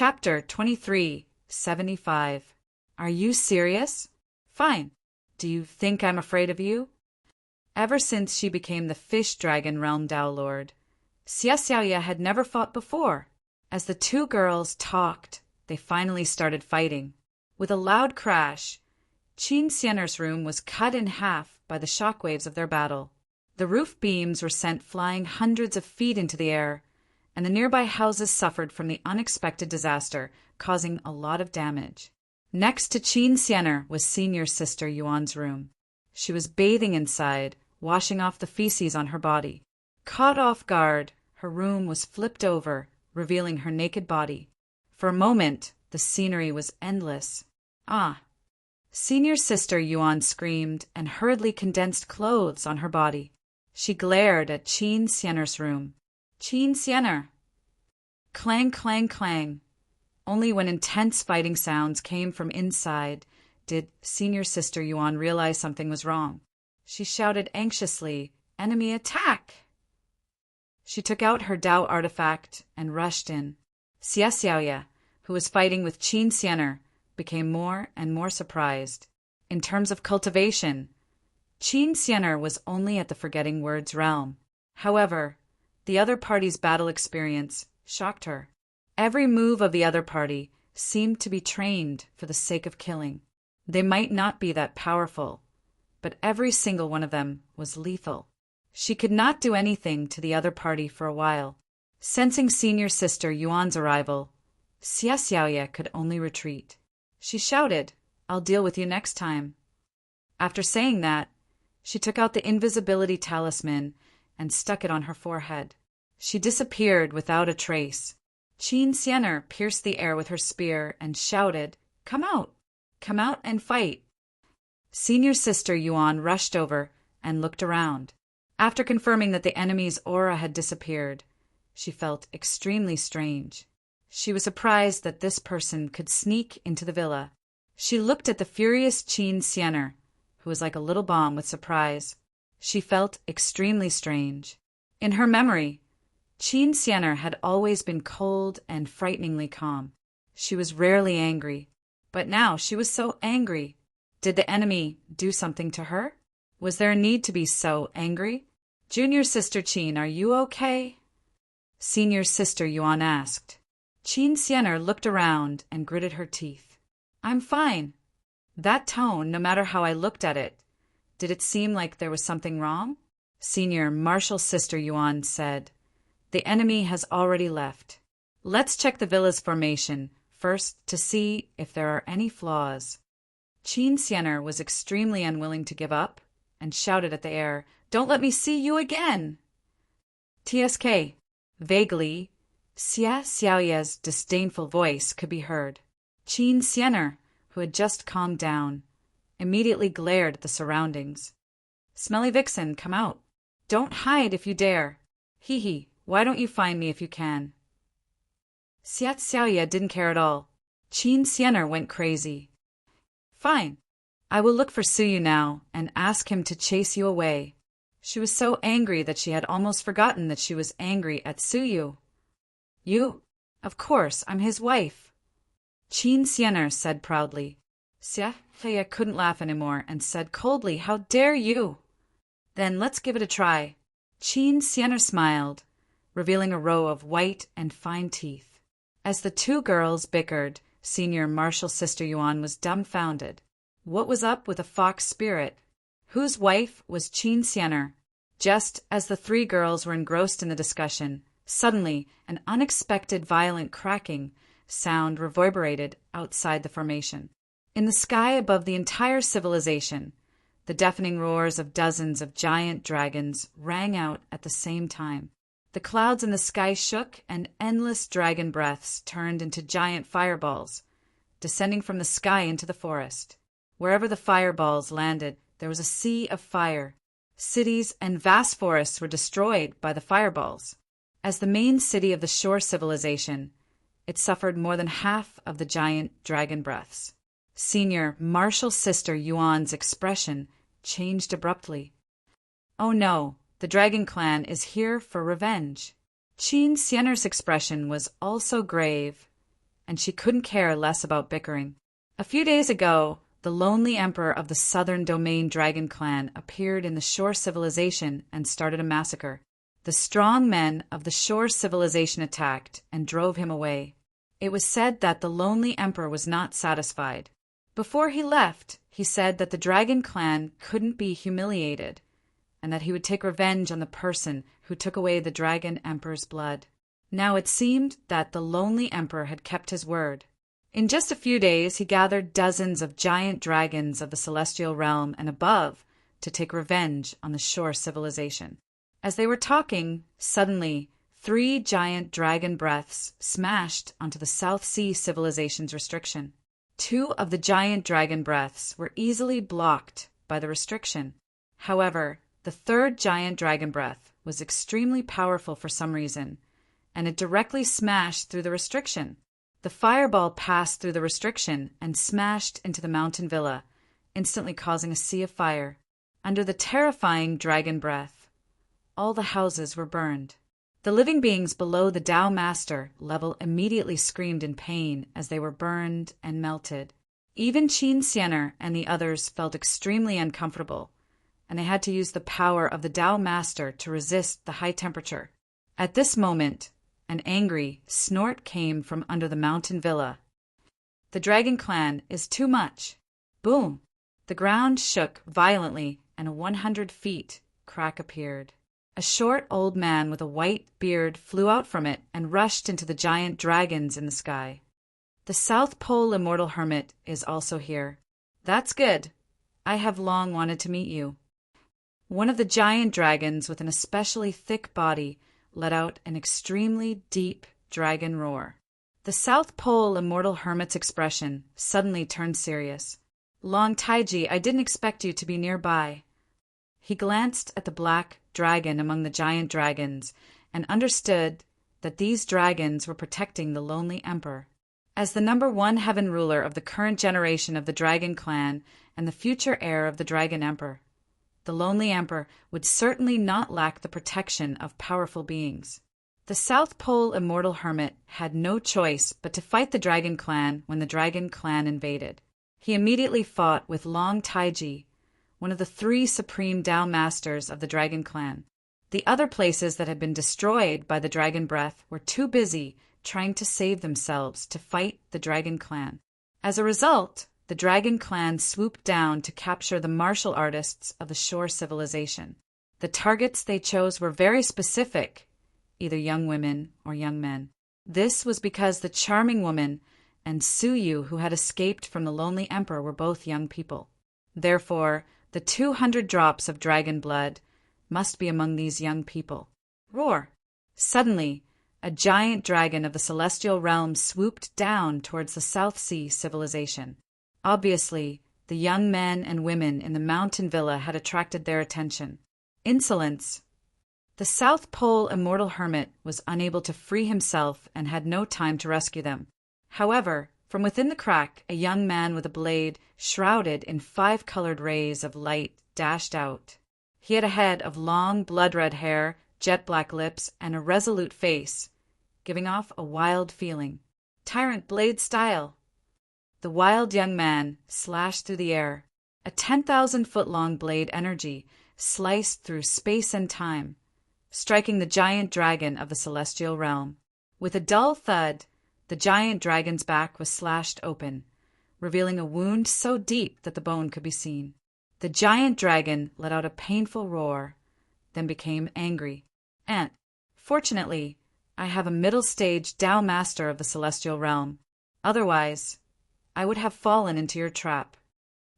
Chapter 2375. Are you serious? Fine. Do you think I'm afraid of you? Ever since she became the fish dragon realm Tao Lord, Xia Xiaoya had never fought before. As the two girls talked, they finally started fighting. With a loud crash, Qin Xianer's room was cut in half by the shockwaves of their battle. The roof beams were sent flying hundreds of feet into the air, and the nearby houses suffered from the unexpected disaster, causing a lot of damage. Next to Qin Xianer was senior sister Yuan's room. She was bathing inside, washing off the feces on her body. Caught off guard, her room was flipped over, revealing her naked body. For a moment, the scenery was endless. Ah! Senior sister Yuan screamed and hurriedly condensed clothes on her body. She glared at Qin Xianer's room. Qin Xianer! Clang, clang, clang. Only when intense fighting sounds came from inside did senior sister Yuan realize something was wrong. She shouted anxiously, "Enemy attack!" She took out her Dao artifact and rushed in. Xia Xiaoya, who was fighting with Qin Xianer, became more and more surprised. In terms of cultivation, Qin Xianer was only at the Forgetting Words realm. However, the other party's battle experience shocked her. Every move of the other party seemed to be trained for the sake of killing. They might not be that powerful, but every single one of them was lethal. She could not do anything to the other party for a while. Sensing senior sister Yuan's arrival, Xia Xiaoya could only retreat. She shouted, "I'll deal with you next time." After saying that, she took out the invisibility talisman and stuck it on her forehead. She disappeared without a trace. Qin Xianer pierced the air with her spear and shouted, "Come out! Come out and fight!" Senior sister Yuan rushed over and looked around. After confirming that the enemy's aura had disappeared, she felt extremely strange. She was surprised that this person could sneak into the villa. She looked at the furious Qin Xianer, who was like a little bomb with surprise. She felt extremely strange. In her memory, Qin Xianer had always been cold and frighteningly calm. She was rarely angry, but now she was so angry. Did the enemy do something to her? Was there a need to be so angry? "Junior sister Qin, are you okay?" Senior sister Yuan asked. Qin Xianer looked around and gritted her teeth. "I'm fine." That tone, no matter how I looked at it, did it seem like there was something wrong? Senior martial sister Yuan said, "The enemy has already left. Let's check the villa's formation first to see if there are any flaws." Qin Xianer was extremely unwilling to give up and shouted at the air, "Don't let me see you again!" "TSK." Vaguely, Xia Xiaoya's disdainful voice could be heard. Qin Xianer, who had just calmed down, immediately glared at the surroundings. "Smelly vixen, come out. Don't hide if you dare. Hee hee, why don't you find me if you can?" Xia Xiaoya didn't care at all. Qin Xianer went crazy. "Fine. I will look for Suyu now and ask him to chase you away." She was so angry that she had almost forgotten that she was angry at Suyu. "You? Of course, I'm his wife," Qin Xianer said proudly. Xia Xiaoya couldn't laugh anymore and said coldly, "How dare you?" "Then let's give it a try." Qin Xianer smiled, revealing a row of white and fine teeth. As the two girls bickered, senior martial sister Yuan was dumbfounded. What was up with a fox spirit? Whose wife was Qin Xianer? Just as the three girls were engrossed in the discussion, suddenly an unexpected violent cracking sound reverberated outside the formation. In the sky above the entire civilization, the deafening roars of dozens of giant dragons rang out at the same time. The clouds in the sky shook and endless dragon breaths turned into giant fireballs, descending from the sky into the forest. Wherever the fireballs landed, there was a sea of fire. Cities and vast forests were destroyed by the fireballs. As the main city of the shore civilization, it suffered more than half of the giant dragon breaths. Senior martial sister Yuan's expression changed abruptly. "Oh no, the Dragon Clan is here for revenge." Qin Xianer's expression was also grave, and she couldn't care less about bickering. A few days ago, the lonely emperor of the southern domain dragon clan appeared in the shore civilization and started a massacre. The strong men of the shore civilization attacked and drove him away. It was said that the lonely emperor was not satisfied. Before he left, he said that the dragon clan couldn't be humiliated, and that he would take revenge on the person who took away the dragon emperor's blood. Now it seemed that the lonely emperor had kept his word. In just a few days, he gathered dozens of giant dragons of the celestial realm and above to take revenge on the shore civilization. As they were talking, suddenly, 3 giant dragon breaths smashed onto the South Sea civilization's restriction. 2 of the giant dragon breaths were easily blocked by the restriction. However, the 3rd giant dragon breath was extremely powerful for some reason, and it directly smashed through the restriction. The fireball passed through the restriction and smashed into the mountain villa, instantly causing a sea of fire. Under the terrifying dragon breath, all the houses were burned. The living beings below the Tao Master level immediately screamed in pain as they were burned and melted. Even Qin Xianer and the others felt extremely uncomfortable, and they had to use the power of the Tao Master to resist the high temperature. At this moment, an angry snort came from under the mountain villa. The dragon clan is too much. Boom! The ground shook violently and a 100 feet crack appeared. A short old man with a white beard flew out from it and rushed into the giant dragons in the sky. The South Pole Immortal Hermit is also here. That's good. I have long wanted to meet you. One of the giant dragons with an especially thick body let out an extremely deep dragon roar. The South Pole Immortal Hermit's expression suddenly turned serious. Long Taiji, I didn't expect you to be nearby. He glanced at the black dragon among the giant dragons and understood that these dragons were protecting the lonely emperor. As the number 1 heaven ruler of the current generation of the dragon clan and the future heir of the dragon emperor, the lonely emperor would certainly not lack the protection of powerful beings. The South Pole Immortal Hermit had no choice but to fight the dragon clan when the dragon clan invaded. He immediately fought with Long Taiji, one of the 3 supreme Tao Masters of the dragon clan. The other places that had been destroyed by the dragon breath were too busy trying to save themselves to fight the dragon clan. As a result, the dragon clan swooped down to capture the martial artists of the shore civilization. The targets they chose were very specific, either young women or young men. This was because the charming woman and Suyu, who had escaped from the lonely emperor, were both young people. Therefore, the 200 drops of dragon blood must be among these young people. Roar! Suddenly, a giant dragon of the celestial realm swooped down towards the South Sea civilization. Obviously, the young men and women in the mountain villa had attracted their attention. Insolence! The South Pole Immortal Hermit was unable to free himself and had no time to rescue them. However, from within the crack, a young man with a blade shrouded in 5-colored rays of light dashed out. He had a head of long blood-red hair, jet-black lips, and a resolute face, giving off a wild feeling. Tyrant blade style! The wild young man slashed through the air. A 10,000-foot-long blade energy sliced through space and time, striking the giant dragon of the celestial realm. With a dull thud, the giant dragon's back was slashed open, revealing a wound so deep that the bone could be seen. The giant dragon let out a painful roar, then became angry. Fortunately, I have a middle-stage Tao Master of the celestial realm. Otherwise, I would have fallen into your trap.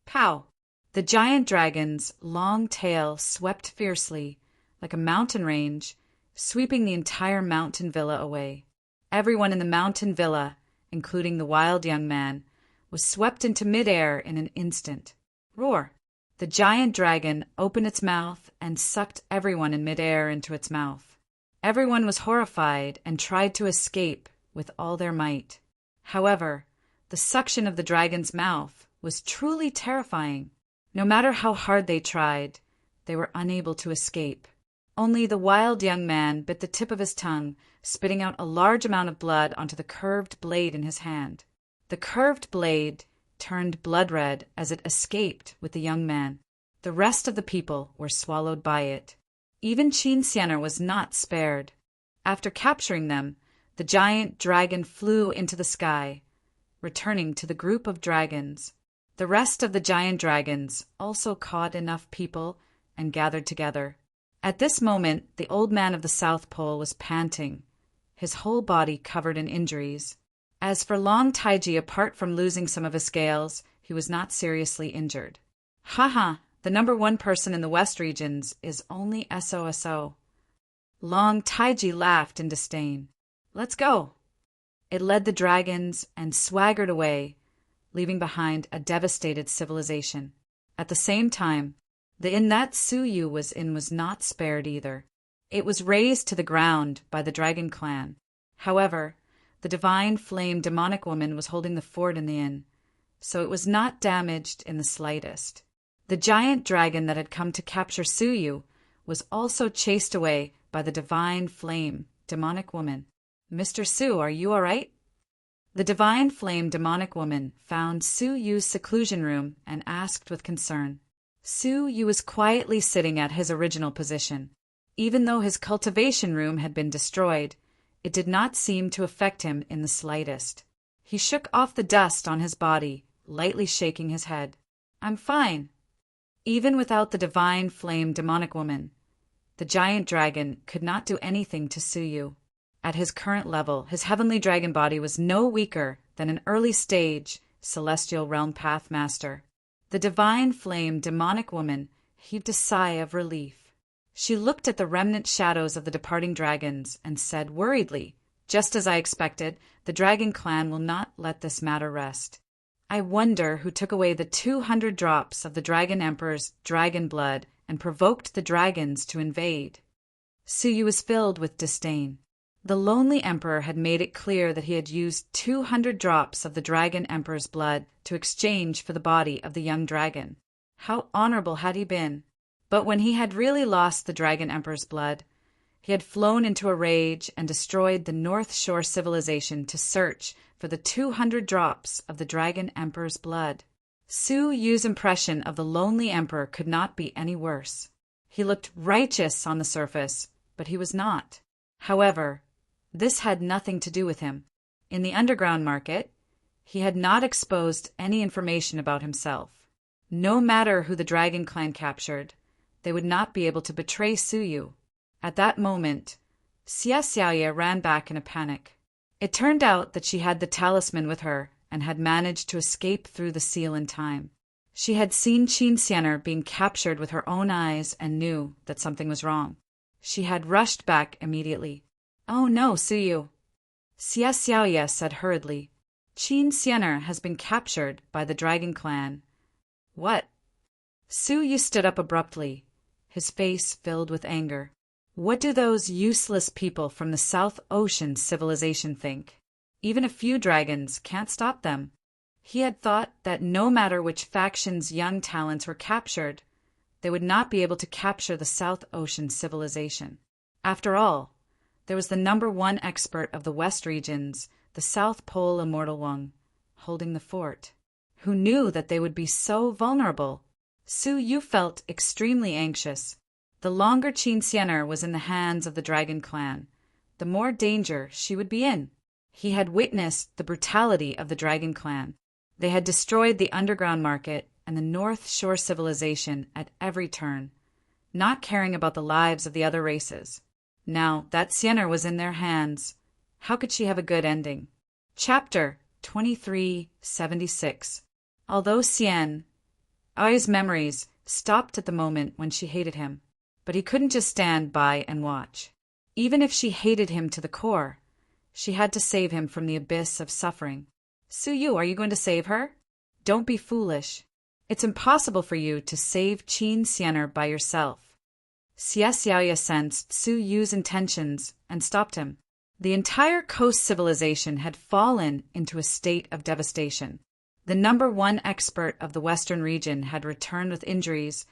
Pow! The giant dragon's long tail swept fiercely, like a mountain range, sweeping the entire mountain villa away. Everyone in the mountain villa, including the wild young man, was swept into midair in an instant. Roar! The giant dragon opened its mouth and sucked everyone in midair into its mouth. Everyone was horrified and tried to escape with all their might. However, the suction of the dragon's mouth was truly terrifying. No matter how hard they tried, they were unable to escape. Only the wild young man bit the tip of his tongue, spitting out a large amount of blood onto the curved blade in his hand. The curved blade turned blood red as it escaped with the young man. The rest of the people were swallowed by it. Even Qin Xianer was not spared. After capturing them, the giant dragon flew into the sky, returning to the group of dragons. The rest of the giant dragons also caught enough people and gathered together. At this moment, the old man of the South Pole was panting, his whole body covered in injuries. As for Long Taiji, apart from losing some of his scales, he was not seriously injured. Haha, the number one person in the West regions is only SOSO. Long Taiji laughed in disdain. Let's go. It led the dragons and swaggered away, leaving behind a devastated civilization. At the same time, the inn that Su Yu was in was not spared either. It was razed to the ground by the dragon clan. However, the divine flame demonic woman was holding the fort in the inn, so it was not damaged in the slightest. The giant dragon that had come to capture Su Yu was also chased away by the divine flame demonic woman. Mr. Su, are you all right? The divine flame demonic woman found Su Yu's seclusion room and asked with concern. Su Yu was quietly sitting at his original position. Even though his cultivation room had been destroyed, it did not seem to affect him in the slightest. He shook off the dust on his body, lightly shaking his head. I'm fine. Even without the divine flame demonic woman, the giant dragon could not do anything to Su Yu. At his current level, his heavenly dragon body was no weaker than an early-stage celestial realm path master. The divine flame demonic woman heaved a sigh of relief. She looked at the remnant shadows of the departing dragons and said worriedly, "Just as I expected, the dragon clan will not let this matter rest. I wonder who took away the 200 drops of the dragon emperor's dragon blood and provoked the dragons to invade." Su Yu was filled with disdain. The lonely emperor had made it clear that he had used 200 drops of the dragon emperor's blood to exchange for the body of the young dragon. How honorable had he been! But when he had really lost the dragon emperor's blood, he had flown into a rage and destroyed the North Shore civilization to search for the 200 drops of the dragon emperor's blood. Su Yu's impression of the lonely emperor could not be any worse. He looked righteous on the surface, but he was not. However, this had nothing to do with him. In the underground market, he had not exposed any information about himself. No matter who the dragon clan captured, they would not be able to betray Su Yu. At that moment, Xia Xiaoye ran back in a panic. It turned out that she had the talisman with her and had managed to escape through the seal in time. She had seen Qin Xianer being captured with her own eyes and knew that something was wrong. She had rushed back immediately. "Oh no, Su Yu," Xia Xiaoye said hurriedly. "Qin Xianer has been captured by the dragon clan." "What?" Su Yu stood up abruptly, his face filled with anger. What do those useless people from the South Ocean civilization think? Even a few dragons can't stop them. He had thought that no matter which faction's young talents were captured, they would not be able to capture the South Ocean civilization. After all, there was the number one expert of the West regions, the South Pole Immortal One, holding the fort. Who knew that they would be so vulnerable? Su Yu felt extremely anxious. The longer Qin Xianer was in the hands of the dragon clan, the more danger she would be in. He had witnessed the brutality of the dragon clan. They had destroyed the underground market and the North Shore civilization at every turn, not caring about the lives of the other races. Now that Xianer was in their hands, how could she have a good ending? Chapter 2376. Although Ai's memories stopped at the moment when she hated him, but he couldn't just stand by and watch. Even if she hated him to the core, she had to save him from the abyss of suffering. Su Yu, are you going to save her? Don't be foolish. It's impossible for you to save Qin Xianer by yourself. Xia Xiaoye sensed Su Yu's intentions and stopped him. The entire coast civilization had fallen into a state of devastation. The number one expert of the Western region had returned with injuries,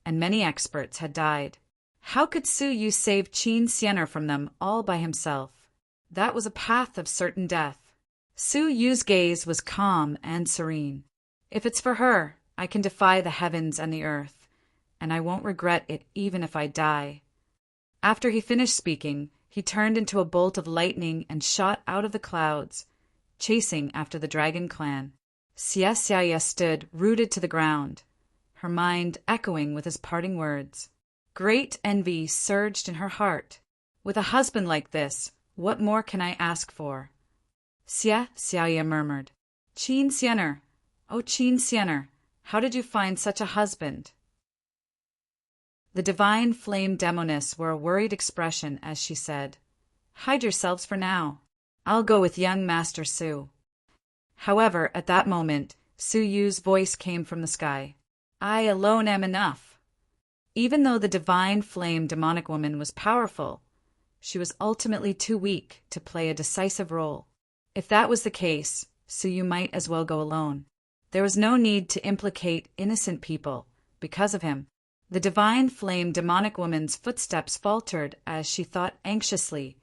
and many experts had died. How could Su Yu save Qin Xianer from them all by himself? That was a path of certain death. Su Yu's gaze was calm and serene. If it's for her, I can defy the heavens and the earth, and I won't regret it even if I die. After he finished speaking, he turned into a bolt of lightning and shot out of the clouds, chasing after the dragon clan. Xia Xiaoya stood rooted to the ground, her mind echoing with his parting words. Great envy surged in her heart. With a husband like this, what more can I ask for? Xia Xiaoya murmured. Qin Xianer, oh Qin Xianer, how did you find such a husband? The divine flame demoness wore a worried expression as she said, Hide yourselves for now. I'll go with young Master Su. However, at that moment, Su Yu's voice came from the sky. I alone am enough. Even though the divine flame demonic woman was powerful, she was ultimately too weak to play a decisive role. If that was the case, Su Yu might as well go alone. There was no need to implicate innocent people because of him. The divine flame demonic woman's footsteps faltered as she thought anxiously,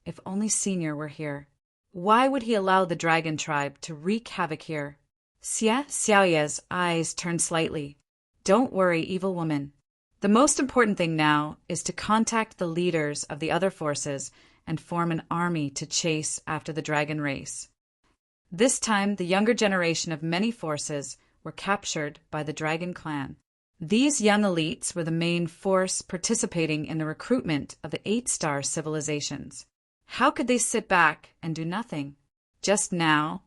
if only Senior were here. Why would he allow the dragon tribe to wreak havoc here? Xia Xiaoya's eyes turned slightly. Don't worry, evil woman. The most important thing now is to contact the leaders of the other forces and form an army to chase after the dragon race. This time, the younger generation of many forces were captured by the dragon clan. These young elites were the main force participating in the recruitment of the 8-star civilizations. How could they sit back and do nothing? Just now,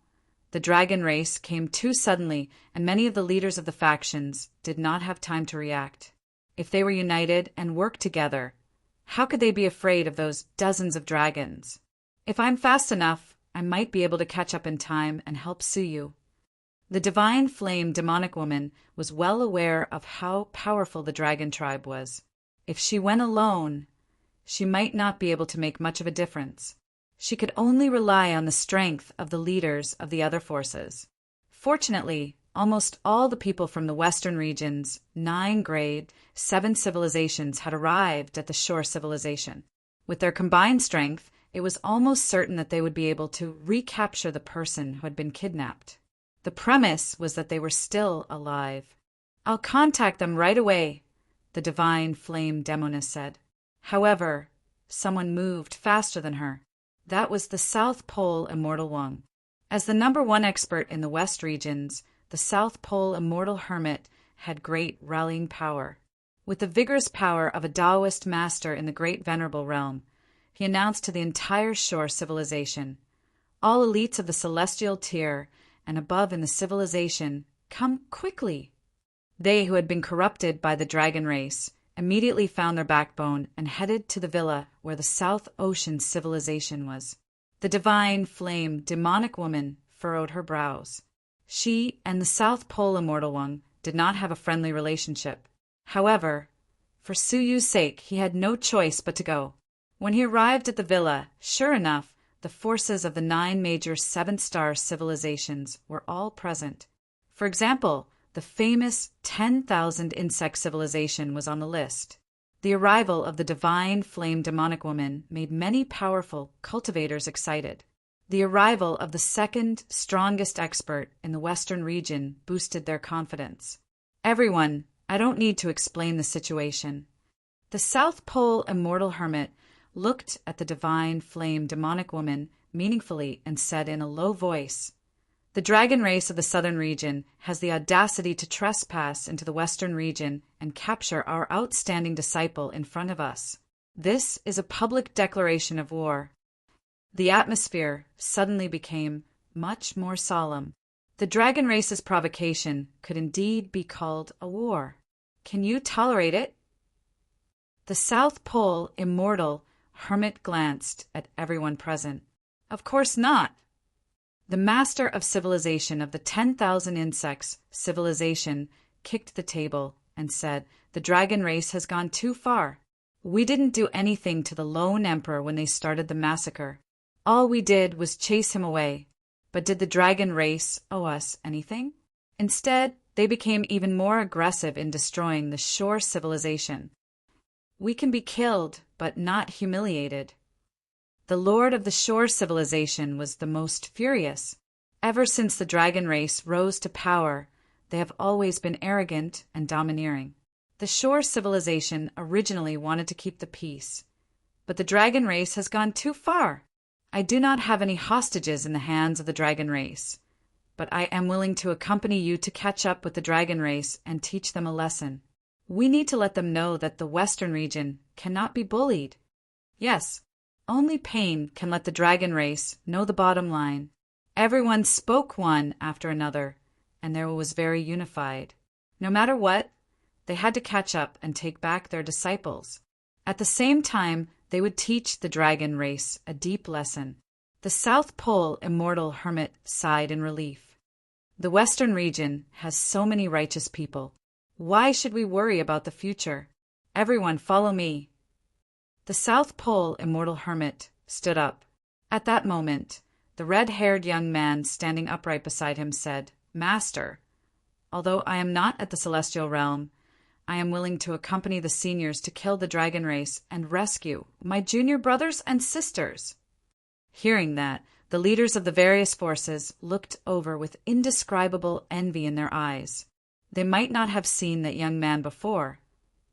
the dragon race came too suddenly, and many of the leaders of the factions did not have time to react. If they were united and worked together, how could they be afraid of those dozens of dragons? If I'm fast enough, I might be able to catch up in time and help Su Yu. The divine flame demonic woman was well aware of how powerful the dragon tribe was. If she went alone, she might not be able to make much of a difference. She could only rely on the strength of the leaders of the other forces. Fortunately, almost all the people from the western region's 9 grade, 7 civilizations had arrived at the shore civilization. With their combined strength, it was almost certain that they would be able to recapture the person who had been kidnapped. The premise was that they were still alive. I'll contact them right away, the divine flame demoness said. However, someone moved faster than her. That was the South Pole Immortal Wang. As the #1 expert in the West regions, the South Pole Immortal Hermit had great rallying power. With the vigorous power of a Taoist master in the Great Venerable Realm, he announced to the entire shore civilization, all elites of the celestial tier and above in the civilization, come quickly. They who had been corrupted by the dragon race immediately found their backbone and headed to the villa where the South Ocean civilization was. The divine flame demonic woman furrowed her brows. She and the South Pole Immortal One did not have a friendly relationship. However, for Su Yu's sake, he had no choice but to go. When he arrived at the villa, sure enough, the forces of the 9 major 7-star civilizations were all present. For example, the famous 10,000 insect civilization was on the list. The arrival of the divine flame demonic woman made many powerful cultivators excited. The arrival of the second strongest expert in the Western region boosted their confidence. Everyone, I don't need to explain the situation. The South Pole Immortal Hermit looked at the divine flame demonic woman meaningfully and said in a low voice, The dragon race of the southern region has the audacity to trespass into the western region and capture our outstanding disciple in front of us. This is a public declaration of war. The atmosphere suddenly became much more solemn. The dragon race's provocation could indeed be called a war. Can you tolerate it? The South Pole Immortal Hermit glanced at everyone present. Of course not. The master of civilization of the 10,000 insects civilization kicked the table and said, The dragon race has gone too far. We didn't do anything to the lone emperor when they started the massacre. All we did was chase him away. But did the dragon race owe us anything? Instead, they became even more aggressive in destroying the shore civilization. We can be killed, but not humiliated. The lord of the shore civilization was the most furious. Ever since the dragon race rose to power, they have always been arrogant and domineering. The shore civilization originally wanted to keep the peace, but the dragon race has gone too far. I do not have any hostages in the hands of the dragon race, but I am willing to accompany you to catch up with the dragon race and teach them a lesson. We need to let them know that the Western region cannot be bullied. Yes, only pain can let the dragon race know the bottom line. Everyone spoke one after another, and there was very unified. No matter what, they had to catch up and take back their disciples. At the same time, they would teach the dragon race a deep lesson. The South Pole immortal hermit sighed in relief. The Western region has so many righteous people. Why should we worry about the future? Everyone follow me. The South Pole immortal hermit stood up. At that moment, the red-haired young man standing upright beside him said, "Master, although I am not at the celestial realm, I am willing to accompany the seniors to kill the dragon race and rescue my junior brothers and sisters." Hearing that, the leaders of the various forces looked over with indescribable envy in their eyes. They might not have seen that young man before,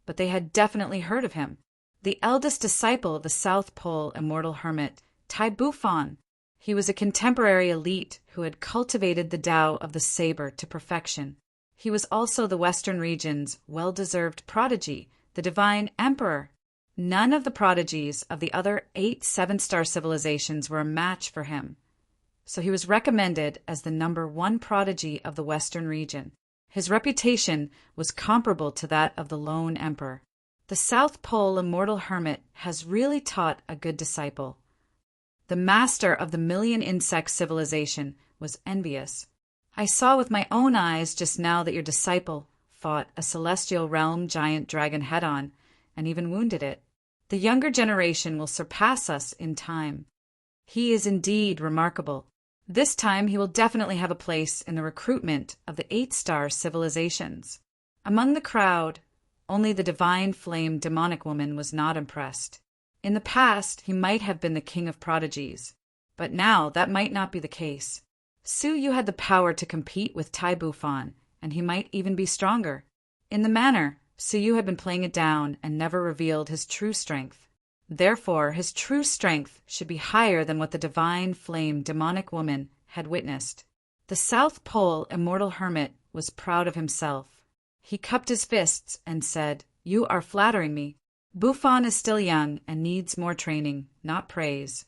but they had definitely heard of him. The eldest disciple of the South Pole immortal hermit, Tai Buffon. He was a contemporary elite who had cultivated the Tao of the saber to perfection. He was also the Western region's well-deserved prodigy, the divine emperor. None of the prodigies of the other 8 seven-star civilizations were a match for him, so he was recommended as the #1 prodigy of the Western region. His reputation was comparable to that of the lone emperor. The South Pole immortal hermit has really taught a good disciple. The master of the million insect civilization was envious. I saw with my own eyes just now that your disciple fought a celestial realm giant dragon head-on and even wounded it. The younger generation will surpass us in time. He is indeed remarkable. This time he will definitely have a place in the recruitment of the 8-star civilizations. Among the crowd, only the divine flame demonic woman was not impressed. In the past, he might have been the king of prodigies, but now that might not be the case. Su Yu had the power to compete with Tai Buffon, and he might even be stronger. In the manner, Su Yu had been playing it down and never revealed his true strength. Therefore, his true strength should be higher than what the divine flame demonic woman had witnessed. The South Pole immortal hermit was proud of himself. He cupped his fists and said, "You are flattering me. Buffon is still young and needs more training, not praise."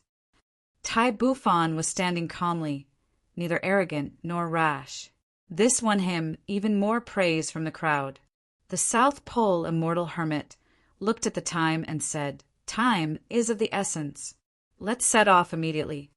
Tai Buffon was standing calmly, neither arrogant nor rash. This won him even more praise from the crowd. The South Pole immortal hermit looked at the time and said, "Time is of the essence. Let's set off immediately."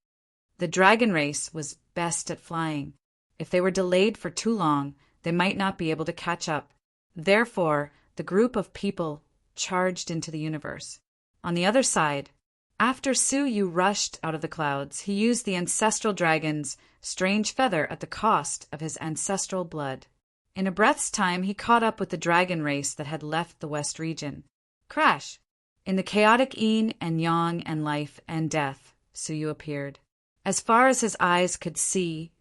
The dragon race was best at flying. If they were delayed for too long, they might not be able to catch up. Therefore, the group of people charged into the universe. On the other side, after Su Yu rushed out of the clouds, he used the ancestral dragon's strange feather at the cost of his ancestral blood. In a breath's time, he caught up with the dragon race that had left the West region. Crash! In the chaotic yin and yang and life and death, Su Yu appeared. As far as his eyes could see,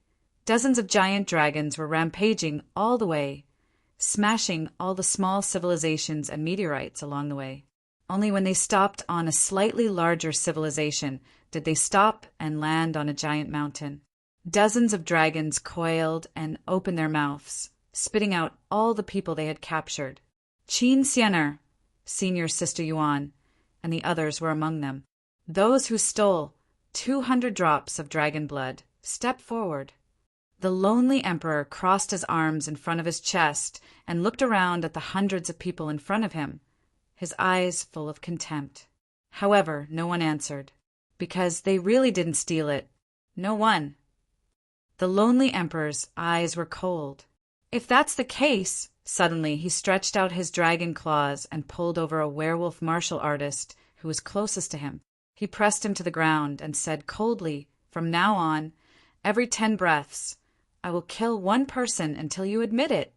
dozens of giant dragons were rampaging all the way, smashing all the small civilizations and meteorites along the way. Only when they stopped on a slightly larger civilization did they stop and land on a giant mountain. Dozens of dragons coiled and opened their mouths, spitting out all the people they had captured. Qin Xiener, Senior Sister Yuan, and the others were among them. Those who stole 200 drops of dragon blood stepped forward. The lonely emperor crossed his arms in front of his chest and looked around at the hundreds of people in front of him, his eyes full of contempt. However, no one answered, because they really didn't steal it. No one. The lonely emperor's eyes were cold. If that's the case, suddenly he stretched out his dragon claws and pulled over a werewolf martial artist who was closest to him. He pressed him to the ground and said coldly, "From now on, every 10 breaths, I will kill one person until you admit it."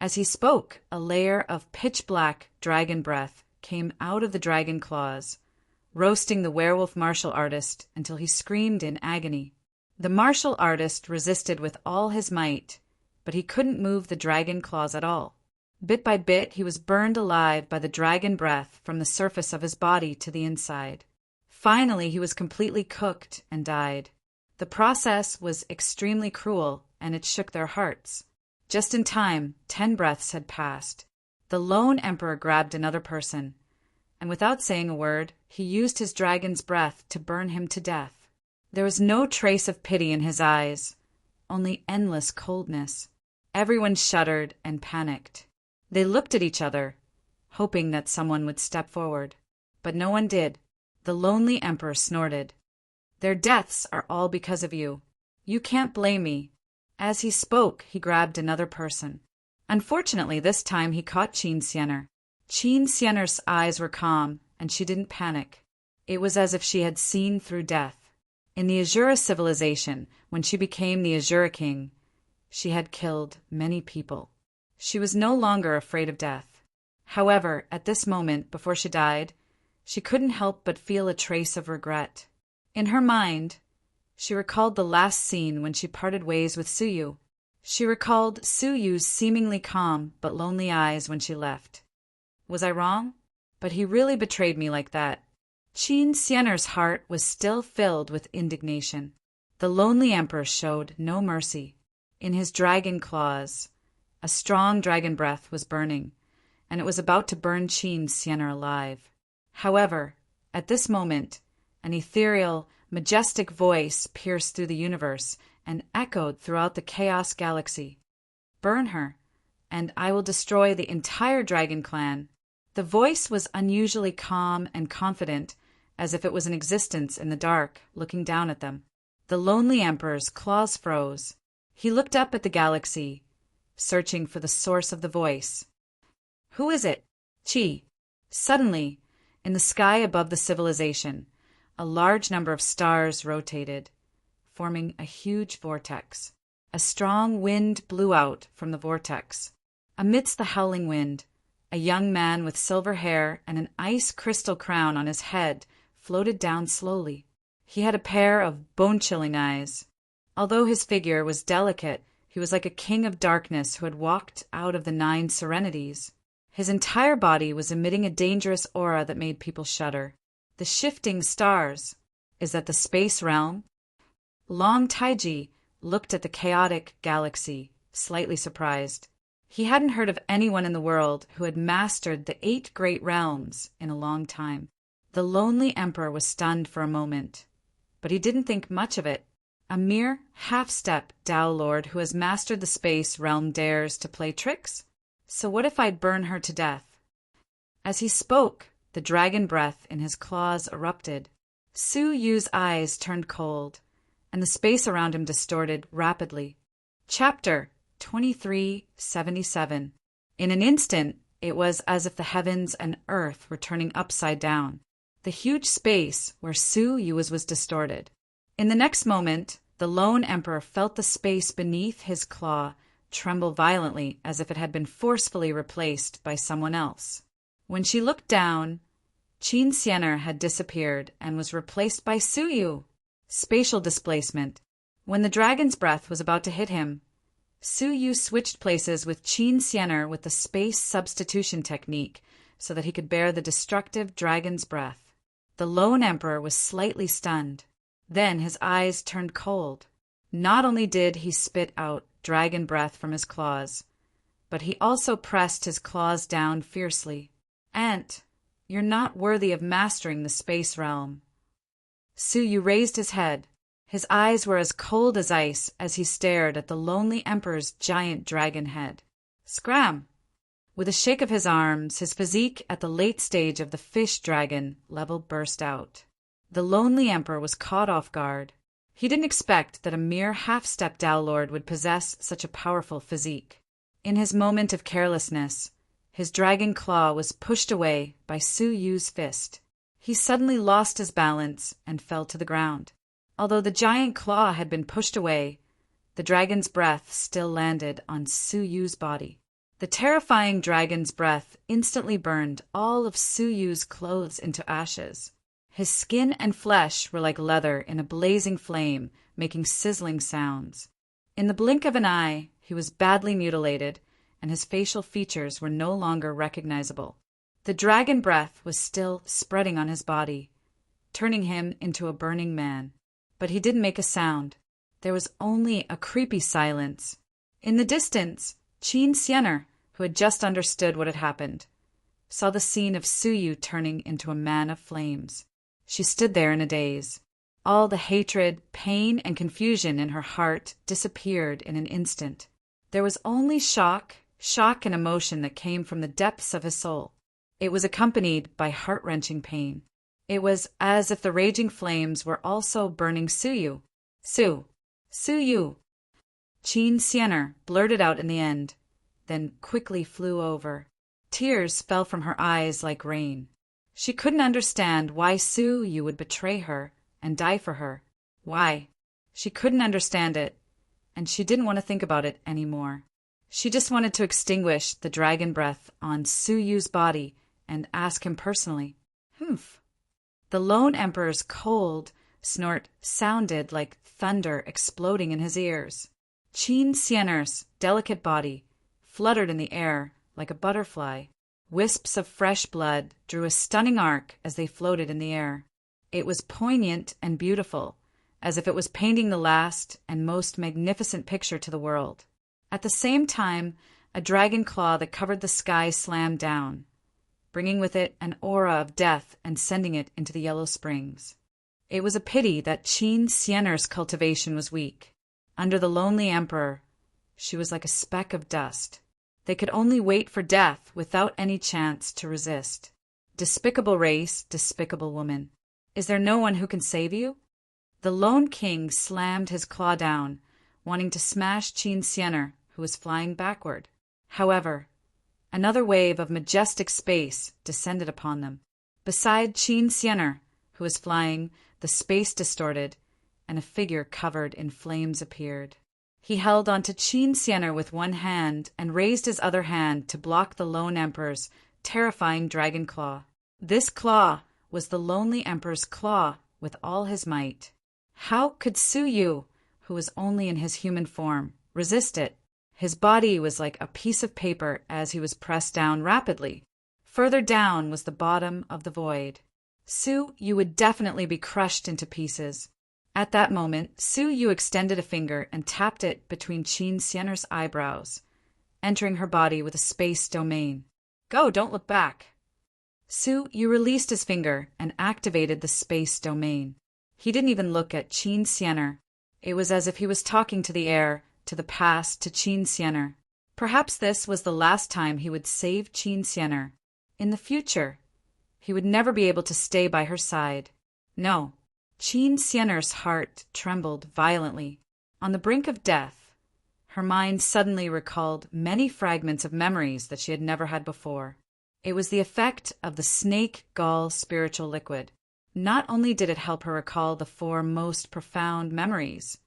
As he spoke, a layer of pitch-black dragon breath came out of the dragon claws, roasting the werewolf martial artist until he screamed in agony. The martial artist resisted with all his might, but he couldn't move the dragon claws at all. Bit by bit, he was burned alive by the dragon breath from the surface of his body to the inside. Finally, he was completely cooked and died. The process was extremely cruel, and it shook their hearts. Just in time, 10 breaths had passed. The lone emperor grabbed another person, and without saying a word, he used his dragon's breath to burn him to death. There was no trace of pity in his eyes, only endless coldness. Everyone shuddered and panicked. They looked at each other, hoping that someone would step forward. But no one did. The lonely emperor snorted. "Their deaths are all because of you. You can't blame me." As he spoke, he grabbed another person. Unfortunately, this time he caught Qin Xianer. Qin Xianer's eyes were calm, and she didn't panic. It was as if she had seen through death. In the Azura civilization, when she became the Azura king, she had killed many people. She was no longer afraid of death. However, at this moment, before she died, she couldn't help but feel a trace of regret. In her mind, she recalled the last scene when she parted ways with Suyu. She recalled Suyu's seemingly calm but lonely eyes when she left. Was I wrong? But he really betrayed me like that. Qin Xianer's heart was still filled with indignation. The lonely emperor showed no mercy. In his dragon claws, a strong dragon breath was burning, and it was about to burn Qin Xianer alive. However, at this moment, an ethereal, majestic voice pierced through the universe and echoed throughout the Chaos Galaxy. "Burn her, and I will destroy the entire dragon clan." The voice was unusually calm and confident, as if it was in existence in the dark, looking down at them. The lonely emperor's claws froze. He looked up at the galaxy, searching for the source of the voice. "Who is it?" "Chi." Suddenly, in the sky above the civilization, a large number of stars rotated, forming a huge vortex. A strong wind blew out from the vortex. Amidst the howling wind, a young man with silver hair and an ice crystal crown on his head floated down slowly. He had a pair of bone-chilling eyes. Although his figure was delicate, he was like a king of darkness who had walked out of the 9 serenities. His entire body was emitting a dangerous aura that made people shudder. The shifting stars. Is that the space realm? Long Taiji looked at the chaotic galaxy, slightly surprised. He hadn't heard of anyone in the world who had mastered the 8 great realms in a long time. The lonely emperor was stunned for a moment, but he didn't think much of it. A mere half-step Tao Lord who has mastered the space realm dares to play tricks? So what if I'd burn her to death? As he spoke, the dragon breath in his claws erupted. Su Yu's eyes turned cold, and the space around him distorted rapidly. Chapter 2377. In an instant, it was as if the heavens and earth were turning upside down. The huge space where Su Yu was distorted. In the next moment, the lone emperor felt the space beneath his claw tremble violently as if it had been forcefully replaced by someone else. When she looked down, Qin Xianer had disappeared and was replaced by Su Yu. Spatial displacement. When the dragon's breath was about to hit him, Su Yu switched places with Qin Xianer with the space substitution technique so that he could bear the destructive dragon's breath. The lone emperor was slightly stunned. Then his eyes turned cold. Not only did he spit out dragon breath from his claws, but he also pressed his claws down fiercely. "Ant, you're not worthy of mastering the space realm." Su Yu raised his head. His eyes were as cold as ice as he stared at the lonely emperor's giant dragon head. Scram! With a shake of his arms, his physique at the late stage of the fish dragon level burst out. The lonely emperor was caught off guard. He didn't expect that a mere half-step Tao Lord would possess such a powerful physique. In his moment of carelessness, his dragon claw was pushed away by Su Yu's fist. He suddenly lost his balance and fell to the ground. Although the giant claw had been pushed away, the dragon's breath still landed on Su Yu's body. The terrifying dragon's breath instantly burned all of Suyu's clothes into ashes. His skin and flesh were like leather in a blazing flame, making sizzling sounds. In the blink of an eye, he was badly mutilated, and his facial features were no longer recognizable. The dragon breath was still spreading on his body, turning him into a burning man. But he didn't make a sound. There was only a creepy silence. In the distance, Qin Xianer, who had just understood what had happened, saw the scene of Suyu turning into a man of flames. She stood there in a daze. All the hatred, pain, and confusion in her heart disappeared in an instant. There was only shock and emotion that came from the depths of his soul. It was accompanied by heart-wrenching pain. It was as if the raging flames were also burning Suyu. Suyu! Qin Xianer blurted out in the end, then quickly flew over. Tears fell from her eyes like rain. She couldn't understand why Suyu would betray her and die for her. Why? She couldn't understand it, and she didn't want to think about it anymore. She just wanted to extinguish the dragon breath on Suyu's body and ask him personally. Humph. The lone emperor's cold snort sounded like thunder exploding in his ears. Qin Xianer's delicate body fluttered in the air like a butterfly. Wisps of fresh blood drew a stunning arc as they floated in the air. It was poignant and beautiful, as if it was painting the last and most magnificent picture to the world. At the same time, a dragon claw that covered the sky slammed down, bringing with it an aura of death and sending it into the Yellow Springs. It was a pity that Qin Xianer's cultivation was weak. Under the lonely emperor, she was like a speck of dust. They could only wait for death without any chance to resist. Despicable race, despicable woman. Is there no one who can save you? The lone king slammed his claw down, wanting to smash Qin Xianer, who was flying backward. However, another wave of majestic space descended upon them. Beside Qin Xianer, who was flying, the space distorted, and a figure covered in flames appeared. He held onto Qin Xianer with one hand and raised his other hand to block the lone emperor's terrifying dragon claw. This claw was the lonely emperor's claw with all his might. How could Suyu, who was only in his human form, resist it? His body was like a piece of paper as he was pressed down rapidly. Further down was the bottom of the void. Suyu would definitely be crushed into pieces. At that moment, Suyu extended a finger and tapped it between Qin Xianer's eyebrows, entering her body with a space domain. Go, don't look back. Suyu released his finger and activated the space domain. He didn't even look at Qin Xianer. It was as if he was talking to the air, to the past, to Qin Xianer. Perhaps this was the last time he would save Qin Xianer. In the future, he would never be able to stay by her side. No. Qin Xianer's heart trembled violently. On the brink of death, her mind suddenly recalled many fragments of memories that she had never had before. It was the effect of the snake gall spiritual liquid. Not only did it help her recall the 4 most profound memories,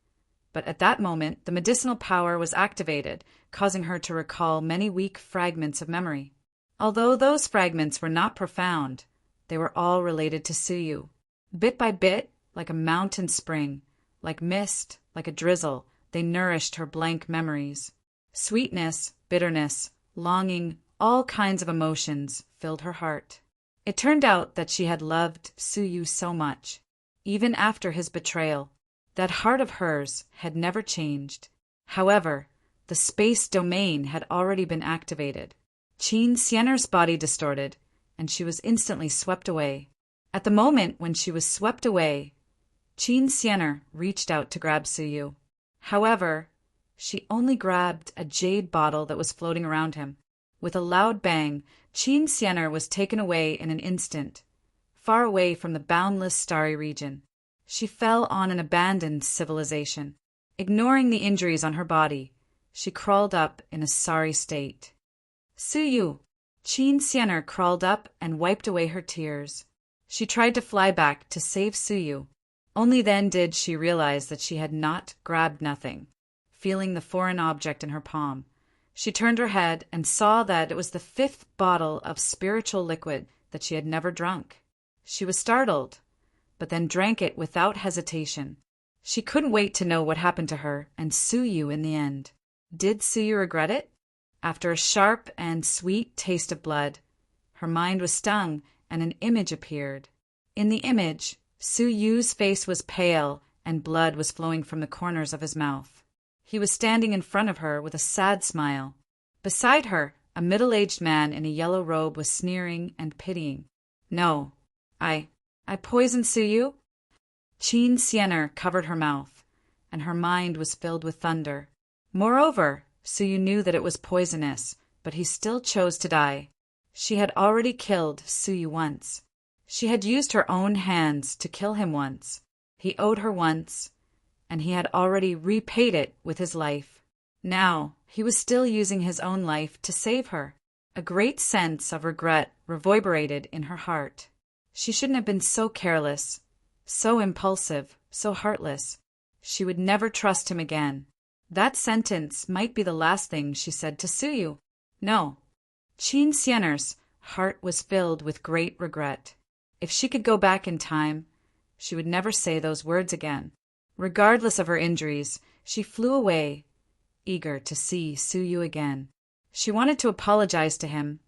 but at that moment the medicinal power was activated, causing her to recall many weak fragments of memory. Although those fragments were not profound, they were all related to Suyu. Bit by bit, like a mountain spring, like mist, like a drizzle, they nourished her blank memories. Sweetness, bitterness, longing, all kinds of emotions filled her heart. It turned out that she had loved Suyu so much, even after his betrayal. That heart of hers had never changed. However, the space domain had already been activated. Qin Xianer's body distorted, and she was instantly swept away. At the moment when she was swept away, Qin Xianer reached out to grab Suyu. However, she only grabbed a jade bottle that was floating around him. With a loud bang, Qin Xianer was taken away in an instant, far away from the boundless starry region. She fell on an abandoned civilization. Ignoring the injuries on her body, she crawled up in a sorry state. Suyu! Qin Xianer crawled up and wiped away her tears. She tried to fly back to save Suyu. Only then did she realize that she had not grabbed nothing. Feeling the foreign object in her palm, She turned her head and saw that it was the 5th bottle of spiritual liquid that she had never drunk. She was startled, but then drank it without hesitation. She couldn't wait to know what happened to her and Suyu in the end. Did Suyu regret it? After a sharp and sweet taste of blood, her mind was stung and an image appeared. In the image, Suyu's face was pale and blood was flowing from the corners of his mouth. He was standing in front of her with a sad smile. Beside her, a middle-aged man in a yellow robe was sneering and pitying. No, I poisoned Suyu? Qin Xianer covered her mouth, and her mind was filled with thunder. Moreover, Suyu knew that it was poisonous, but he still chose to die. She had already killed Suyu once. She had used her own hands to kill him once. He owed her once, and he had already repaid it with his life. Now, he was still using his own life to save her. A great sense of regret reverberated in her heart. She shouldn't have been so careless, so impulsive, so heartless. She would never trust him again. That sentence might be the last thing she said to Suyu. No. Qin Xianer's heart was filled with great regret. If she could go back in time, she would never say those words again. Regardless of her injuries, she flew away, eager to see Suyu again. She wanted to apologize to him,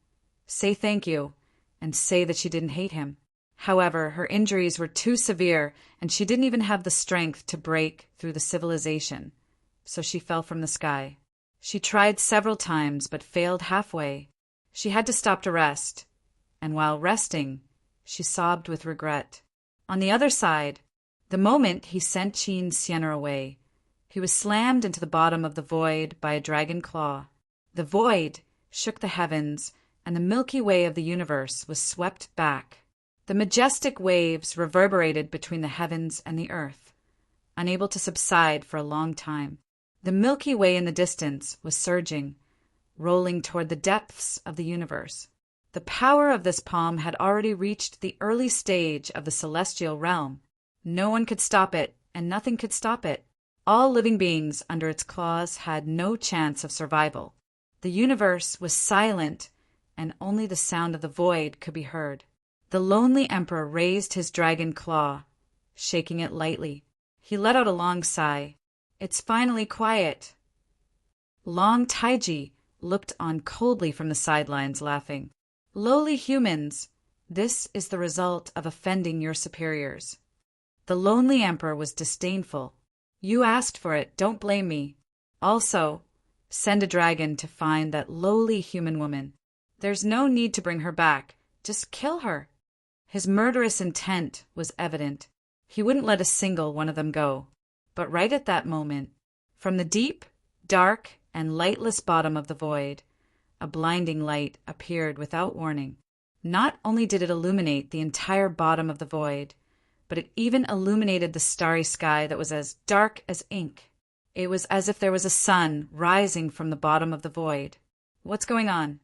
say thank you, and say that she didn't hate him. However, her injuries were too severe, and she didn't even have the strength to break through the civilization, so she fell from the sky. She tried several times, but failed halfway. She had to stop to rest, and while resting, she sobbed with regret. On the other side, the moment he sent Qin Xianer away, he was slammed into the bottom of the void by a dragon claw. The void shook the heavens, and the Milky Way of the universe was swept back. The majestic waves reverberated between the heavens and the earth, unable to subside for a long time. The Milky Way in the distance was surging, rolling toward the depths of the universe. The power of this palm had already reached the early stage of the celestial realm. No one could stop it, and nothing could stop it. All living beings under its claws had no chance of survival. The universe was silent, and only the sound of the void could be heard. The lonely emperor raised his dragon claw, shaking it lightly. He let out a long sigh. It's finally quiet. Long Taiji looked on coldly from the sidelines, laughing. Lowly humans, this is the result of offending your superiors. The lonely emperor was disdainful. You asked for it, don't blame me. Also, send a dragon to find that lowly human woman. There's no need to bring her back. Just kill her. His murderous intent was evident. He wouldn't let a single one of them go. But right at that moment, from the deep, dark, and lightless bottom of the void, a blinding light appeared without warning. Not only did it illuminate the entire bottom of the void, but it even illuminated the starry sky that was as dark as ink. It was as if there was a sun rising from the bottom of the void. What's going on?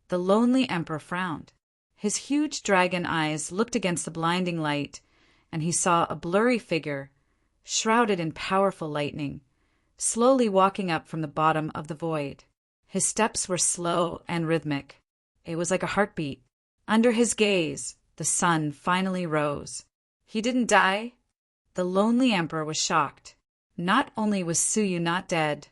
The lonely emperor frowned. His huge dragon eyes looked against the blinding light, and he saw a blurry figure, shrouded in powerful lightning, slowly walking up from the bottom of the void. His steps were slow and rhythmic. It was like a heartbeat. Under his gaze, the sun finally rose. He didn't die. The lonely emperor was shocked. Not only was Suyu not dead,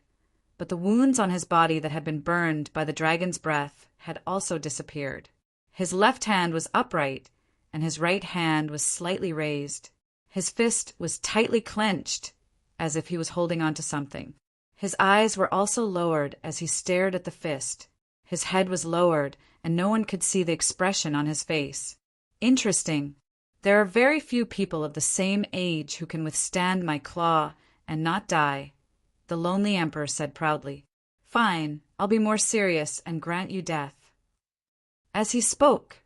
but the wounds on his body that had been burned by the dragon's breath had also disappeared. His left hand was upright, and his right hand was slightly raised. His fist was tightly clenched, as if he was holding on to something. His eyes were also lowered as he stared at the fist. His head was lowered, and no one could see the expression on his face. Interesting. There are very few people of the same age who can withstand my claw and not die, the lonely emperor said proudly. Fine, I'll be more serious and grant you death. As he spoke,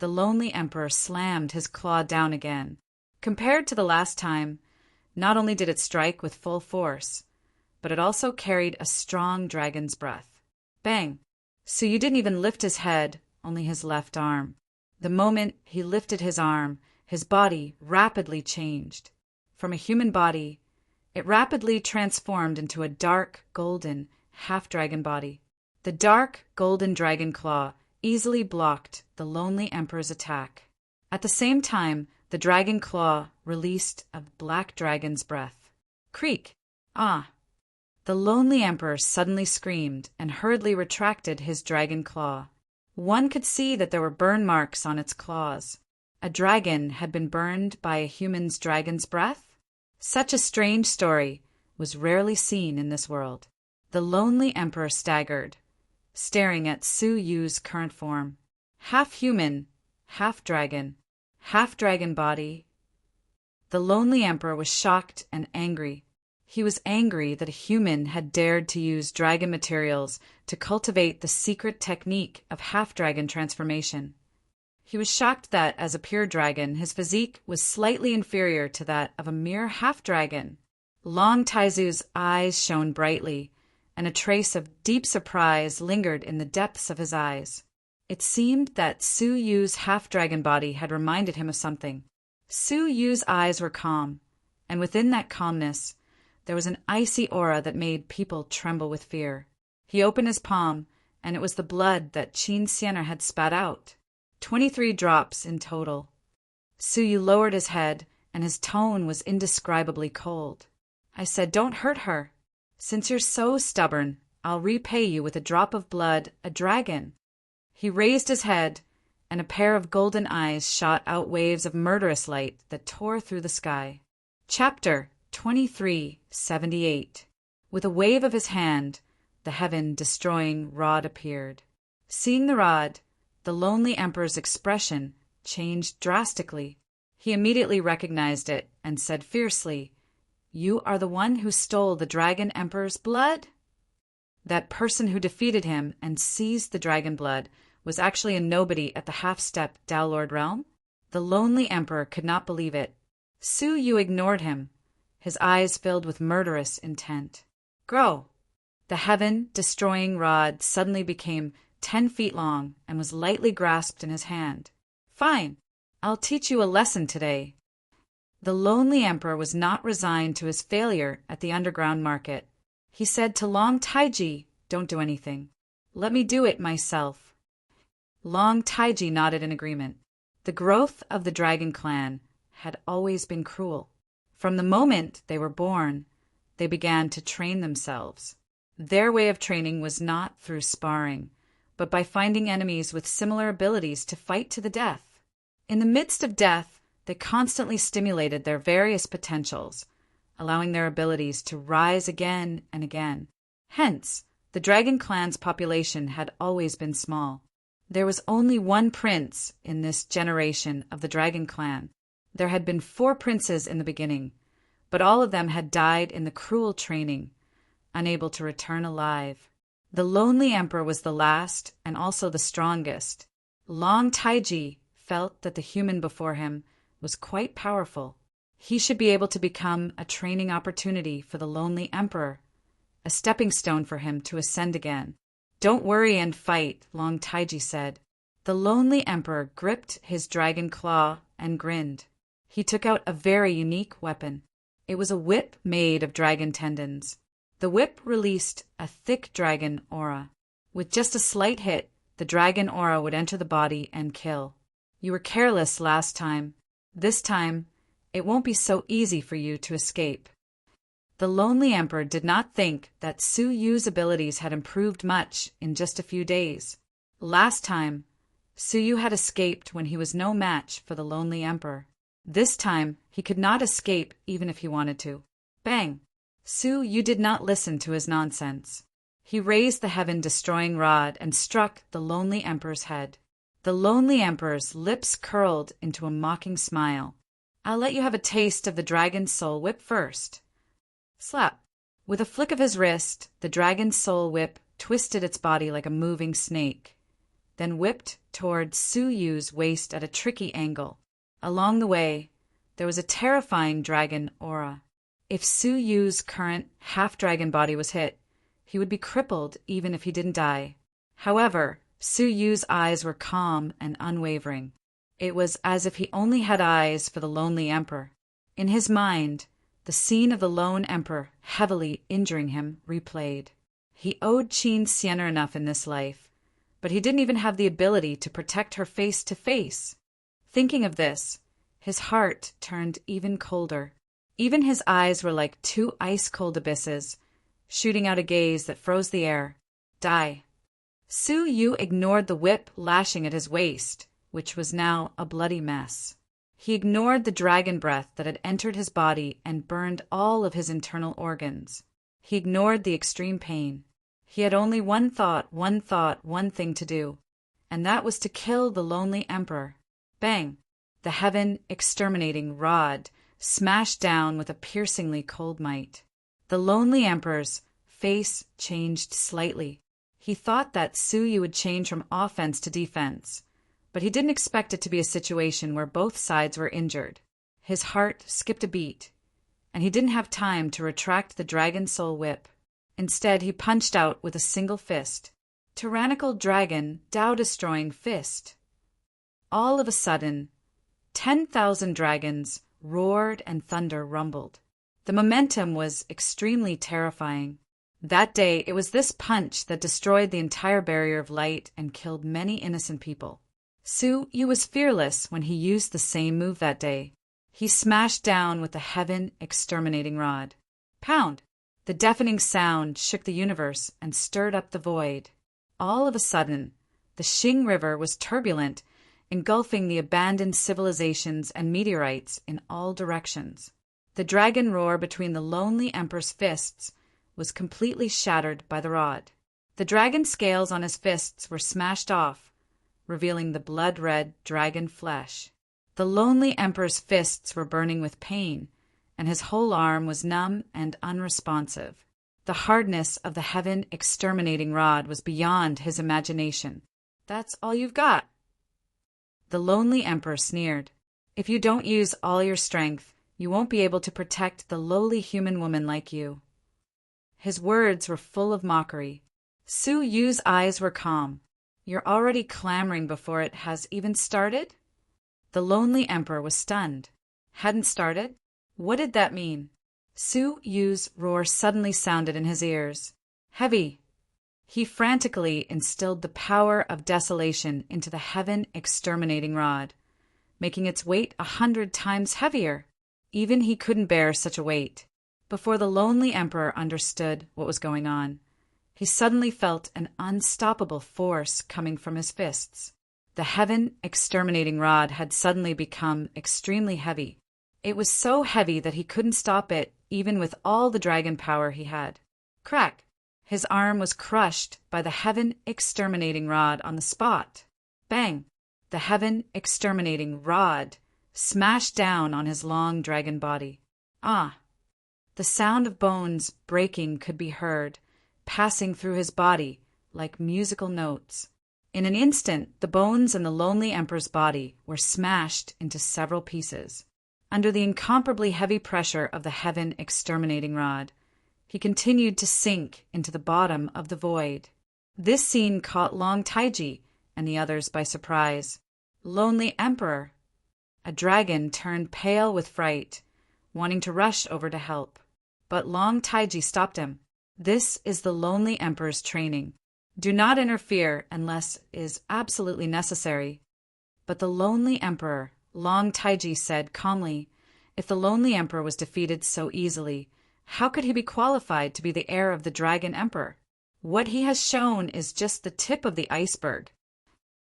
the lonely emperor slammed his claw down again. Compared to the last time, not only did it strike with full force, but it also carried a strong dragon's breath. Bang! Suyu didn't even lift his head, only his left arm. The moment he lifted his arm, his body rapidly changed. From a human body, it rapidly transformed into a dark, golden, half-dragon body. The dark, golden dragon claw easily blocked the lonely emperor's attack. At the same time, the dragon claw released a black dragon's breath. Creak! Ah! The lonely emperor suddenly screamed and hurriedly retracted his dragon claw. One could see that there were burn marks on its claws. A dragon had been burned by a human's dragon's breath? Such a strange story was rarely seen in this world. The lonely emperor staggered, staring at Su Yu's current form. Half human, half dragon body. The lonely emperor was shocked and angry. He was angry that a human had dared to use dragon materials to cultivate the secret technique of half-dragon transformation. He was shocked that, as a pure dragon, his physique was slightly inferior to that of a mere half-dragon. Long Taizu's eyes shone brightly, and a trace of deep surprise lingered in the depths of his eyes. It seemed that Su Yu's half-dragon body had reminded him of something. Su Yu's eyes were calm, and within that calmness, there was an icy aura that made people tremble with fear. He opened his palm, and it was the blood that Qin Xian'er had spat out. 23 drops in total. Su Yu lowered his head, and his tone was indescribably cold. I said, "Don't hurt her. Since you're so stubborn, I'll repay you with a drop of blood, a dragon." He raised his head, and a pair of golden eyes shot out waves of murderous light that tore through the sky. Chapter 2378. With a wave of his hand, the heaven-destroying rod appeared. Seeing the rod, the lonely emperor's expression changed drastically. He immediately recognized it and said fiercely, "You are the one who stole the dragon emperor's blood?" That person who defeated him and seized the dragon blood was actually a nobody at the half-step Downlord realm? The lonely emperor could not believe it. Su Yu ignored him, his eyes filled with murderous intent. Grow! The heaven-destroying rod suddenly became 10 feet long and was lightly grasped in his hand. Fine! I'll teach you a lesson today. The lonely emperor was not resigned to his failure at the underground market. He said to Long Taiji, "Don't do anything. Let me do it myself." Long Taiji nodded in agreement. The growth of the dragon clan had always been cruel. From the moment they were born, they began to train themselves. Their way of training was not through sparring, but by finding enemies with similar abilities to fight to the death. In the midst of death, they constantly stimulated their various potentials, allowing their abilities to rise again and again. Hence, the dragon clan's population had always been small. There was only one prince in this generation of the dragon clan. There had been 4 princes in the beginning, but all of them had died in the cruel training, unable to return alive. The lonely emperor was the last and also the strongest. Long Taiji felt that the human before him was quite powerful. He should be able to become a training opportunity for the lonely emperor, a stepping stone for him to ascend again. "Don't worry and fight," Long Taiji said. The lonely emperor gripped his dragon claw and grinned. He took out a very unique weapon. It was a whip made of dragon tendons. The whip released a thick dragon aura. With just a slight hit, the dragon aura would enter the body and kill. You were careless last time. This time, it won't be so easy for you to escape. The lonely emperor did not think that Su Yu's abilities had improved much in just a few days. Last time, Su Yu had escaped when he was no match for the lonely emperor. This time, he could not escape even if he wanted to. Bang! Su Yu did not listen to his nonsense. He raised the heaven-destroying rod and struck the lonely emperor's head. The lonely emperor's lips curled into a mocking smile. "I'll let you have a taste of the dragon's soul whip first." Slap! With a flick of his wrist, the dragon's soul whip twisted its body like a moving snake, then whipped toward Su Yu's waist at a tricky angle. Along the way, there was a terrifying dragon aura. If Su Yu's current half-dragon body was hit, he would be crippled even if he didn't die. However, Su Yu's eyes were calm and unwavering. It was as if he only had eyes for the lonely emperor. In his mind, the scene of the lone emperor heavily injuring him replayed. He owed Qin Sienna enough in this life, but he didn't even have the ability to protect her face to face. Thinking of this, his heart turned even colder. Even his eyes were like two ice-cold abysses, shooting out a gaze that froze the air. Die. Su Yu ignored the whip lashing at his waist, which was now a bloody mess. He ignored the dragon breath that had entered his body and burned all of his internal organs. He ignored the extreme pain. He had only one thing to do, and that was to kill the lonely emperor. Bang! The heaven-exterminating rod smashed down with a piercingly cold might. The lonely emperor's face changed slightly. He thought that Su Yu would change from offense to defense, but he didn't expect it to be a situation where both sides were injured. His heart skipped a beat, and he didn't have time to retract the dragon soul whip. Instead, he punched out with a single fist. Tyrannical dragon, Tao-destroying fist. All of a sudden, 10,000 dragons roared and thunder rumbled. The momentum was extremely terrifying. That day, it was this punch that destroyed the entire barrier of light and killed many innocent people. Su Yu was fearless when he used the same move that day. He smashed down with the heaven-exterminating rod. Pound! The deafening sound shook the universe and stirred up the void. All of a sudden, the Xing River was turbulent, engulfing the abandoned civilizations and meteorites in all directions. The dragon roar between the lonely emperor's fists was completely shattered by the rod. The dragon scales on his fists were smashed off, revealing the blood-red dragon flesh. The lonely emperor's fists were burning with pain, and his whole arm was numb and unresponsive. The hardness of the heaven-exterminating rod was beyond his imagination. "That's all you've got?" The lonely emperor sneered. "If you don't use all your strength, you won't be able to protect the lowly human woman like you." His words were full of mockery. Su Yu's eyes were calm. "You're already clamoring before it has even started?" The lonely emperor was stunned. Hadn't started? What did that mean? Su Yu's roar suddenly sounded in his ears. Heavy. He frantically instilled the power of desolation into the heaven-exterminating rod, making its weight 100 times heavier. Even he couldn't bear such a weight. Before the lonely emperor understood what was going on, he suddenly felt an unstoppable force coming from his fists. The heaven-exterminating rod had suddenly become extremely heavy. It was so heavy that he couldn't stop it, even with all the dragon power he had. Crack! His arm was crushed by the heaven-exterminating rod on the spot. Bang! The heaven-exterminating rod smashed down on his long dragon body. Ah! The sound of bones breaking could be heard, passing through his body like musical notes. In an instant, the bones in the lonely emperor's body were smashed into several pieces. Under the incomparably heavy pressure of the heaven-exterminating rod, he continued to sink into the bottom of the void. This scene caught Long Taiji and the others by surprise. Lonely Emperor! A dragon turned pale with fright, wanting to rush over to help. But Long Taiji stopped him. "This is the Lonely Emperor's training. Do not interfere unless it is absolutely necessary." But the Lonely Emperor, Long Taiji said calmly, if the Lonely Emperor was defeated so easily, how could he be qualified to be the heir of the Dragon Emperor? What he has shown is just the tip of the iceberg.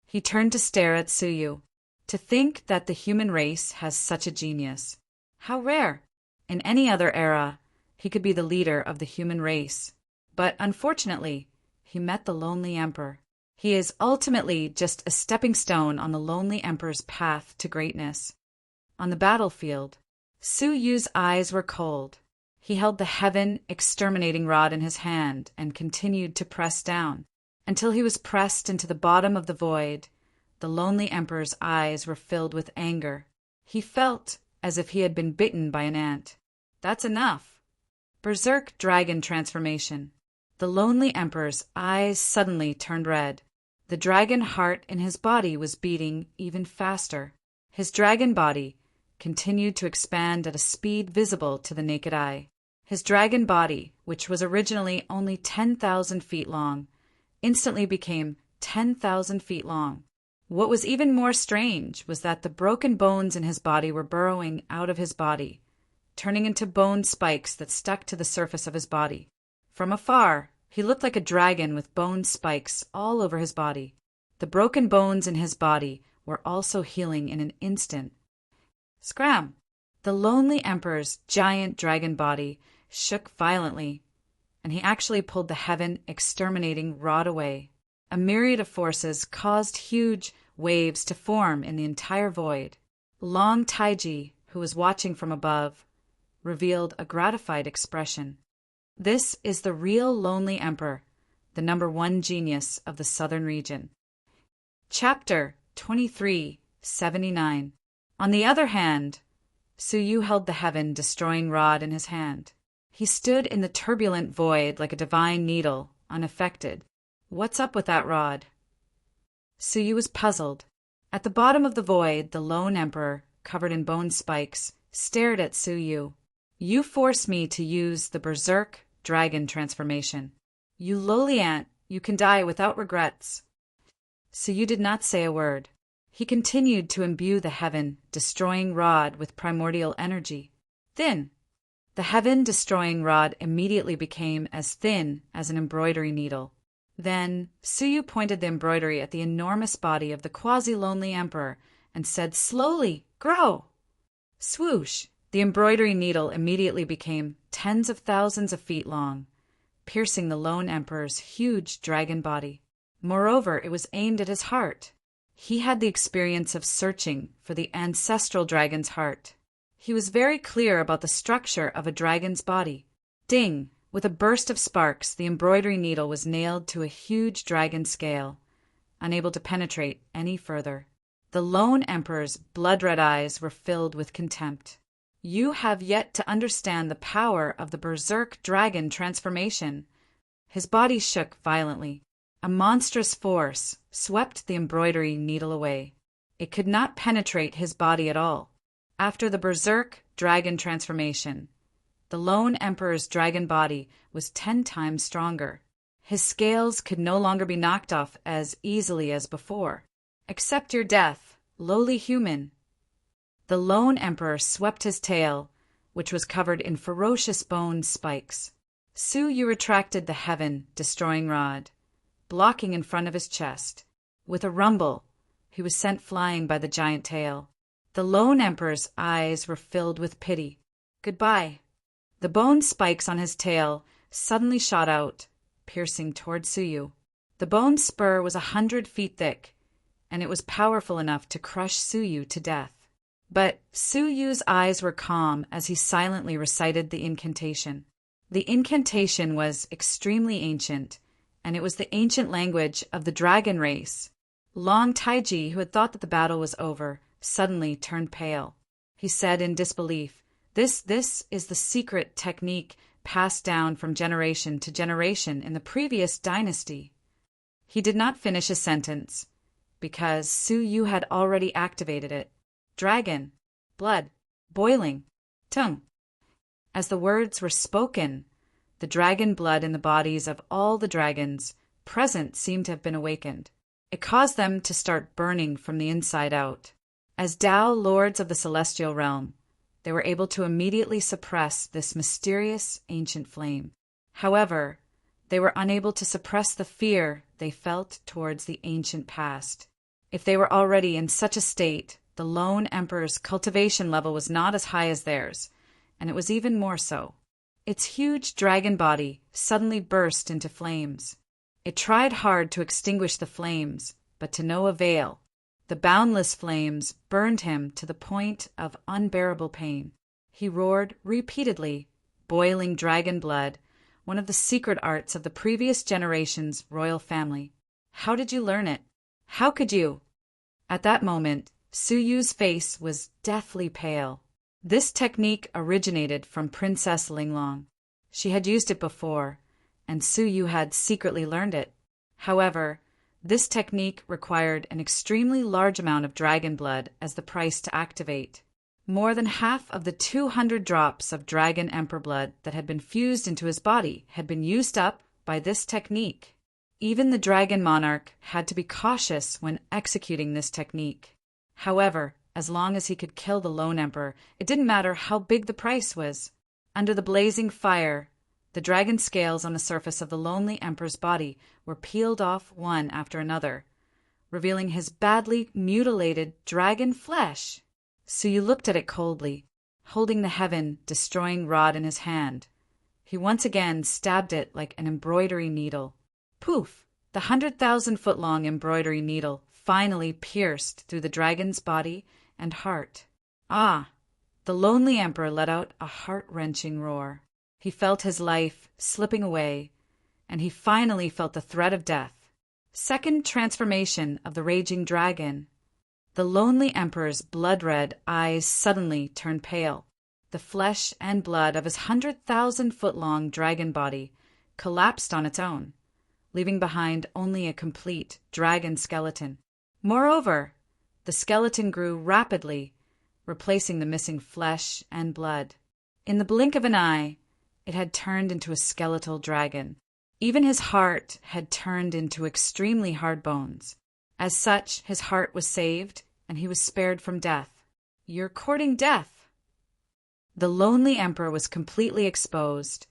He turned to stare at Su Yu. To think that the human race has such a genius. How rare! In any other era, he could be the leader of the human race. But unfortunately, he met the Lonely Emperor. He is ultimately just a stepping stone on the Lonely Emperor's path to greatness. On the battlefield, Su Yu's eyes were cold. He held the heaven-exterminating rod in his hand and continued to press down. Until he was pressed into the bottom of the void, the Lonely Emperor's eyes were filled with anger. He felt as if he had been bitten by an ant. That's enough. Berserk dragon transformation. The Lonely Emperor's eyes suddenly turned red. The dragon heart in his body was beating even faster. His dragon body continued to expand at a speed visible to the naked eye. His dragon body, which was originally only 10,000 feet long, instantly became 10,000 feet long. What was even more strange was that the broken bones in his body were burrowing out of his body, turning into bone spikes that stuck to the surface of his body. From afar, he looked like a dragon with bone spikes all over his body. The broken bones in his body were also healing in an instant. Scram! The lonely emperor's giant dragon body shook violently, and he actually pulled the heaven-exterminating rod away. A myriad of forces caused huge waves to form in the entire void. Long Taiji, who was watching from above, revealed a gratified expression. This is the real Lonely Emperor, the #1 genius of the southern region. Chapter 2379. On the other hand, Suyu held the heaven-destroying rod in his hand. He stood in the turbulent void like a divine needle, unaffected. What's up with that rod? Suyu was puzzled. At the bottom of the void, the lone emperor, covered in bone spikes, stared at Suyu. You force me to use the berserk dragon transformation. You lowly ant, you can die without regrets. Suyu did not say a word. He continued to imbue the heaven-destroying rod with primordial energy. Thin. The heaven-destroying rod immediately became as thin as an embroidery needle. Then Suyu pointed the embroidery at the enormous body of the quasi-lonely emperor and said, "Slowly, grow!" Swoosh! The embroidery needle immediately became tens of thousands of feet long, piercing the lone emperor's huge dragon body. Moreover, it was aimed at his heart. He had the experience of searching for the ancestral dragon's heart. He was very clear about the structure of a dragon's body. Ding! With a burst of sparks, the embroidery needle was nailed to a huge dragon scale, unable to penetrate any further. The lone emperor's blood-red eyes were filled with contempt. You have yet to understand the power of the berserk dragon transformation. His body shook violently. A monstrous force swept the embroidery needle away. It could not penetrate his body at all. After the berserk dragon transformation, the lone emperor's dragon body was 10 times stronger. His scales could no longer be knocked off as easily as before. Accept your death, lowly human. The lone emperor swept his tail, which was covered in ferocious bone spikes. Suyu retracted the heaven-destroying rod, blocking in front of his chest. With a rumble, he was sent flying by the giant tail. The lone emperor's eyes were filled with pity. Goodbye. The bone spikes on his tail suddenly shot out, piercing toward Suyu. The bone spur was 100 feet thick, and it was powerful enough to crush Suyu to death. But Suyu's eyes were calm as he silently recited the incantation. The incantation was extremely ancient, and it was the ancient language of the dragon race. Long Taiji, who had thought that the battle was over, suddenly turned pale. He said in disbelief, This is the secret technique passed down from generation to generation in the previous dynasty." He did not finish his sentence, because Suyu had already activated it. Dragon, blood, boiling, tongue. As the words were spoken, the dragon blood in the bodies of all the dragons present seemed to have been awakened. It caused them to start burning from the inside out. As Tao lords of the celestial realm, they were able to immediately suppress this mysterious ancient flame. However, they were unable to suppress the fear they felt towards the ancient past. If they were already in such a state, the lone emperor's cultivation level was not as high as theirs, and it was even more so. Its huge dragon body suddenly burst into flames. It tried hard to extinguish the flames, but to no avail. The boundless flames burned him to the point of unbearable pain. He roared repeatedly, boiling dragon blood, one of the secret arts of the previous generation's royal family. How did you learn it? How could you? At that moment, Suyu's face was deathly pale. This technique originated from Princess Linglong. She had used it before, and Suyu had secretly learned it. However, this technique required an extremely large amount of dragon blood as the price to activate. More than half of the 200 drops of Dragon Emperor blood that had been fused into his body had been used up by this technique. Even the Dragon Monarch had to be cautious when executing this technique. However, as long as he could kill the lone Emperor, it didn't matter how big the price was. Under the blazing fire, the dragon scales on the surface of the lonely Emperor's body were peeled off one after another, revealing his badly mutilated dragon flesh. Suyu looked at it coldly, holding the heaven-destroying rod in his hand. He once again stabbed it like an embroidery needle. Poof! The 100,000-foot-long embroidery needle finally pierced through the dragon's body and heart. Ah! The lonely Emperor let out a heart-wrenching roar. He felt his life slipping away, and he finally felt the threat of death. Second transformation of the raging dragon. The lonely Emperor's blood-red eyes suddenly turned pale. The flesh and blood of his 100,000-foot-long dragon body collapsed on its own, leaving behind only a complete dragon skeleton. Moreover, the skeleton grew rapidly, replacing the missing flesh and blood. In the blink of an eye, it had turned into a skeletal dragon. Even his heart had turned into extremely hard bones. As such, his heart was saved, and he was spared from death. You're courting death. The lonely Emperor was completely exposed,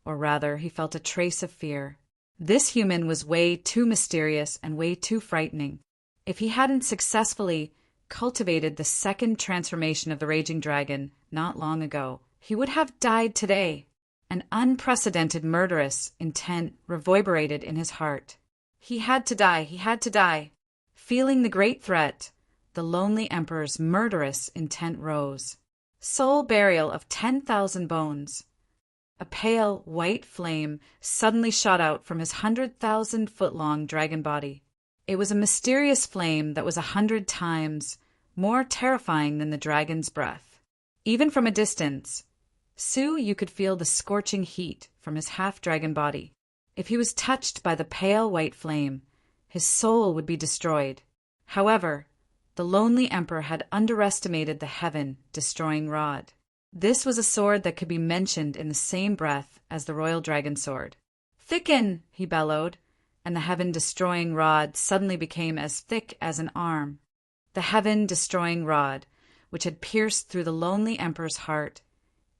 or rather, he felt a trace of fear. This human was way too mysterious and way too frightening. If he hadn't successfully cultivated the second transformation of the raging dragon not long ago, he would have died today. An unprecedented murderous intent reverberated in his heart. He had to die, he had to die. Feeling the great threat, the lonely Emperor's murderous intent rose. Soul burial of 10,000 bones. A pale white flame suddenly shot out from his 100,000-foot-long dragon body. It was a mysterious flame that was 100 times more terrifying than the dragon's breath. Even from a distance, Suyu could feel the scorching heat from his half-dragon body. If he was touched by the pale white flame, his soul would be destroyed. However, the lonely Emperor had underestimated the heaven-destroying rod. This was a sword that could be mentioned in the same breath as the royal dragon sword. "Thicken!" he bellowed, and the heaven-destroying rod suddenly became as thick as an arm. The heaven-destroying rod, which had pierced through the lonely Emperor's heart,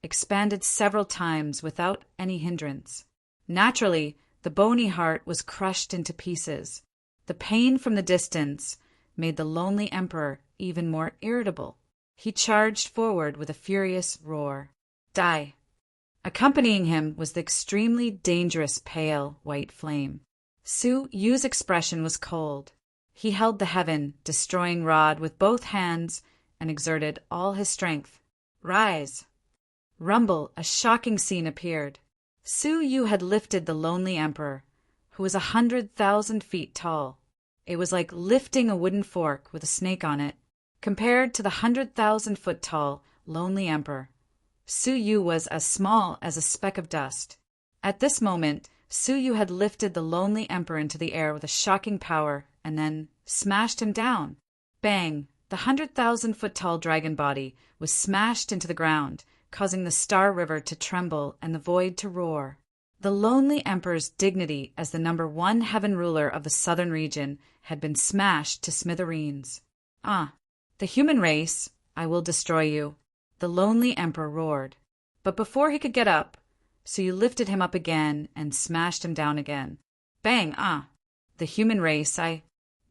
expanded several times without any hindrance. Naturally, the bony heart was crushed into pieces. The pain from the distance made the lonely Emperor even more irritable. He charged forward with a furious roar. Die! Accompanying him was the extremely dangerous pale white flame. Suyu's expression was cold. He held the heaven-destroying rod with both hands and exerted all his strength. Rise! Rumble, a shocking scene appeared. Suyu had lifted the lonely Emperor, who was 100,000 feet tall. It was like lifting a wooden fork with a snake on it. Compared to the 100,000-foot-tall lonely Emperor, Suyu was as small as a speck of dust. At this moment, Suyu had lifted the lonely Emperor into the air with a shocking power and then smashed him down. Bang! The 100,000-foot-tall dragon body was smashed into the ground, causing the Star River to tremble and the void to roar. The lonely Emperor's dignity as the #1 heaven ruler of the southern region had been smashed to smithereens. Ah! The human race, I will destroy you, the lonely Emperor roared. But before he could get up, Suyu lifted him up again and smashed him down again. Bang! Ah! The human race,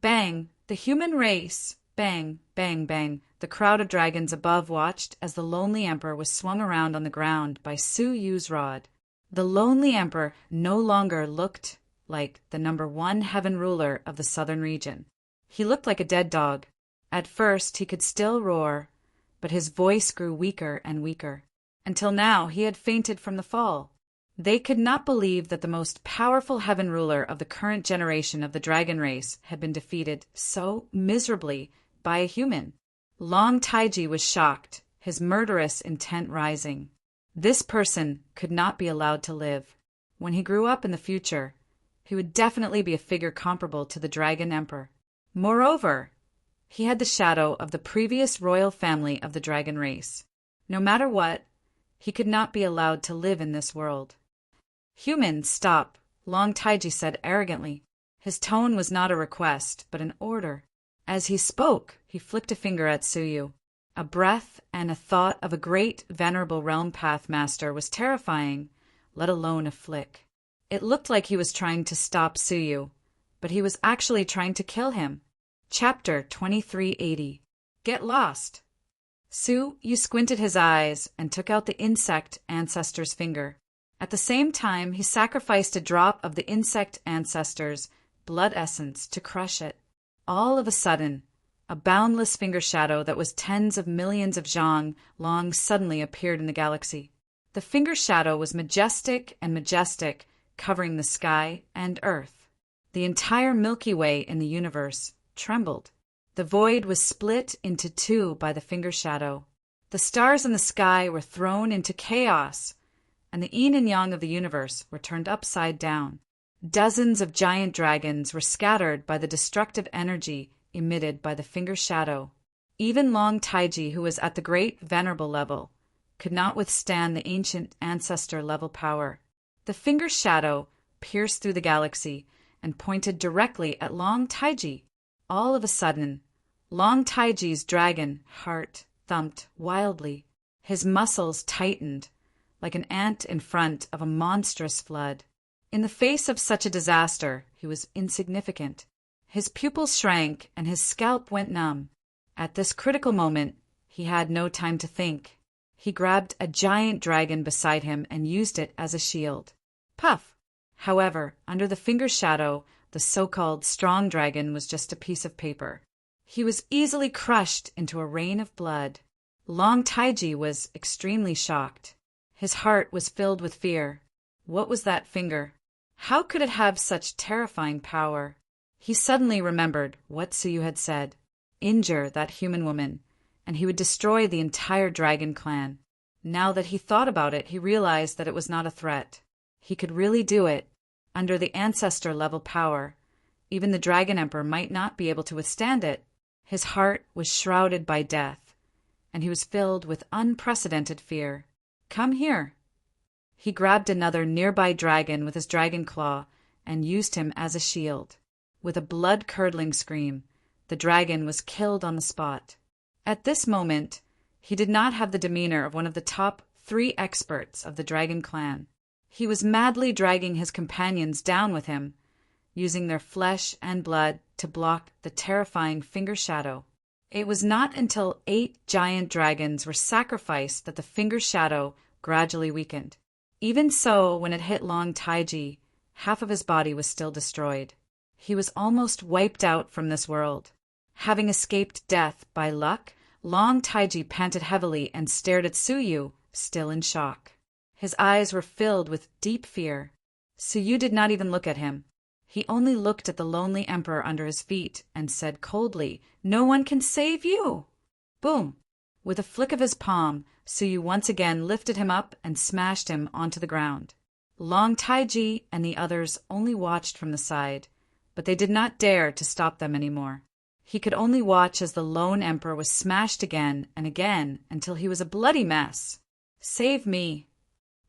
Bang! The human race! Bang! Bang! Bang! The crowd of dragons above watched as the lonely Emperor was swung around on the ground by Suyu's rod. The lonely Emperor no longer looked like the #1 heaven ruler of the southern region. He looked like a dead dog. At first he could still roar, but his voice grew weaker and weaker, until now he had fainted from the fall. They could not believe that the most powerful heaven ruler of the current generation of the dragon race had been defeated so miserably by a human. Long Taiji was shocked, his murderous intent rising. This person could not be allowed to live. When he grew up in the future, he would definitely be a figure comparable to the Dragon Emperor. Moreover, He had the shadow of the previous royal family of the dragon race. No matter what, he could not be allowed to live in this world. "Humans, stop," Long Taiji said arrogantly. His tone was not a request, but an order. As he spoke, he flicked a finger at Suyu. A breath and a thought of a great, venerable realm path master was terrifying, let alone a flick. It looked like he was trying to stop Suyu, but he was actually trying to kill him. Chapter 2380. Get lost. Suyu squinted his eyes and took out the insect ancestor's finger. At the same time, he sacrificed a drop of the insect ancestor's blood essence to crush it. All of a sudden, a boundless finger shadow that was tens of millions of zhang long suddenly appeared in the galaxy. The finger shadow was majestic, covering the sky and earth. The entire Milky Way in the universe trembled. The void was split into two by the finger shadow. The stars in the sky were thrown into chaos, and the yin and yang of the universe were turned upside down. Dozens of giant dragons were scattered by the destructive energy emitted by the finger shadow. Even Long Taiji, who was at the great venerable level, could not withstand the ancient ancestor level power. The finger shadow pierced through the galaxy and pointed directly at Long Taiji. All of a sudden, Long Taiji's dragon heart thumped wildly. His muscles tightened, like an ant in front of a monstrous flood. In the face of such a disaster, he was insignificant. His pupils shrank and his scalp went numb. At this critical moment, he had no time to think. He grabbed a giant dragon beside him and used it as a shield. Puff! However, under the finger shadow, the so-called strong dragon was just a piece of paper. He was easily crushed into a rain of blood. Long Taiji was extremely shocked. His heart was filled with fear. What was that finger? How could it have such terrifying power? He suddenly remembered what Suyu had said. Injure that human woman, and he would destroy the entire dragon clan. Now that he thought about it, he realized that it was not a threat. He could really do it. Under the ancestor-level power, even the Dragon Emperor might not be able to withstand it. His heart was shrouded by death, and he was filled with unprecedented fear. Come here. He grabbed another nearby dragon with his dragon claw and used him as a shield. With a blood-curdling scream, the dragon was killed on the spot. At this moment, he did not have the demeanor of one of the top 3 experts of the dragon clan. He was madly dragging his companions down with him, using their flesh and blood to block the terrifying finger shadow. It was not until 8 giant dragons were sacrificed that the finger shadow gradually weakened. Even so, when it hit Long Taiji, half of his body was still destroyed. He was almost wiped out from this world. Having escaped death by luck, Long Taiji panted heavily and stared at Suyu, still in shock. His eyes were filled with deep fear. Suyu did not even look at him. He only looked at the lonely emperor under his feet and said coldly, "No one can save you!" Boom! With a flick of his palm, Suyu once again lifted him up and smashed him onto the ground. Long Taiji and the others only watched from the side, but they did not dare to stop them anymore. He could only watch as the lone emperor was smashed again and again until he was a bloody mess. "Save me!"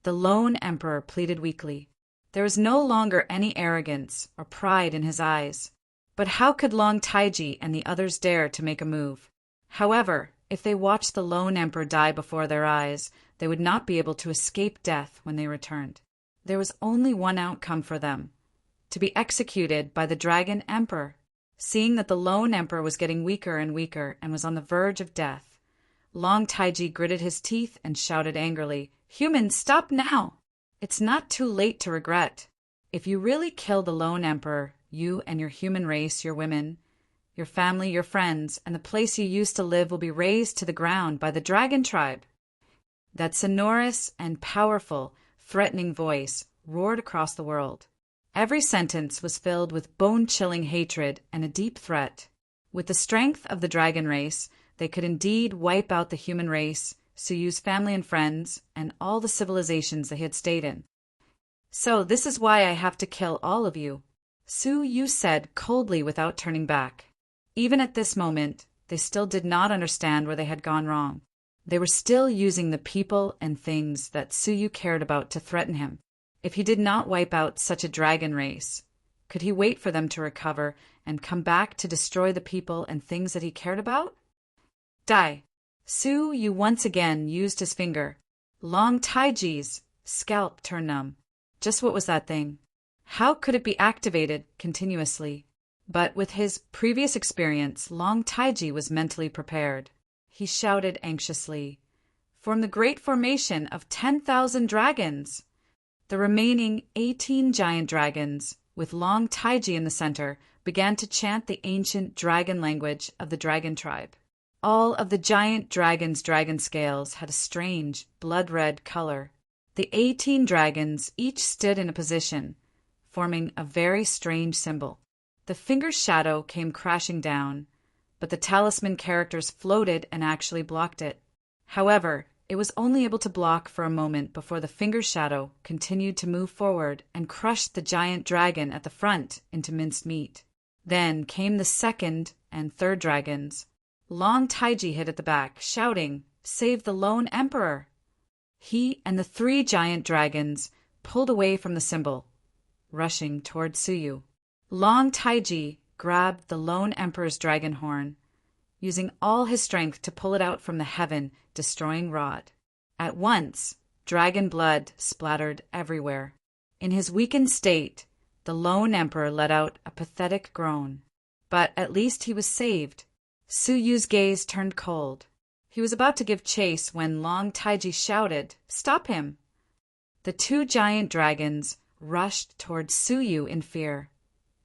The lone emperor pleaded weakly. There was no longer any arrogance or pride in his eyes. But how could Long Taiji and the others dare to make a move? However, if they watched the lone emperor die before their eyes, they would not be able to escape death when they returned. There was only one outcome for them: to be executed by the Dragon Emperor. Seeing that the lone emperor was getting weaker and weaker and was on the verge of death, Long Taiji gritted his teeth and shouted angrily, "Humans, stop now! It's not too late to regret. If you really kill the lone emperor, you and your human race, your women, your family, your friends, and the place you used to live will be razed to the ground by the dragon tribe." That sonorous and powerful, threatening voice roared across the world. Every sentence was filled with bone-chilling hatred and a deep threat. With the strength of the dragon race, they could indeed wipe out the human race, Suyu's family and friends, and all the civilizations they had stayed in. "So this is why I have to kill all of you," Suyu said coldly without turning back. Even at this moment, they still did not understand where they had gone wrong. They were still using the people and things that Suyu cared about to threaten him. If he did not wipe out such a dragon race, could he wait for them to recover and come back to destroy the people and things that he cared about? Die. Suyu once again used his finger. Long Taiji's scalp turned numb. Just what was that thing? How could it be activated continuously? But with his previous experience, Long Taiji was mentally prepared. He shouted anxiously, "Form the great formation of 10,000 dragons!" The remaining 18 giant dragons, with Long Taiji in the center, began to chant the ancient dragon language of the dragon tribe. All of the giant dragons' dragon scales had a strange, blood-red color. The 18 dragons each stood in a position, forming a very strange symbol. The finger's shadow came crashing down, but the talisman characters floated and actually blocked it. However, it was only able to block for a moment before the finger's shadow continued to move forward and crushed the giant dragon at the front into minced meat. Then came the second and third dragons. Long Taiji hid at the back, shouting, "Save the lone emperor!" He and the 3 giant dragons pulled away from the symbol, rushing toward Suyu. Long Taiji grabbed the lone emperor's dragon horn, using all his strength to pull it out from the heaven-destroying rod. At once, dragon blood splattered everywhere. In his weakened state, the lone emperor let out a pathetic groan. But at least he was saved. Suyu's gaze turned cold. He was about to give chase when Long Taiji shouted, "Stop him!" The 2 giant dragons rushed toward Suyu in fear,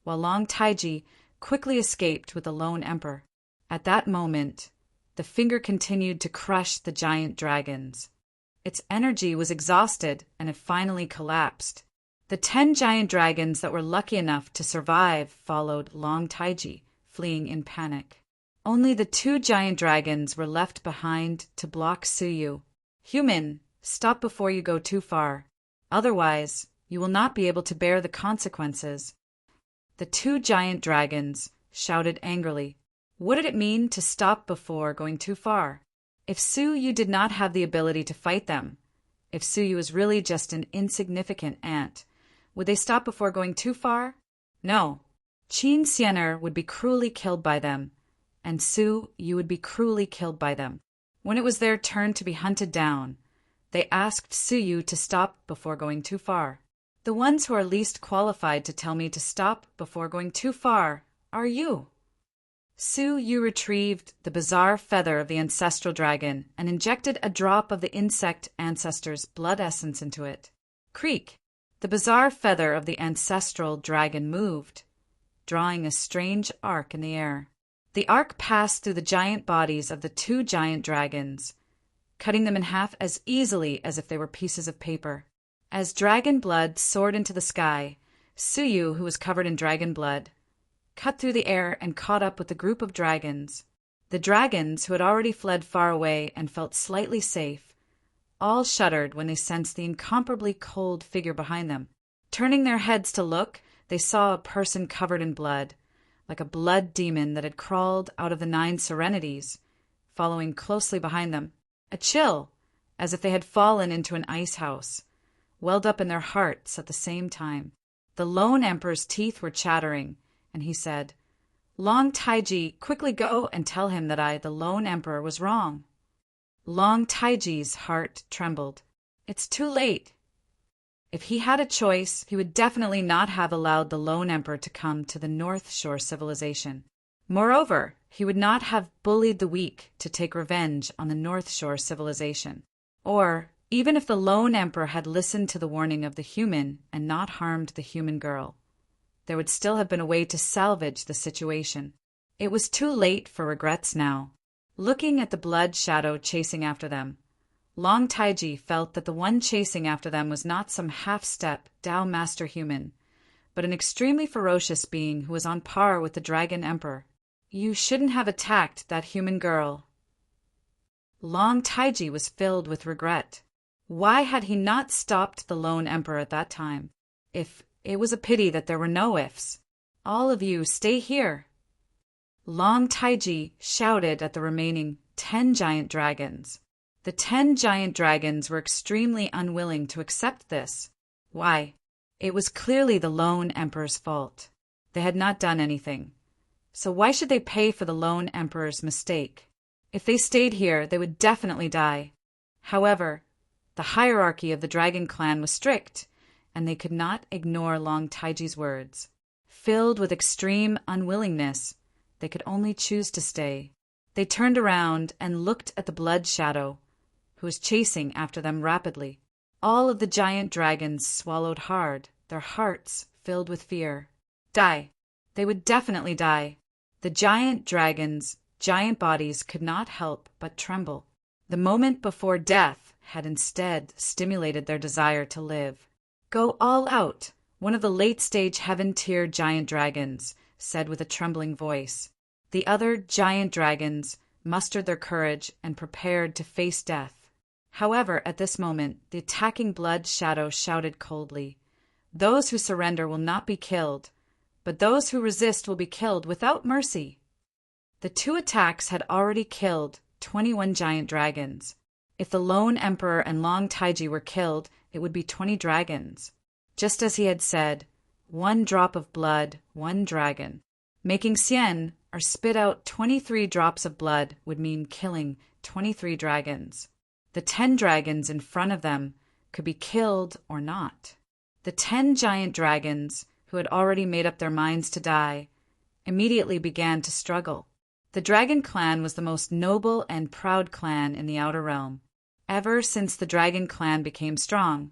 while Long Taiji quickly escaped with the lone emperor. At that moment, the finger continued to crush the giant dragons. Its energy was exhausted and it finally collapsed. The 10 giant dragons that were lucky enough to survive followed Long Taiji, fleeing in panic. Only the 2 giant dragons were left behind to block Suyu. "Human, stop before you go too far. Otherwise, you will not be able to bear the consequences." The 2 giant dragons shouted angrily. What did it mean to stop before going too far? If Suyu did not have the ability to fight them, if Suyu was really just an insignificant ant, would they stop before going too far? No. Qin Xiener would be cruelly killed by them, and Suyu would be cruelly killed by them. When it was their turn to be hunted down, they asked Suyu to stop before going too far. The ones who are least qualified to tell me to stop before going too far are you. Suyu retrieved the bizarre feather of the ancestral dragon and injected a drop of the insect ancestor's blood essence into it. Creak! The bizarre feather of the ancestral dragon moved, drawing a strange arc in the air. The arc passed through the giant bodies of the 2 giant dragons, cutting them in half as easily as if they were pieces of paper. As dragon blood soared into the sky, Suyu, who was covered in dragon blood, cut through the air and caught up with the group of dragons. The dragons, who had already fled far away and felt slightly safe, all shuddered when they sensed the incomparably cold figure behind them. Turning their heads to look, they saw a person covered in blood, like a blood demon that had crawled out of the 9 serenities, following closely behind them. A chill, as if they had fallen into an ice house, welled up in their hearts at the same time. The lone emperor's teeth were chattering, and he said, "Long Taiji, quickly go and tell him that I, the lone emperor, was wrong." Long Taiji's heart trembled. It's too late. If he had a choice, he would definitely not have allowed the lone emperor to come to the North Shore civilization. Moreover, he would not have bullied the weak to take revenge on the North Shore civilization. Or, even if the lone emperor had listened to the warning of the human and not harmed the human girl, there would still have been a way to salvage the situation. It was too late for regrets now. Looking at the blood shadow chasing after them, Long Taiji felt that the one chasing after them was not some half-step Tao master human, but an extremely ferocious being who was on par with the Dragon Emperor. You shouldn't have attacked that human girl. Long Taiji was filled with regret. Why had he not stopped the lone emperor at that time? It was a pity that there were no ifs. All of you stay here. Long Taiji shouted at the remaining 10 giant dragons. The 10 giant dragons were extremely unwilling to accept this. Why? It was clearly the lone emperor's fault. They had not done anything. So why should they pay for the lone emperor's mistake? If they stayed here, they would definitely die. However, the hierarchy of the dragon clan was strict, and they could not ignore Long Taiji's words. Filled with extreme unwillingness, they could only choose to stay. They turned around and looked at the blood shadow, who was chasing after them rapidly. All of the giant dragons swallowed hard, their hearts filled with fear. Die. They would definitely die. The giant dragons' giant bodies could not help but tremble. The moment before death had instead stimulated their desire to live. Go all out, one of the late-stage heaven-tier giant dragons said with a trembling voice. The other giant dragons mustered their courage and prepared to face death. However, at this moment, the attacking blood shadow shouted coldly, "Those who surrender will not be killed, but those who resist will be killed without mercy." The 2 attacks had already killed 21 giant dragons. If the lone emperor and Long Taiji were killed, it would be 20 dragons. Just as he had said, 1 drop of blood, 1 dragon. Making Xian, or spit out 23 drops of blood, would mean killing 23 dragons. The 10 dragons in front of them could be killed or not. The 10 giant dragons, who had already made up their minds to die, immediately began to struggle. The dragon clan was the most noble and proud clan in the Outer Realm. Ever since the dragon clan became strong,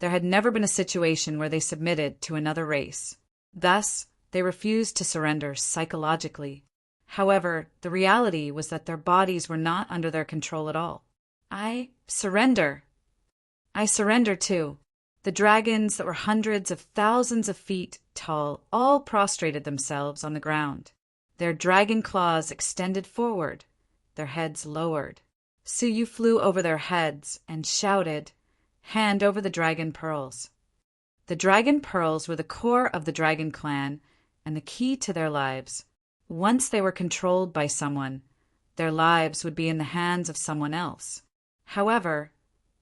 there had never been a situation where they submitted to another race. Thus, they refused to surrender psychologically. However, the reality was that their bodies were not under their control at all. I surrender too. The dragons that were hundreds of thousands of feet tall all prostrated themselves on the ground. Their dragon claws extended forward, their heads lowered. Suyu flew over their heads and shouted, "Hand over the dragon pearls." The dragon pearls were the core of the dragon clan and the key to their lives. Once they were controlled by someone, their lives would be in the hands of someone else. However,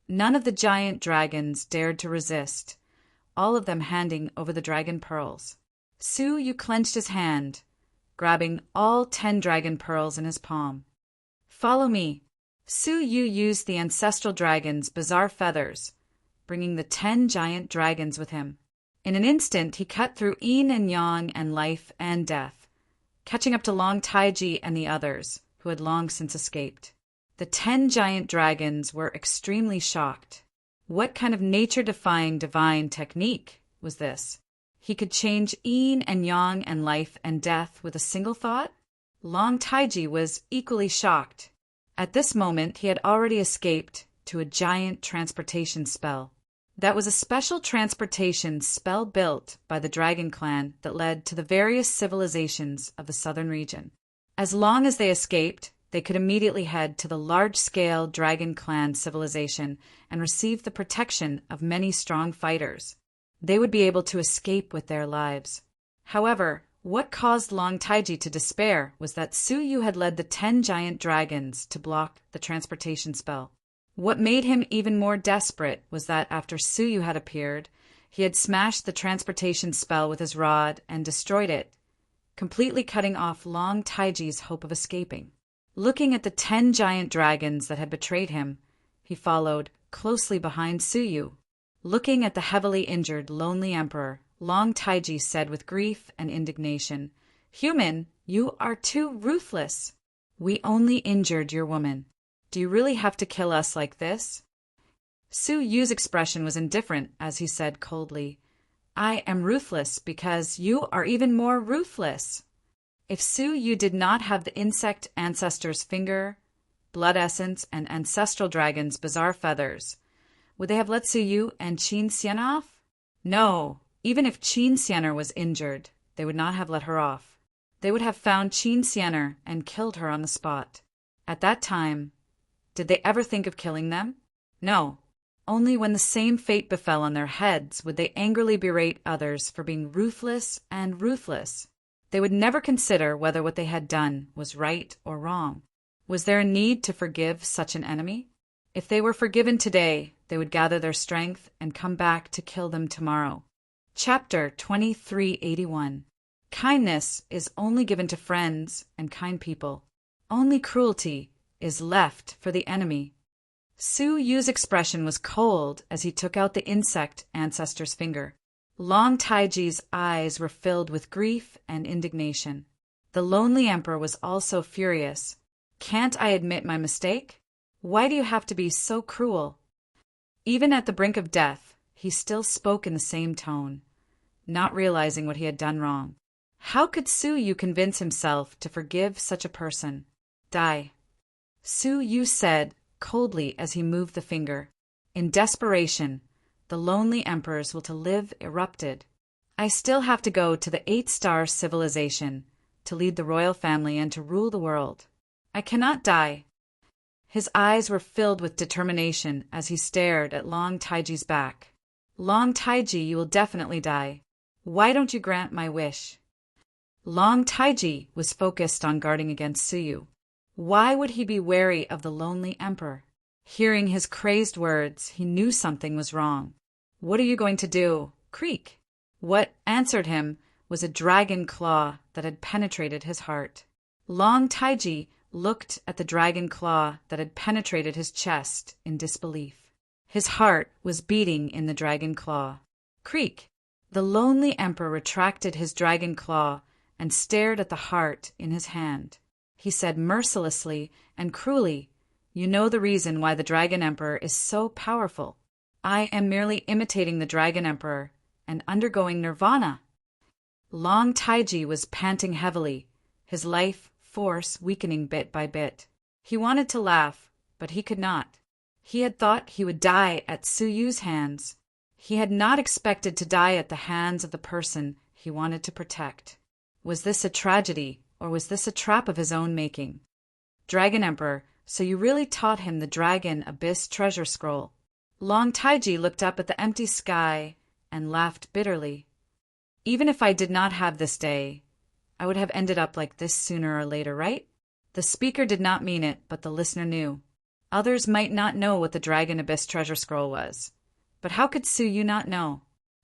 none of the giant dragons dared to resist, all of them handing over the dragon pearls. Suyu clenched his hand, grabbing all 10 dragon pearls in his palm. "Follow me." Suyu used the ancestral dragon's bizarre feathers, bringing the 10 giant dragons with him. In an instant, he cut through yin and yang and life and death, catching up to Long Taiji and the others, who had long since escaped. The 10 giant dragons were extremely shocked. What kind of nature-defying divine technique was this? He could change yin and yang and life and death with a single thought? Long Taiji was equally shocked. At this moment, he had already escaped to a giant transportation spell. That was a special transportation spell built by the Dragon Clan that led to the various civilizations of the southern region. As long as they escaped, they could immediately head to the large-scale Dragon Clan civilization and receive the protection of many strong fighters. They would be able to escape with their lives. However, what caused Long Taiji to despair was that Suyu had led the 10 giant dragons to block the transportation spell. What made him even more desperate was that after Suyu had appeared, he had smashed the transportation spell with his rod and destroyed it, completely cutting off Long Taiji's hope of escaping. Looking at the 10 giant dragons that had betrayed him, he followed closely behind Suyu. Looking at the heavily injured, lonely emperor, Long Taiji said with grief and indignation, "Human, you are too ruthless. We only injured your woman. Do you really have to kill us like this?" Suyu's expression was indifferent as he said coldly, "I am ruthless because you are even more ruthless." If Suyu did not have the insect ancestor's finger, blood essence, and ancestral dragon's bizarre feathers, would they have let Suyu and Qin Xian off? No, even if Qin Xianer was injured, they would not have let her off. They would have found Qin Xianer and killed her on the spot. At that time, did they ever think of killing them? No. Only when the same fate befell on their heads would they angrily berate others for being ruthless and ruthless. They would never consider whether what they had done was right or wrong. Was there a need to forgive such an enemy? If they were forgiven today, they would gather their strength and come back to kill them tomorrow. Chapter 2381. Kindness is only given to friends and kind people. Only cruelty is left for the enemy. Su Yu's expression was cold as he took out the insect ancestor's finger. Long Taiji's eyes were filled with grief and indignation. The lonely emperor was also furious. Can't I admit my mistake? Why do you have to be so cruel? Even at the brink of death, he still spoke in the same tone, not realizing what he had done wrong. How could Su Yu convince himself to forgive such a person? Die. Su Yu said coldly as he moved the finger. In desperation, the lonely emperor's will to live erupted. I still have to go to the 8-star civilization, to lead the royal family and to rule the world. I cannot die. His eyes were filled with determination as he stared at Long Taiji's back. Long Taiji, you will definitely die. Why don't you grant my wish? Long Taiji was focused on guarding against Su Yu. Why would he be wary of the lonely emperor? Hearing his crazed words, he knew something was wrong. What are you going to do? Creak. What answered him was a dragon claw that had penetrated his heart. Long Taiji looked at the dragon claw that had penetrated his chest in disbelief. His heart was beating in the dragon claw. Creak. The lonely emperor retracted his dragon claw and stared at the heart in his hand. He said mercilessly and cruelly, "You know the reason why the Dragon Emperor is so powerful. I am merely imitating the Dragon Emperor and undergoing nirvana." Long Taiji was panting heavily, his life force weakening bit by bit. He wanted to laugh, but he could not. He had thought he would die at Su Yu's hands. He had not expected to die at the hands of the person he wanted to protect. Was this a tragedy, or was this a trap of his own making? Dragon Emperor, so you really taught him the Dragon Abyss treasure scroll. Long Taiji looked up at the empty sky and laughed bitterly. Even if I did not have this day, I would have ended up like this sooner or later, right? The speaker did not mean it, but the listener knew. Others might not know what the Dragon Abyss treasure scroll was. But how could Su Yu not know?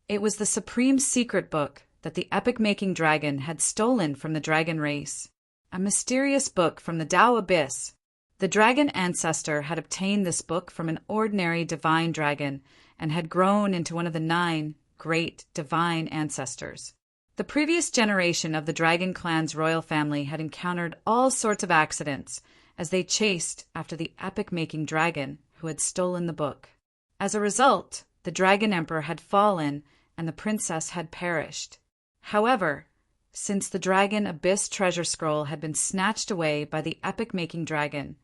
It was the supreme secret book that the epic-making dragon had stolen from the dragon race. A mysterious book from the Tao Abyss. The dragon ancestor had obtained this book from an ordinary divine dragon and had grown into one of the 9 great divine ancestors. The previous generation of the dragon clan's royal family had encountered all sorts of accidents as they chased after the epic-making dragon who had stolen the book. As a result, the Dragon Emperor had fallen and the princess had perished. However, since the Dragon Abyss treasure scroll had been snatched away by the epic-making dragon,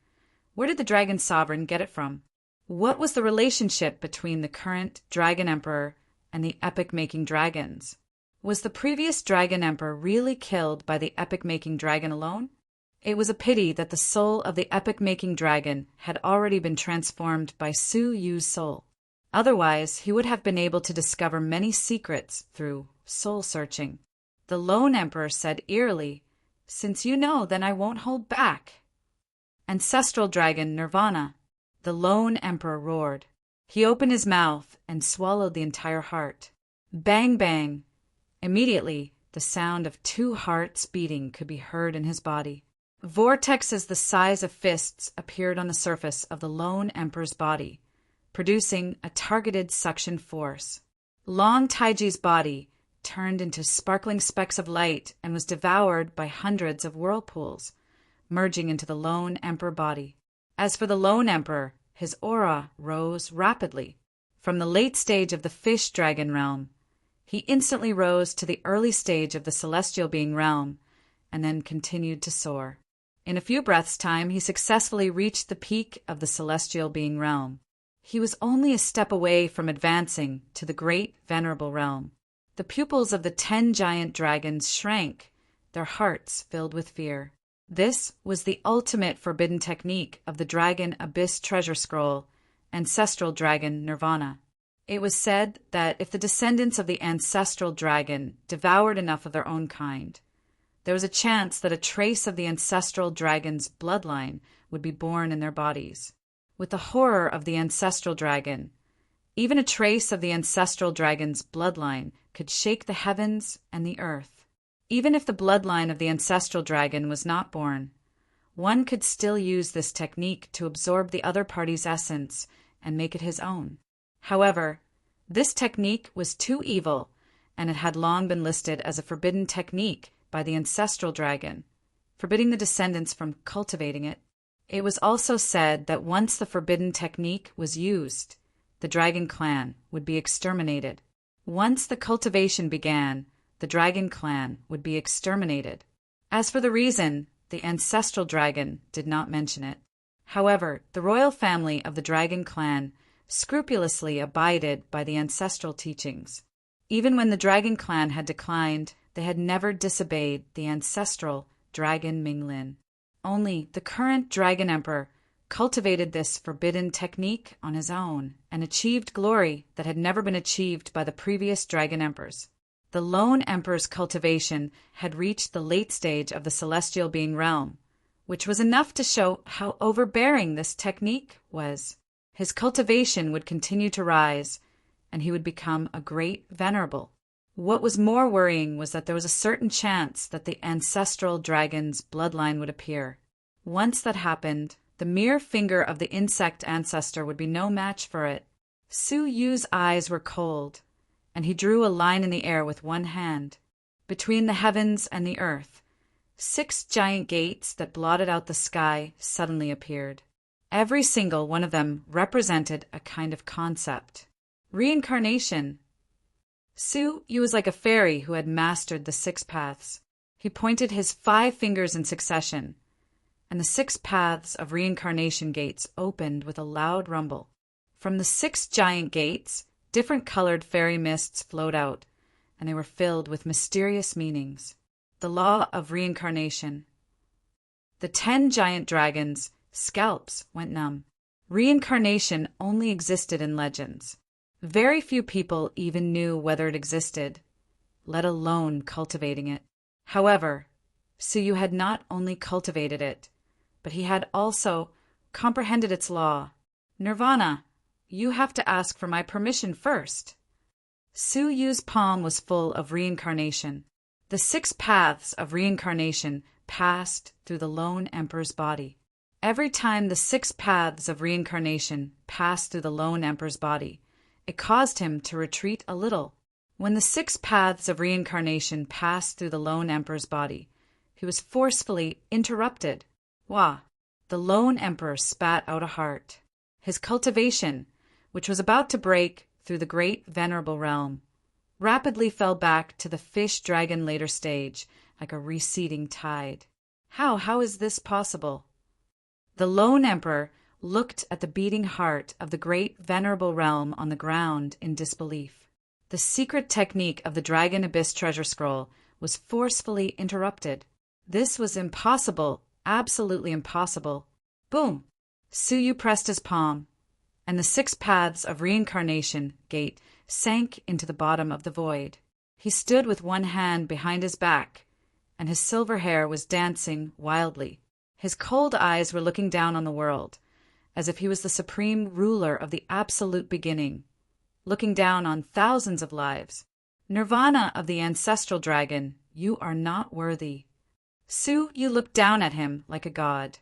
where did the Dragon Sovereign get it from? What was the relationship between the current Dragon Emperor and the epic-making dragons? Was the previous Dragon Emperor really killed by the epic-making dragon alone? It was a pity that the soul of the epic-making dragon had already been transformed by Su Yu's soul. Otherwise, he would have been able to discover many secrets through soul-searching. The lone emperor said eerily, "Since you know, then I won't hold back." Ancestral dragon Nirvana. The lone emperor roared. He opened his mouth and swallowed the entire heart. Bang, bang. Immediately, the sound of 2 hearts beating could be heard in his body. Vortexes the size of fists appeared on the surface of the lone emperor's body, producing a targeted suction force. Long Taiji's body turned into sparkling specks of light and was devoured by hundreds of whirlpools, merging into the lone emperor body. As for the lone emperor, his aura rose rapidly. From the late stage of the fish dragon realm, he instantly rose to the early stage of the celestial being realm, and then continued to soar. In a few breaths' time, he successfully reached the peak of the celestial being realm. He was only a step away from advancing to the great venerable realm. The pupils of the 10 giant dragons shrank, their hearts filled with fear. This was the ultimate forbidden technique of the Dragon Abyss treasure scroll, ancestral dragon Nirvana. It was said that if the descendants of the ancestral dragon devoured enough of their own kind, there was a chance that a trace of the ancestral dragon's bloodline would be born in their bodies. With the horror of the ancestral dragon, even a trace of the ancestral dragon's bloodline could shake the heavens and the earth. Even if the bloodline of the ancestral dragon was not born, one could still use this technique to absorb the other party's essence and make it his own. However, this technique was too evil, and it had long been listed as a forbidden technique by the ancestral dragon, forbidding the descendants from cultivating it. It was also said that once the forbidden technique was used, the dragon clan would be exterminated. Once the cultivation began, the dragon clan would be exterminated. As for the reason, the ancestral dragon did not mention it. However, the royal family of the dragon clan scrupulously abided by the ancestral teachings. Even when the dragon clan had declined, they had never disobeyed the ancestral dragon Minglin. Only the current dragon emperor cultivated this forbidden technique on his own and achieved glory that had never been achieved by the previous dragon emperors. The lone emperor's cultivation had reached the late stage of the celestial being realm, which was enough to show how overbearing this technique was. His cultivation would continue to rise, and he would become a great venerable. What was more worrying was that there was a certain chance that the ancestral dragon's bloodline would appear. Once that happened, the mere finger of the insect ancestor would be no match for it. Su Yu's eyes were cold, and he drew a line in the air with one hand. Between the heavens and the earth, 6 giant gates that blotted out the sky suddenly appeared. Every single one of them represented a kind of concept. Reincarnation. Su Yu was like a fairy who had mastered the 6 paths. He pointed his 5 fingers in succession, and the 6 paths of reincarnation gates opened with a loud rumble. From the 6 giant gates, different colored fairy mists flowed out, and they were filled with mysterious meanings. The law of reincarnation. The 10 giant dragons' scalps went numb. Reincarnation only existed in legends. Very few people even knew whether it existed, let alone cultivating it. However, Su Yu had not only cultivated it, but he had also comprehended its law. Nirvana, you have to ask for my permission first. Su Yu's palm was full of reincarnation. The 6 paths of reincarnation passed through the lone emperor's body. Every time the 6 paths of reincarnation passed through the lone emperor's body, it caused him to retreat a little. When the 6 paths of reincarnation passed through the lone emperor's body, he was forcefully interrupted. Wah! The lone emperor spat out a heart. His cultivation, which was about to break through the great venerable realm, rapidly fell back to the fish-dragon later stage like a receding tide. How is this possible? The lone emperor looked at the beating heart of the great venerable realm on the ground in disbelief. The secret technique of the Dragon Abyss treasure scroll was forcefully interrupted. This was impossible, absolutely impossible. Boom! Su Yu pressed his palm, and the 6 paths of reincarnation gate sank into the bottom of the void. He stood with one hand behind his back, and his silver hair was dancing wildly. His cold eyes were looking down on the world, as if he was the supreme ruler of the absolute beginning, looking down on thousands of lives. Nirvana of the ancestral dragon, you are not worthy. Su Yu looked down at him like a god,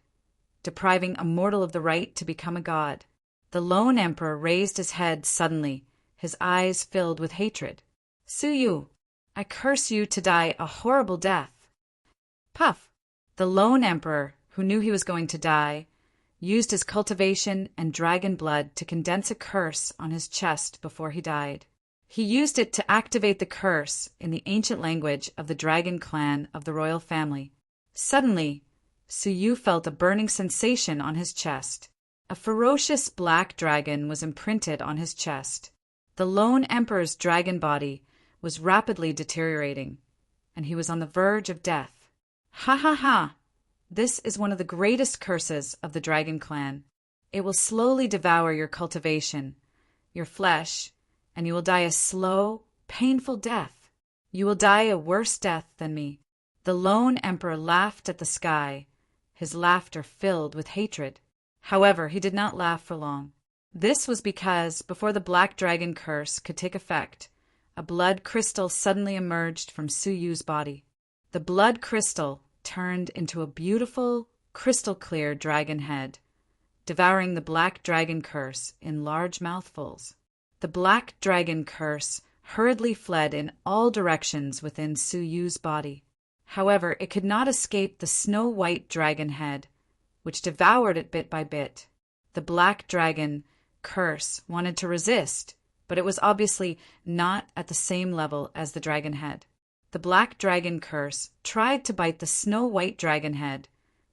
depriving a mortal of the right to become a god. The lone emperor raised his head suddenly, his eyes filled with hatred. Su Yu, I curse you to die a horrible death. Puff! The lone emperor, who knew he was going to die, used his cultivation and dragon blood to condense a curse on his chest before he died. He used it to activate the curse in the ancient language of the dragon clan of the royal family. Suddenly, Su Yu felt a burning sensation on his chest. A ferocious black dragon was imprinted on his chest. The lone emperor's dragon body was rapidly deteriorating, and he was on the verge of death. Ha ha ha! This is one of the greatest curses of the dragon clan. It will slowly devour your cultivation, your flesh, and you will die a slow, painful death. You will die a worse death than me. The lone emperor laughed at the sky, his laughter filled with hatred. However, he did not laugh for long. This was because, before the black dragon curse could take effect, a blood crystal suddenly emerged from Su Yu's body. The blood crystal turned into a beautiful, crystal-clear dragon head, devouring the black dragon curse in large mouthfuls. The black dragon curse hurriedly fled in all directions within Su Yu's body. However, it could not escape the snow-white dragon head, which devoured it bit by bit. The black dragon curse wanted to resist, but it was obviously not at the same level as the dragon head. The black dragon curse tried to bite the snow-white dragon head,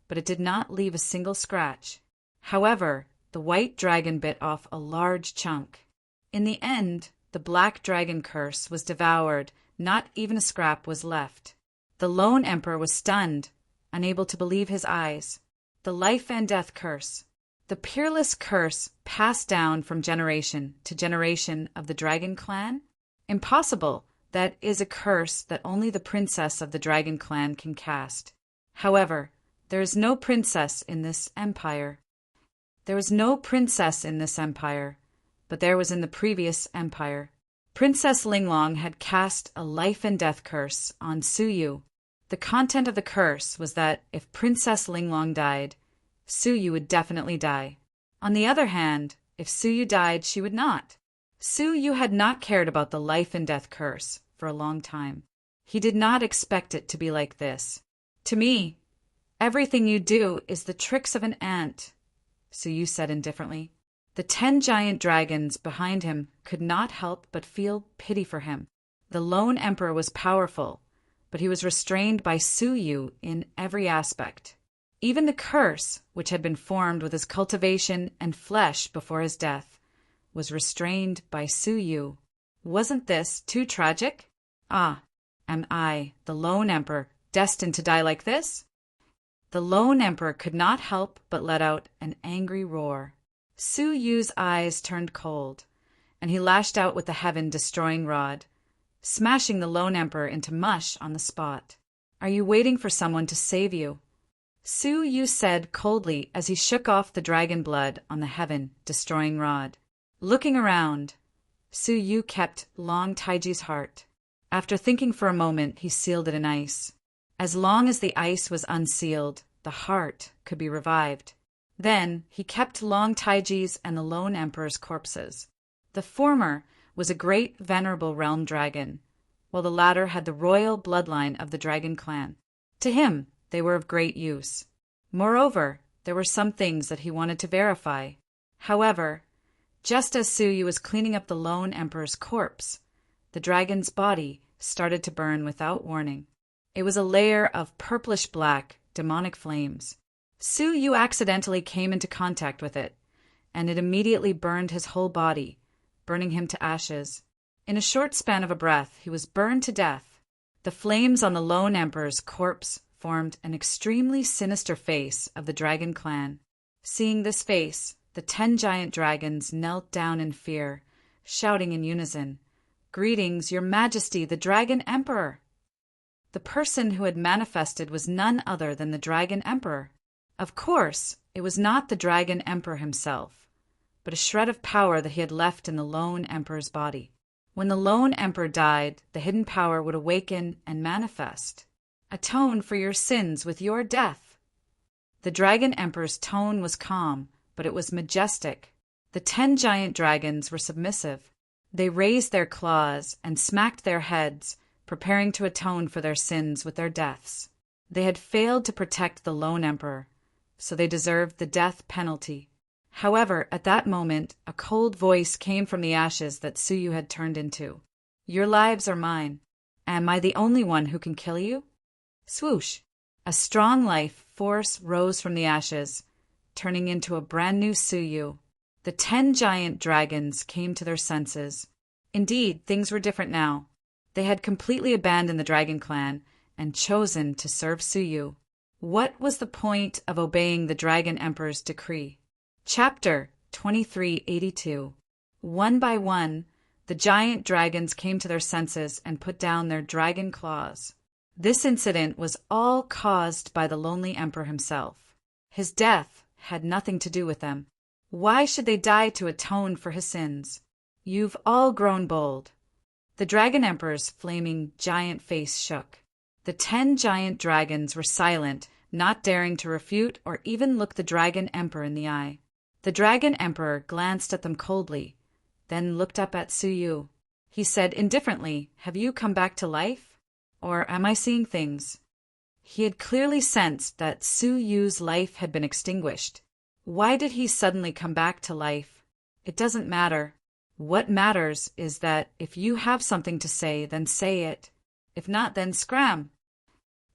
but it did not leave a single scratch. However, the white dragon bit off a large chunk. In the end, the black dragon curse was devoured, not even a scrap was left. The lone emperor was stunned, unable to believe his eyes. The life and death curse. The peerless curse passed down from generation to generation of the dragon clan? Impossible. That is a curse that only the princess of the dragon clan can cast. However, there is no princess in this empire. There was no princess in this empire, but there was in the previous empire. Princess Linglong had cast a life and death curse on Su Yu. The content of the curse was that if Princess Linglong died, Su Yu would definitely die. On the other hand, if Su Yu died, she would not. Su Yu had not cared about the life and death curse for a long time. He did not expect it to be like this. To me, everything you do is the tricks of an ant, Su Yu said indifferently. The 10 giant dragons behind him could not help but feel pity for him. The lone emperor was powerful, but he was restrained by Su Yu in every aspect. Even the curse, which had been formed with his cultivation and flesh before his death, was restrained by Su Yu. Wasn't this too tragic? Ah, am I, the lone emperor, destined to die like this? The lone emperor could not help but let out an angry roar. Su Yu's eyes turned cold, and he lashed out with the heaven-destroying rod, smashing the lone emperor into mush on the spot. Are you waiting for someone to save you? Su Yu said coldly as he shook off the dragon blood on the heaven-destroying rod. Looking around, Su Yu kept Long Taiji's heart. After thinking for a moment, he sealed it in ice. As long as the ice was unsealed, the heart could be revived. Then he kept Long Taiji's and the lone emperor's corpses. The former was a great venerable realm dragon, while the latter had the royal bloodline of the dragon clan. To him, they were of great use. Moreover, there were some things that he wanted to verify. However, just as Su Yu was cleaning up the lone emperor's corpse, the dragon's body started to burn without warning. It was a layer of purplish-black, demonic flames. Su Yu accidentally came into contact with it, and it immediately burned his whole body, burning him to ashes. In a short span of a breath, he was burned to death. The flames on the lone emperor's corpse formed an extremely sinister face of the dragon clan. Seeing this face, the 10 giant dragons knelt down in fear, shouting in unison, "Greetings, your majesty, the dragon emperor!" The person who had manifested was none other than the dragon emperor. Of course, it was not the dragon emperor himself, but a shred of power that he had left in the lone emperor's body. When the lone emperor died, the hidden power would awaken and manifest. Atone for your sins with your death. The dragon emperor's tone was calm, but it was majestic. The 10 giant dragons were submissive. They raised their claws and smacked their heads, preparing to atone for their sins with their deaths. They had failed to protect the lone emperor, so they deserved the death penalty. However, at that moment, a cold voice came from the ashes that Su Yu had turned into. "Your lives are mine. Am I the only one who can kill you?" Swoosh! A strong life force rose from the ashes, turning into a brand new Su Yu. The 10 giant dragons came to their senses. Indeed, things were different now. They had completely abandoned the dragon clan and chosen to serve Su Yu. What was the point of obeying the dragon emperor's decree? Chapter 2382. One by one, the giant dragons came to their senses and put down their dragon claws. This incident was all caused by the lonely emperor himself. His death had nothing to do with them. Why should they die to atone for his sins? You've all grown bold. The dragon emperor's flaming giant face shook. The 10 giant dragons were silent, not daring to refute or even look the dragon emperor in the eye. The dragon emperor glanced at them coldly, then looked up at Su Yu. He said indifferently, "Have you come back to life? Or am I seeing things?" He had clearly sensed that Su Yu's life had been extinguished. Why did he suddenly come back to life? It doesn't matter. What matters is that if you have something to say, then say it. If not, then scram.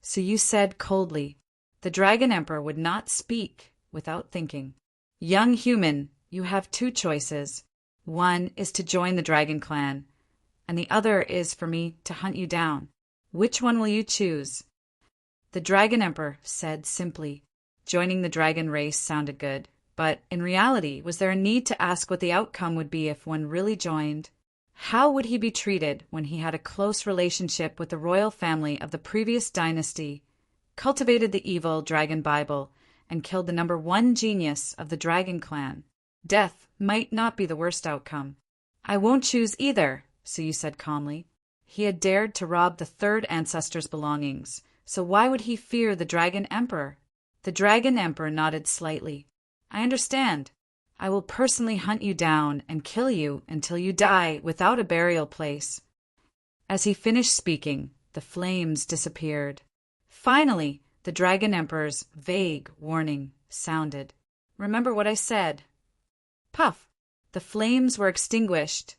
Su Yu said coldly. The dragon emperor would not speak without thinking. Young human, you have 2 choices. One is to join the dragon clan, and the other is for me to hunt you down. Which one will you choose? The dragon emperor said simply. Joining the dragon race sounded good, but in reality, was there a need to ask what the outcome would be if one really joined? How would he be treated when he had a close relationship with the royal family of the previous dynasty, cultivated the evil dragon Bible, and killed the #1 genius of the dragon clan? Death might not be the worst outcome. I won't choose either, Su Yu said calmly. He had dared to rob the 3rd ancestor's belongings, so why would he fear the dragon emperor? The dragon emperor nodded slightly. I understand. I will personally hunt you down and kill you until you die without a burial place. As he finished speaking, the flames disappeared. Finally, the dragon emperor's vague warning sounded. Remember what I said. Puff! The flames were extinguished,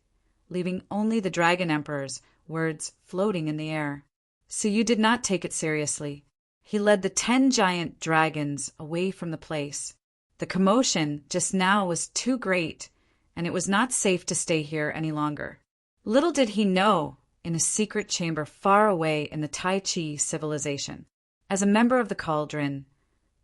leaving only the dragon emperor's words floating in the air. Su Yu did not take it seriously. He led the 10 giant dragons away from the place. The commotion just now was too great, and it was not safe to stay here any longer. Little did he know, in a secret chamber far away in the Tai Chi civilization, as a member of the Cauldron,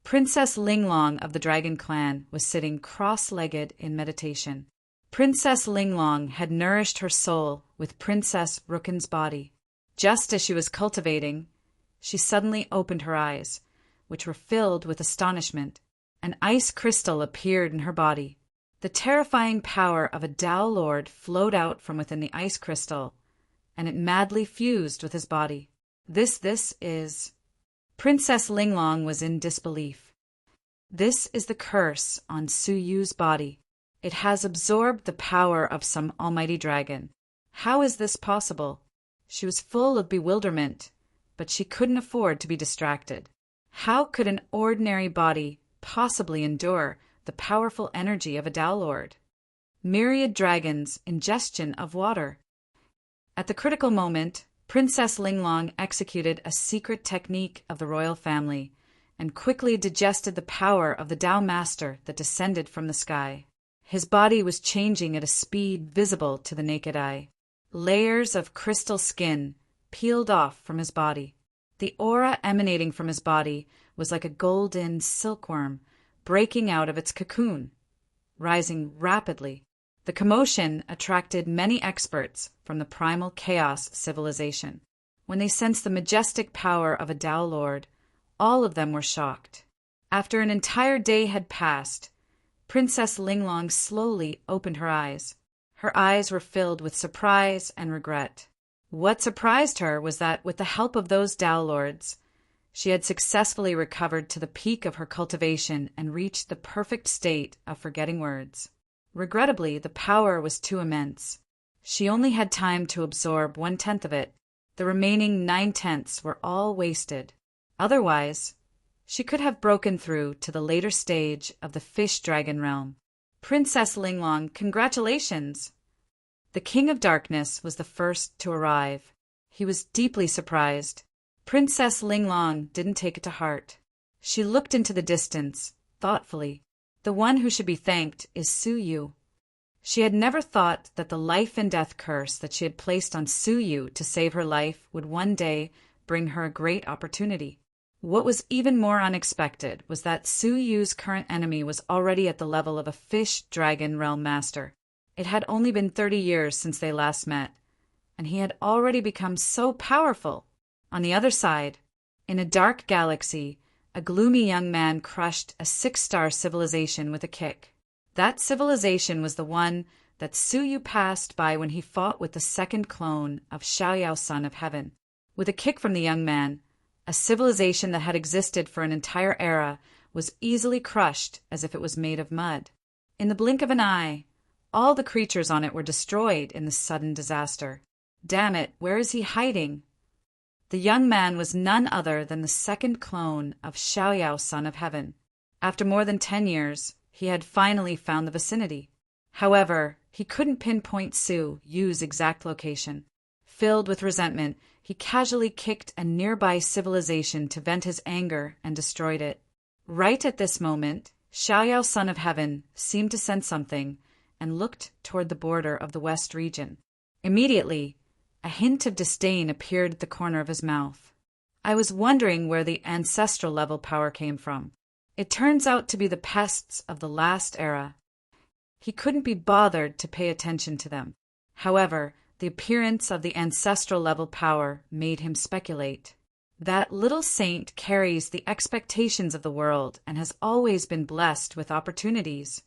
Princess Linglong of the Dragon Clan was sitting cross-legged in meditation. Princess Linglong had nourished her soul with Princess Rooken's body. Just as she was cultivating, she suddenly opened her eyes, which were filled with astonishment. An ice crystal appeared in her body. The terrifying power of a Tao Lord flowed out from within the ice crystal, and it madly fused with his body. This is... Princess Linglong was in disbelief. This is the curse on Su Yu's body. It has absorbed the power of some almighty dragon. How is this possible? She was full of bewilderment, but she couldn't afford to be distracted. How could an ordinary body possibly endure the powerful energy of a Tao Lord? Myriad dragons' ingestion of water. At the critical moment, Princess Linglong executed a secret technique of the royal family and quickly digested the power of the Tao Master that descended from the sky. His body was changing at a speed visible to the naked eye. Layers of crystal skin peeled off from his body. The aura emanating from his body was like a golden silkworm breaking out of its cocoon, rising rapidly. The commotion attracted many experts from the primal chaos civilization. When they sensed the majestic power of a Tao Lord, all of them were shocked. After an entire day had passed, Princess Linglong slowly opened her eyes. Her eyes were filled with surprise and regret. What surprised her was that, with the help of those Tao Lords, she had successfully recovered to the peak of her cultivation and reached the perfect state of forgetting words. Regrettably, the power was too immense. She only had time to absorb 1/10 of it. The remaining 9/10 were all wasted. Otherwise, she could have broken through to the later stage of the fish dragon realm. Princess Linglong, congratulations! The King of Darkness was the first to arrive. He was deeply surprised. Princess Linglong didn't take it to heart. She looked into the distance, thoughtfully. The one who should be thanked is Su Yu. She had never thought that the life and death curse that she had placed on Su Yu to save her life would one day bring her a great opportunity. What was even more unexpected was that Su Yu's current enemy was already at the level of a fish dragon realm master. It had only been 30 years since they last met, and he had already become so powerful. On the other side, in a dark galaxy, a gloomy young man crushed a 6-star civilization with a kick. That civilization was the one that Suyu passed by when he fought with the second clone of Xiaoyao, son of heaven. With a kick from the young man, a civilization that had existed for an entire era was easily crushed as if it was made of mud. In the blink of an eye, all the creatures on it were destroyed in this sudden disaster. Damn it, where is he hiding? The young man was none other than the second clone of Xiaoyao, son of heaven. After more than 10 years, he had finally found the vicinity. However, he couldn't pinpoint Yu's exact location. Filled with resentment, he casually kicked a nearby civilization to vent his anger and destroyed it. Right at this moment, Xiaoyao, son of heaven, seemed to sense something and looked toward the border of the west region. Immediately, a hint of disdain appeared at the corner of his mouth. I was wondering where the ancestral level power came from. It turns out to be the pests of the last era. He couldn't be bothered to pay attention to them. However, the appearance of the ancestral level power made him speculate. That little saint carries the expectations of the world and has always been blessed with opportunities.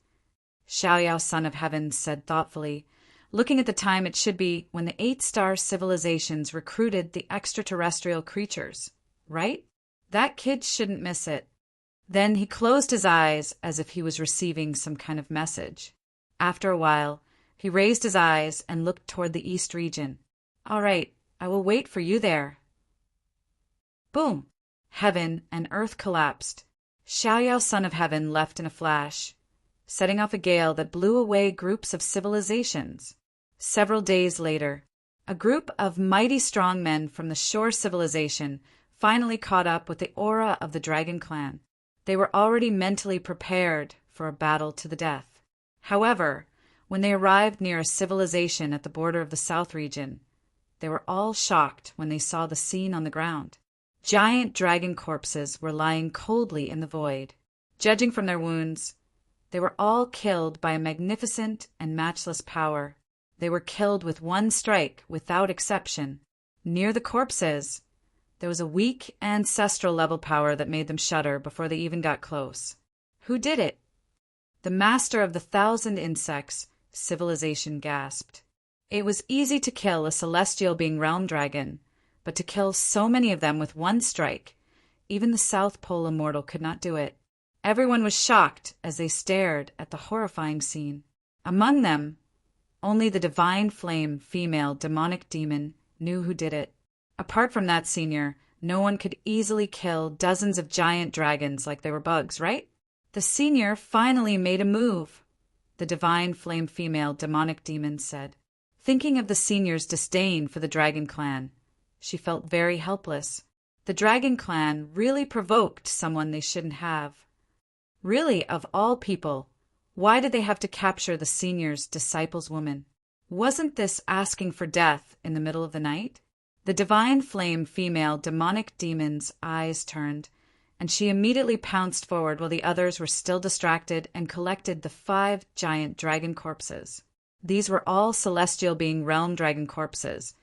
Xiaoyao, son of heaven, said thoughtfully, looking at the time it should be when the 8-star civilizations recruited the extraterrestrial creatures, right? That kid shouldn't miss it. Then he closed his eyes as if he was receiving some kind of message. After a while, he raised his eyes and looked toward the east region. All right, I will wait for you there. Boom! Heaven and earth collapsed. Xiaoyao, son of heaven, left in a flash, setting off a gale that blew away groups of civilizations. Several days later, a group of mighty strong men from the shore civilization finally caught up with the aura of the Dragon Clan. They were already mentally prepared for a battle to the death. However, when they arrived near a civilization at the border of the south region, they were all shocked when they saw the scene on the ground. Giant dragon corpses were lying coldly in the void. Judging from their wounds, they were all killed by a magnificent and matchless power. They were killed with one strike, without exception. Near the corpses, there was a weak ancestral level power that made them shudder before they even got close. Who did it? The master of the 1,000 insects, civilization gasped. It was easy to kill a celestial being realm dragon, but to kill so many of them with one strike, even the South Pole immortal could not do it. Everyone was shocked as they stared at the horrifying scene. Among them, only the divine flame female demonic demon knew who did it. Apart from that senior, no one could easily kill dozens of giant dragons like they were bugs, right? The senior finally made a move, the divine flame female demonic demon said. Thinking of the senior's disdain for the Dragon Clan, she felt very helpless. The Dragon Clan really provoked someone they shouldn't have. Really, of all people, why did they have to capture the senior's disciple's woman? Wasn't this asking for death in the middle of the night? The divine flame female demonic demon's eyes turned, and she immediately pounced forward while the others were still distracted and collected the 5 giant dragon corpses. These were all celestial being realm dragon corpses,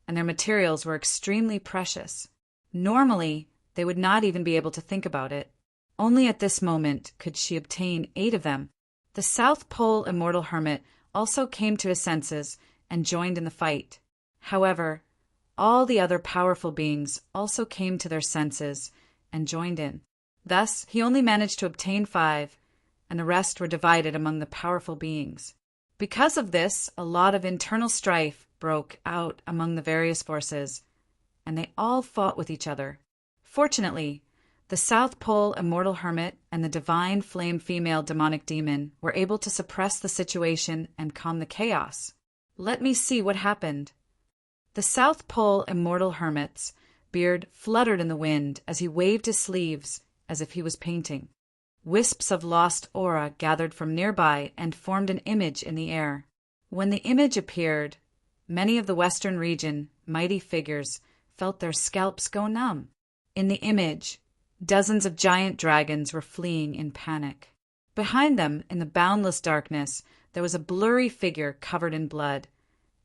and their materials were extremely precious. Normally, they would not even be able to think about it. Only at this moment could she obtain 8 of them. The South Pole immortal hermit also came to his senses and joined in the fight. However, all the other powerful beings also came to their senses and joined in. Thus, he only managed to obtain 5, and the rest were divided among the powerful beings. Because of this, a lot of internal strife broke out among the various forces, and they all fought with each other. Fortunately, the South Pole immortal hermit and the divine flame female demonic demon were able to suppress the situation and calm the chaos. Let me see what happened. The South Pole immortal hermit's beard fluttered in the wind as he waved his sleeves as if he was painting. Wisps of lost aura gathered from nearby and formed an image in the air. When the image appeared, many of the western region mighty figures felt their scalps go numb. In the image, dozens of giant dragons were fleeing in panic. Behind them, in the boundless darkness, there was a blurry figure covered in blood,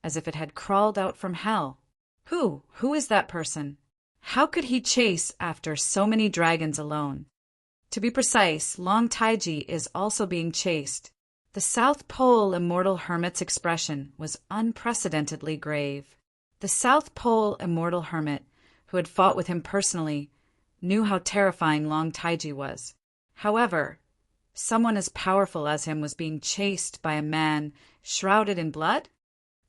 as if it had crawled out from hell. Who is that person? How could he chase after so many dragons alone? To be precise, Long Taiji is also being chased. The South Pole Immortal Hermit's expression was unprecedentedly grave. The South Pole Immortal Hermit, who had fought with him personally, knew how terrifying Long Taiji was. However, someone as powerful as him was being chased by a man shrouded in blood?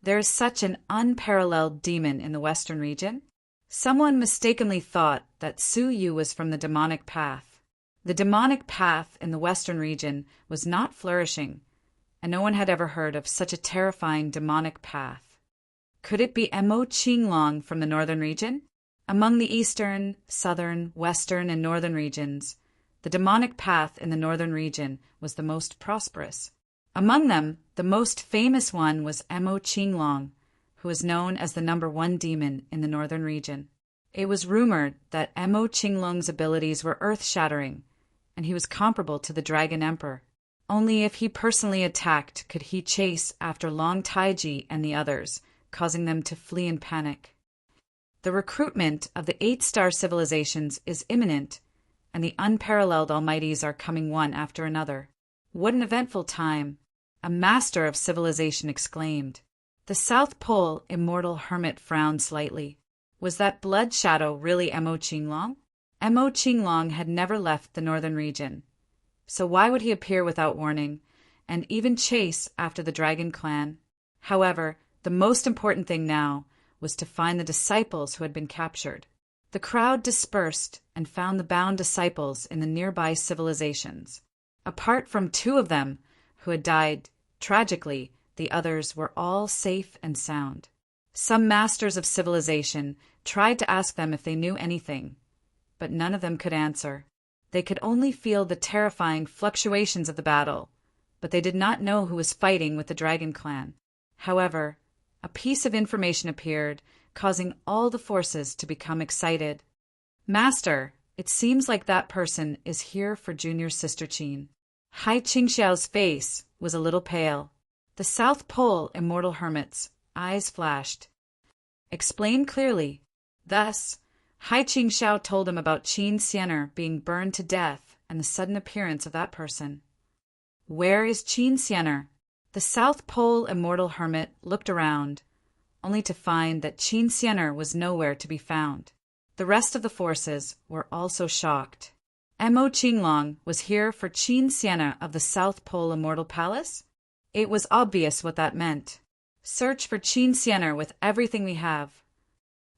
There is such an unparalleled demon in the Western region. Someone mistakenly thought that Su Yu was from the demonic path. The demonic path in the Western region was not flourishing, and no one had ever heard of such a terrifying demonic path. Could it be Emo Qinglong from the northern region? Among the eastern, southern, western, and northern regions, the demonic path in the northern region was the most prosperous. Among them, the most famous one was Emo Qinglong, who was known as the #1 demon in the northern region. It was rumored that Emo Qinglong's abilities were earth-shattering, and he was comparable to the Dragon Emperor. Only if he personally attacked could he chase after Long Taiji and the others, causing them to flee in panic. The recruitment of the 8-star civilizations is imminent, and the unparalleled Almighties are coming one after another. What an eventful time! A master of civilization exclaimed. The South Pole Immortal Hermit frowned slightly. Was that blood shadow really Emo Qinglong? Emo Qinglong had never left the northern region, so why would he appear without warning, and even chase after the Dragon Clan? However, the most important thing now was to find the disciples who had been captured. The crowd dispersed and found the bound disciples in the nearby civilizations. Apart from 2 of them, who had died tragically, the others were all safe and sound. Some masters of civilization tried to ask them if they knew anything, but none of them could answer. They could only feel the terrifying fluctuations of the battle, but they did not know who was fighting with the Dragon Clan. However, a piece of information appeared, causing all the forces to become excited. Master, it seems like that person is here for Junior Sister Qin. Hai Qingxiao's face was a little pale. The South Pole Immortal Hermit's eyes flashed. Explain clearly. Thus, Hai Qingxiao told him about Qin Xianer being burned to death and the sudden appearance of that person. Where is Qin Xianer? The South Pole Immortal Hermit looked around, only to find that Qin Xianer was nowhere to be found. The rest of the forces were also shocked. Emo Qinglong was here for Qin Xianer of the South Pole Immortal Palace? It was obvious what that meant. Search for Qin Xianer with everything we have.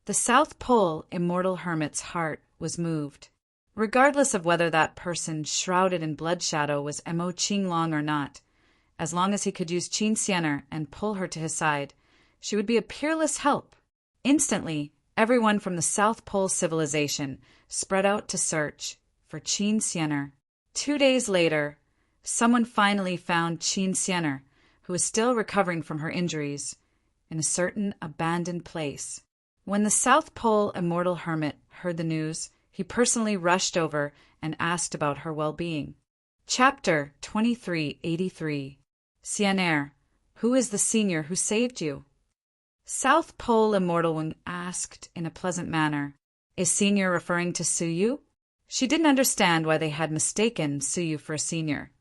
The South Pole Immortal Hermit's heart was moved. Regardless of whether that person shrouded in blood shadow was Emo Qinglong or not, as long as he could use Qin Xianer and pull her to his side, she would be a peerless help. Instantly, everyone from the South Pole civilization spread out to search for Qin Xianer. 2 days later, someone finally found Qin Xianer, who was still recovering from her injuries, in a certain abandoned place. When the South Pole Immortal Hermit heard the news, he personally rushed over and asked about her well-being. Chapter 2383. Xianer, who is the senior who saved you? South Pole Immortal One asked in a pleasant manner. Is senior referring to Su Yu? She didn't understand why they had mistaken Su Yu for a senior,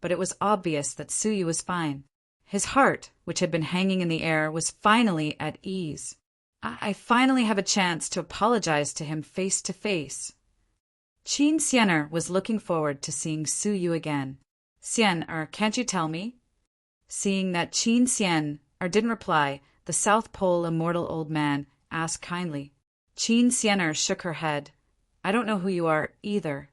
but it was obvious that Su Yu was fine. His heart, which had been hanging in the air, was finally at ease. I finally have a chance to apologize to him face to face. Qin Xianer was looking forward to seeing Su Yu again. Can't you tell me? Seeing that Qin Xianer didn't reply, the South Pole Immortal Old Man asked kindly. Qin Xianer shook her head. I don't know who you are either.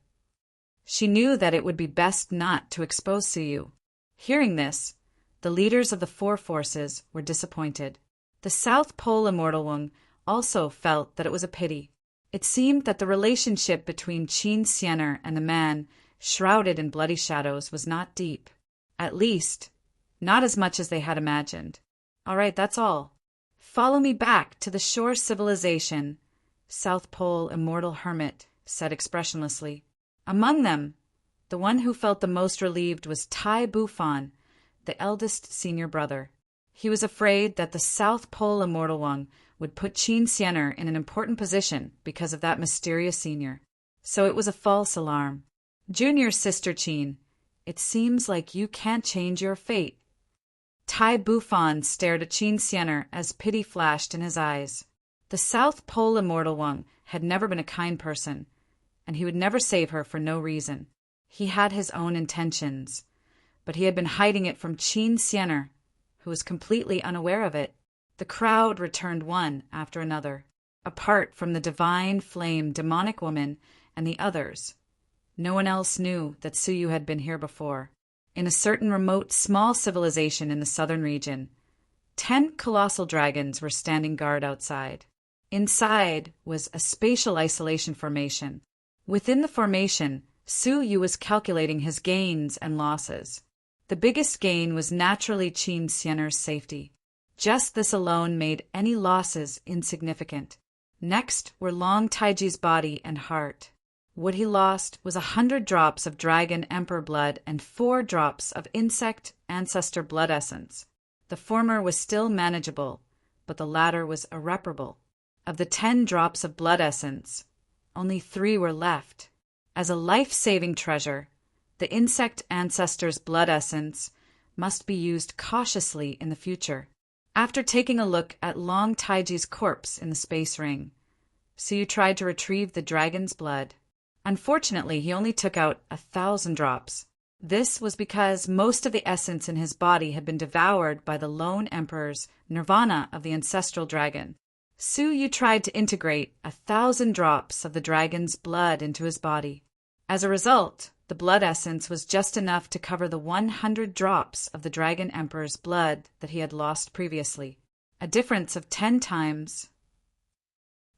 She knew that it would be best not to expose Su Yu. Hearing this, the leaders of the 4 forces were disappointed. The South Pole Immortal One also felt that it was a pity. It seemed that the relationship between Qin Xianer and the man shrouded in bloody shadows was not deep. At least, not as much as they had imagined. All right, that's all. Follow me back to the shore civilization, South Pole Immortal Hermit said expressionlessly. Among them, the one who felt the most relieved was Tai Bufan, the eldest senior brother. He was afraid that the South Pole Immortal One would put Qin Xianer in an important position because of that mysterious senior. So it was a false alarm. Junior sister Qin, it seems like you can't change your fate. Tai Bufan stared at Qin Xianer as pity flashed in his eyes. The South Pole immortal Wang had never been a kind person, and he would never save her for no reason. He had his own intentions, but he had been hiding it from Qin Xianer, who was completely unaware of it. The crowd returned one after another, apart from the divine flame demonic woman and the others. No one else knew that Suyu had been here before. In a certain remote small civilization in the southern region, 10 colossal dragons were standing guard outside. Inside was a spatial isolation formation. Within the formation, Suyu was calculating his gains and losses. The biggest gain was naturally Qin Xianer's safety. Just this alone made any losses insignificant. Next were Long Taiji's body and heart. What he lost was 100 drops of dragon emperor blood and 4 drops of insect ancestor blood essence. The former was still manageable, but the latter was irreparable. Of the 10 drops of blood essence, only 3 were left. As a life-saving treasure, the insect ancestor's blood essence must be used cautiously in the future. After taking a look at Long Taiji's corpse in the space ring, Suyu tried to retrieve the dragon's blood. Unfortunately, he only took out 1,000 drops. This was because most of the essence in his body had been devoured by the lone emperor's nirvana of the ancestral dragon. Suyu tried to integrate 1,000 drops of the dragon's blood into his body. As a result, the blood essence was just enough to cover the 100 drops of the dragon emperor's blood that he had lost previously, a difference of 10 times.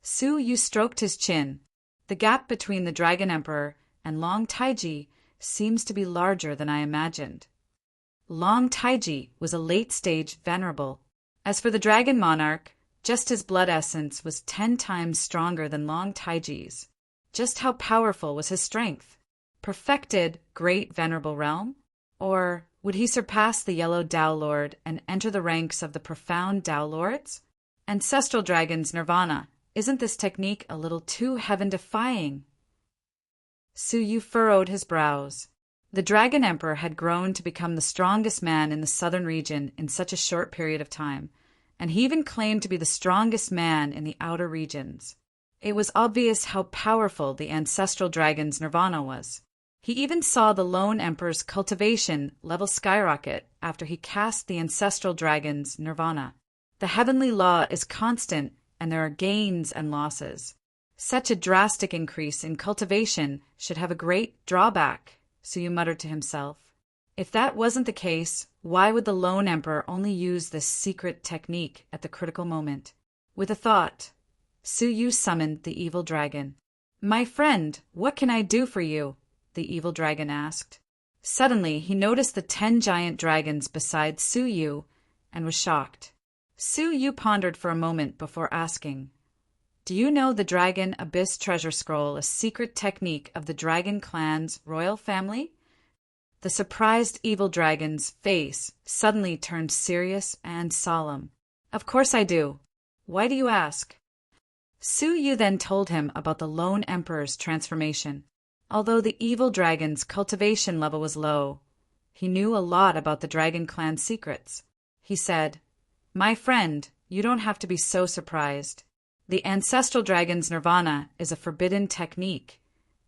Suyu stroked his chin. The gap between the dragon emperor and Long Taiji seems to be larger than I imagined. Long Taiji was a late-stage venerable. As for the dragon monarch, just his blood essence was 10 times stronger than Long Taiji's. Just how powerful was his strength? Perfected great venerable realm? Or would he surpass the yellow Tao Lord and enter the ranks of the profound Tao Lords? Ancestral dragon's nirvana. Isn't this technique a little too heaven-defying? Suyu furrowed his brows. The Dragon Emperor had grown to become the strongest man in the southern region in such a short period of time, and he even claimed to be the strongest man in the outer regions. It was obvious how powerful the ancestral dragon's nirvana was. He even saw the lone emperor's cultivation level skyrocket after he cast the ancestral dragon's nirvana. The heavenly law is constant, and there are gains and losses. Such a drastic increase in cultivation should have a great drawback, Suyu muttered to himself. If that wasn't the case, why would the lone emperor only use this secret technique at the critical moment? With a thought, Suyu summoned the evil dragon. "My friend, what can I do for you?" the evil dragon asked. Suddenly, he noticed the 10 giant dragons beside Suyu and was shocked. Suyu pondered for a moment before asking, "Do you know the Dragon Abyss Treasure Scroll, a secret technique of the Dragon Clan's royal family?" The surprised evil dragon's face suddenly turned serious and solemn. "Of course I do. Why do you ask?" Suyu then told him about the lone emperor's transformation. Although the evil dragon's cultivation level was low, he knew a lot about the Dragon Clan secrets. He said, "My friend, you don't have to be so surprised. The ancestral dragon's nirvana is a forbidden technique,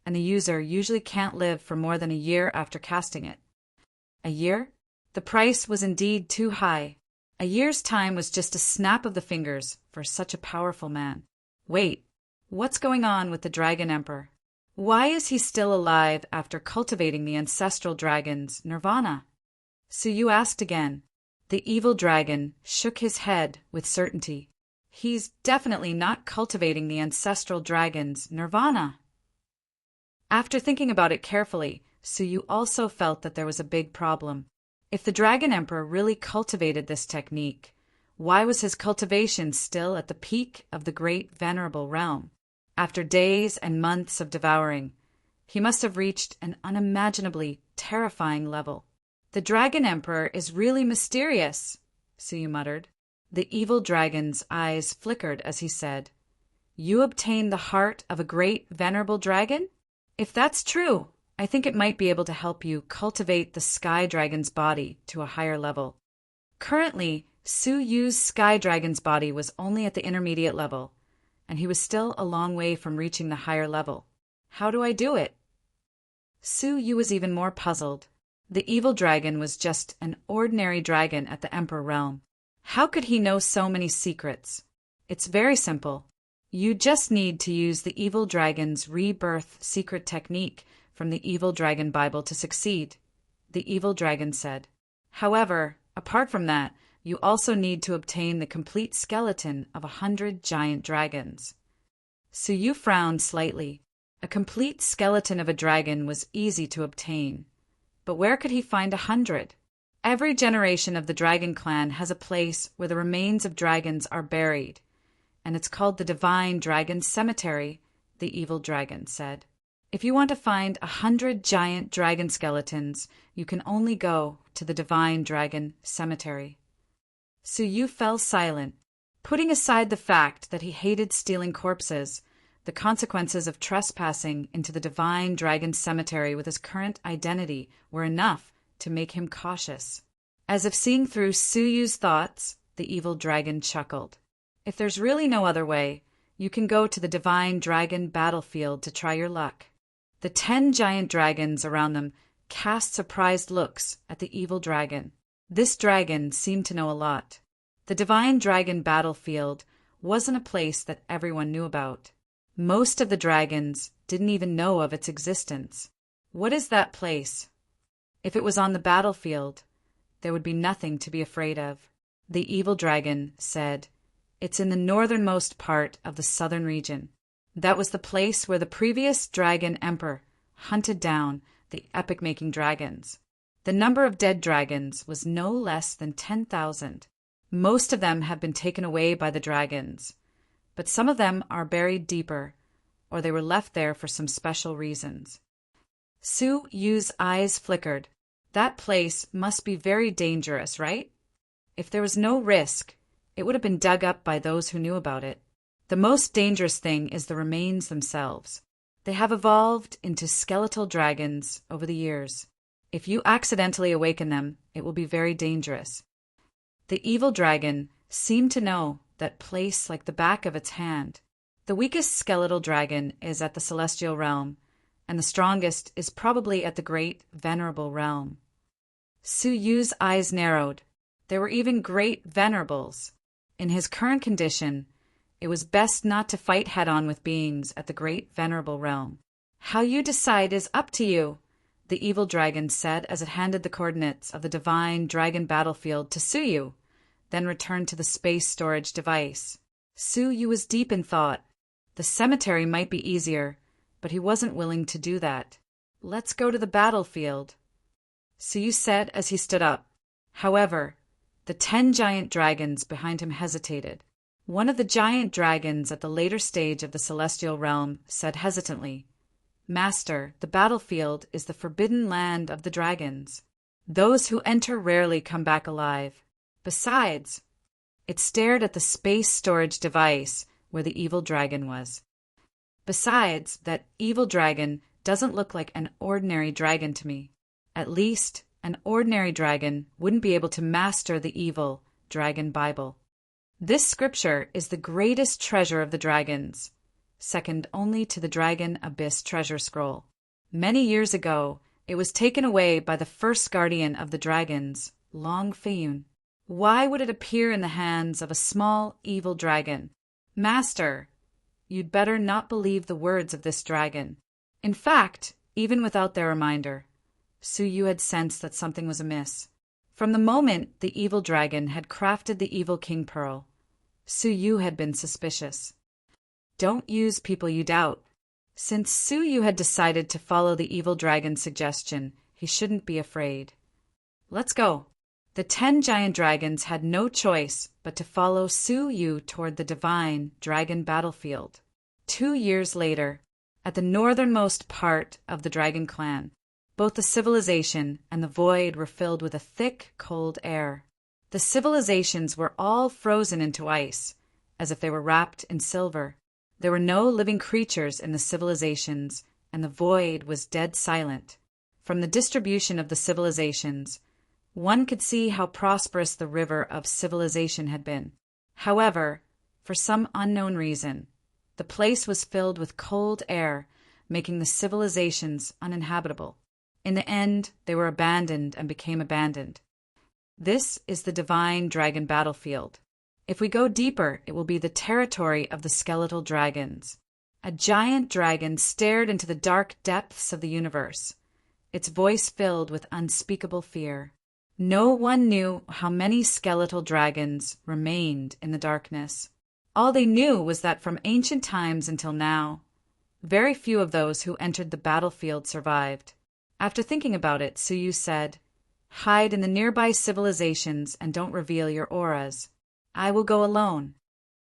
and the user usually can't live for more than a year after casting it." A year? The price was indeed too high. A year's time was just a snap of the fingers for such a powerful man. Wait, what's going on with the Dragon Emperor? Why is he still alive after cultivating the ancestral dragon's nirvana? Suyu asked again. The evil dragon shook his head with certainty. He's definitely not cultivating the ancestral dragon's nirvana. After thinking about it carefully, Suyu also felt that there was a big problem. If the Dragon Emperor really cultivated this technique, why was his cultivation still at the peak of the great venerable realm? After days and months of devouring, he must have reached an unimaginably terrifying level. "The Dragon Emperor is really mysterious," Suyu muttered. The evil dragon's eyes flickered as he said, "You obtained the heart of a great venerable dragon? If that's true, I think it might be able to help you cultivate the sky dragon's body to a higher level." Currently, Su Yu's sky dragon's body was only at the intermediate level, and he was still a long way from reaching the higher level. How do I do it? Su Yu was even more puzzled. The evil dragon was just an ordinary dragon at the Emperor realm. How could he know so many secrets? It's very simple. You just need to use the evil dragon's rebirth secret technique from the Evil Dragon Bible to succeed, the evil dragon said. However, apart from that, you also need to obtain the complete skeleton of 100 giant dragons. Su Yu frowned slightly. A complete skeleton of a dragon was easy to obtain. But where could he find 100? Every generation of the dragon clan has a place where the remains of dragons are buried, and it's called the Divine Dragon Cemetery, the evil dragon said. If you want to find 100 giant dragon skeletons, you can only go to the Divine Dragon Cemetery. Su Yu fell silent, putting aside the fact that he hated stealing corpses. The consequences of trespassing into the Divine Dragon Cemetery with his current identity were enough to make him cautious. As if seeing through Su Yu's thoughts, the evil dragon chuckled. If there's really no other way, you can go to the Divine Dragon battlefield to try your luck. The 10 giant dragons around them cast surprised looks at the evil dragon. This dragon seemed to know a lot. The Divine Dragon battlefield wasn't a place that everyone knew about. Most of the dragons didn't even know of its existence. What is that place? If it was on the battlefield, there would be nothing to be afraid of. The evil dragon said, "It's in the northernmost part of the southern region. That was the place where the previous dragon emperor hunted down the epic-making dragons. The number of dead dragons was no less than 10,000. Most of them have been taken away by the dragons, but some of them are buried deeper, or they were left there for some special reasons." Su Yu's eyes flickered. That place must be very dangerous, right? If there was no risk, it would have been dug up by those who knew about it. The most dangerous thing is the remains themselves. They have evolved into skeletal dragons over the years. If you accidentally awaken them, it will be very dangerous. The evil dragon seemed to know that place like the back of its hand. The weakest skeletal dragon is at the celestial realm, and the strongest is probably at the great venerable realm. Su Yu's eyes narrowed. There were even great venerables. In his current condition, it was best not to fight head-on with beings at the great venerable realm. "How you decide is up to you," the evil dragon said as it handed the coordinates of the Divine Dragon battlefield to Su Yu, then returned to the space storage device. Su Yu was deep in thought. The cemetery might be easier, but he wasn't willing to do that. "Let's go to the battlefield," Su Yu said as he stood up. However, the 10 giant dragons behind him hesitated. One of the giant dragons at the later stage of the celestial realm said hesitantly, "Master, the battlefield is the forbidden land of the dragons. Those who enter rarely come back alive. Besides," it stared at the space storage device where the evil dragon was. "Besides, that evil dragon doesn't look like an ordinary dragon to me. At least, an ordinary dragon wouldn't be able to master the Evil Dragon Bible. This scripture is the greatest treasure of the dragons, second only to the Dragon Abyss treasure scroll. Many years ago, it was taken away by the first guardian of the dragons, Long Feiyun. Why would it appear in the hands of a small evil dragon? Master, you'd better not believe the words of this dragon." In fact, even without their reminder, Su Yu had sensed that something was amiss. From the moment the evil dragon had crafted the evil king pearl, Su Yu had been suspicious. Don't use people you doubt. Since Su Yu had decided to follow the evil dragon's suggestion, he shouldn't be afraid. "Let's go." The 10 giant dragons had no choice but to follow Su Yu toward the Divine Dragon battlefield. 2 years later, at the northernmost part of the dragon clan, both the civilization and the void were filled with a thick, cold air. The civilizations were all frozen into ice, as if they were wrapped in silver. There were no living creatures in the civilizations, and the void was dead silent. From the distribution of the civilizations, one could see how prosperous the river of civilization had been. However, for some unknown reason, the place was filled with cold air, making the civilizations uninhabitable. In the end, they were abandoned and became abandoned. This is the divine dragon battlefield. If we go deeper, it will be the territory of the skeletal dragons. A giant dragon stared into the dark depths of the universe, its voice filled with unspeakable fear. No one knew how many skeletal dragons remained in the darkness. All they knew was that from ancient times until now, very few of those who entered the battlefield survived. After thinking about it, Suyu said, "Hide in the nearby civilizations and don't reveal your auras. I will go alone."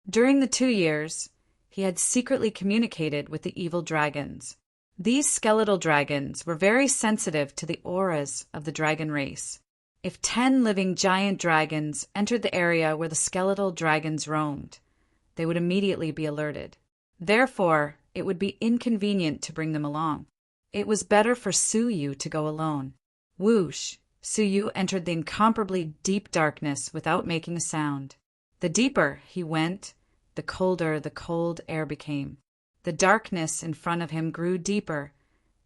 During the 2 years, he had secretly communicated with the evil dragons. These skeletal dragons were very sensitive to the auras of the dragon race. If 10 living giant dragons entered the area where the skeletal dragons roamed, they would immediately be alerted. Therefore, it would be inconvenient to bring them along. It was better for Suyu to go alone. Whoosh! Suyu entered the incomparably deep darkness without making a sound. The deeper he went, the colder the cold air became. The darkness in front of him grew deeper,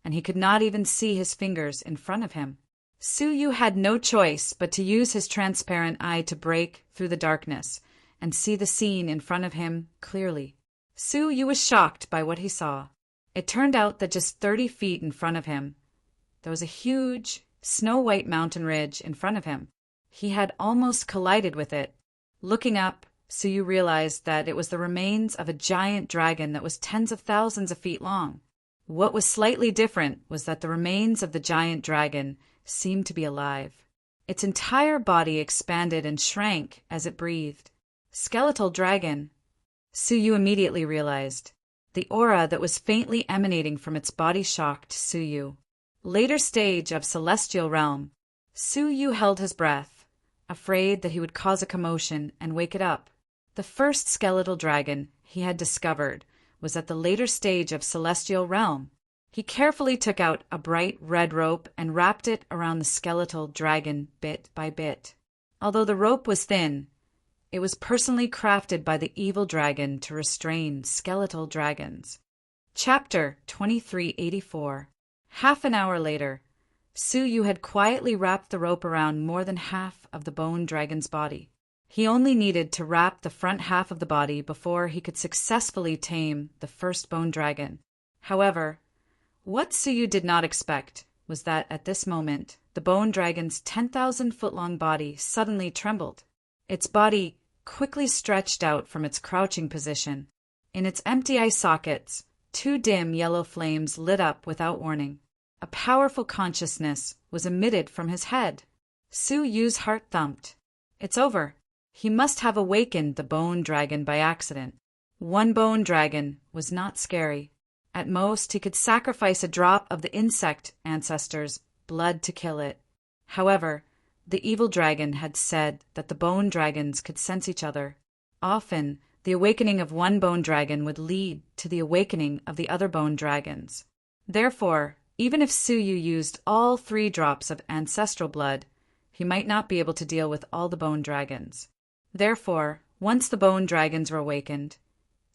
and he could not even see his fingers in front of him. Suyu had no choice but to use his transparent eye to break through the darkness and see the scene in front of him clearly. Suyu was shocked by what he saw. It turned out that just 30 feet in front of him, there was a huge, snow-white mountain ridge in front of him. He had almost collided with it. Looking up, Suyu realized that it was the remains of a giant dragon that was tens of thousands of feet long. What was slightly different was that the remains of the giant dragon seemed to be alive. Its entire body expanded and shrank as it breathed. Skeletal dragon, Suyu immediately realized. The aura that was faintly emanating from its body shocked Suyu. Later stage of celestial realm, Suyu held his breath, afraid that he would cause a commotion and wake it up. The first skeletal dragon he had discovered was at the later stage of celestial realm. He carefully took out a bright red rope and wrapped it around the skeletal dragon bit by bit. Although the rope was thin, it was personally crafted by the evil dragon to restrain skeletal dragons. Chapter 2384. Half an hour later, Suyu had quietly wrapped the rope around more than half of the bone dragon's body. He only needed to wrap the front half of the body before he could successfully tame the first bone dragon. However, what Suyu did not expect was that at this moment, the bone dragon's 10,000-foot-long body suddenly trembled. Its body quickly stretched out from its crouching position. In its empty eye sockets, 2 dim yellow flames lit up without warning. A powerful consciousness was emitted from his head. Suyu's heart thumped. It's over. He must have awakened the bone dragon by accident. One bone dragon was not scary. At most, he could sacrifice a drop of the insect ancestor's blood to kill it. However, the evil dragon had said that the bone dragons could sense each other. Often, the awakening of one bone dragon would lead to the awakening of the other bone dragons. Therefore, even if Suyu used all 3 drops of ancestral blood, he might not be able to deal with all the bone dragons. Therefore, once the bone dragons were awakened,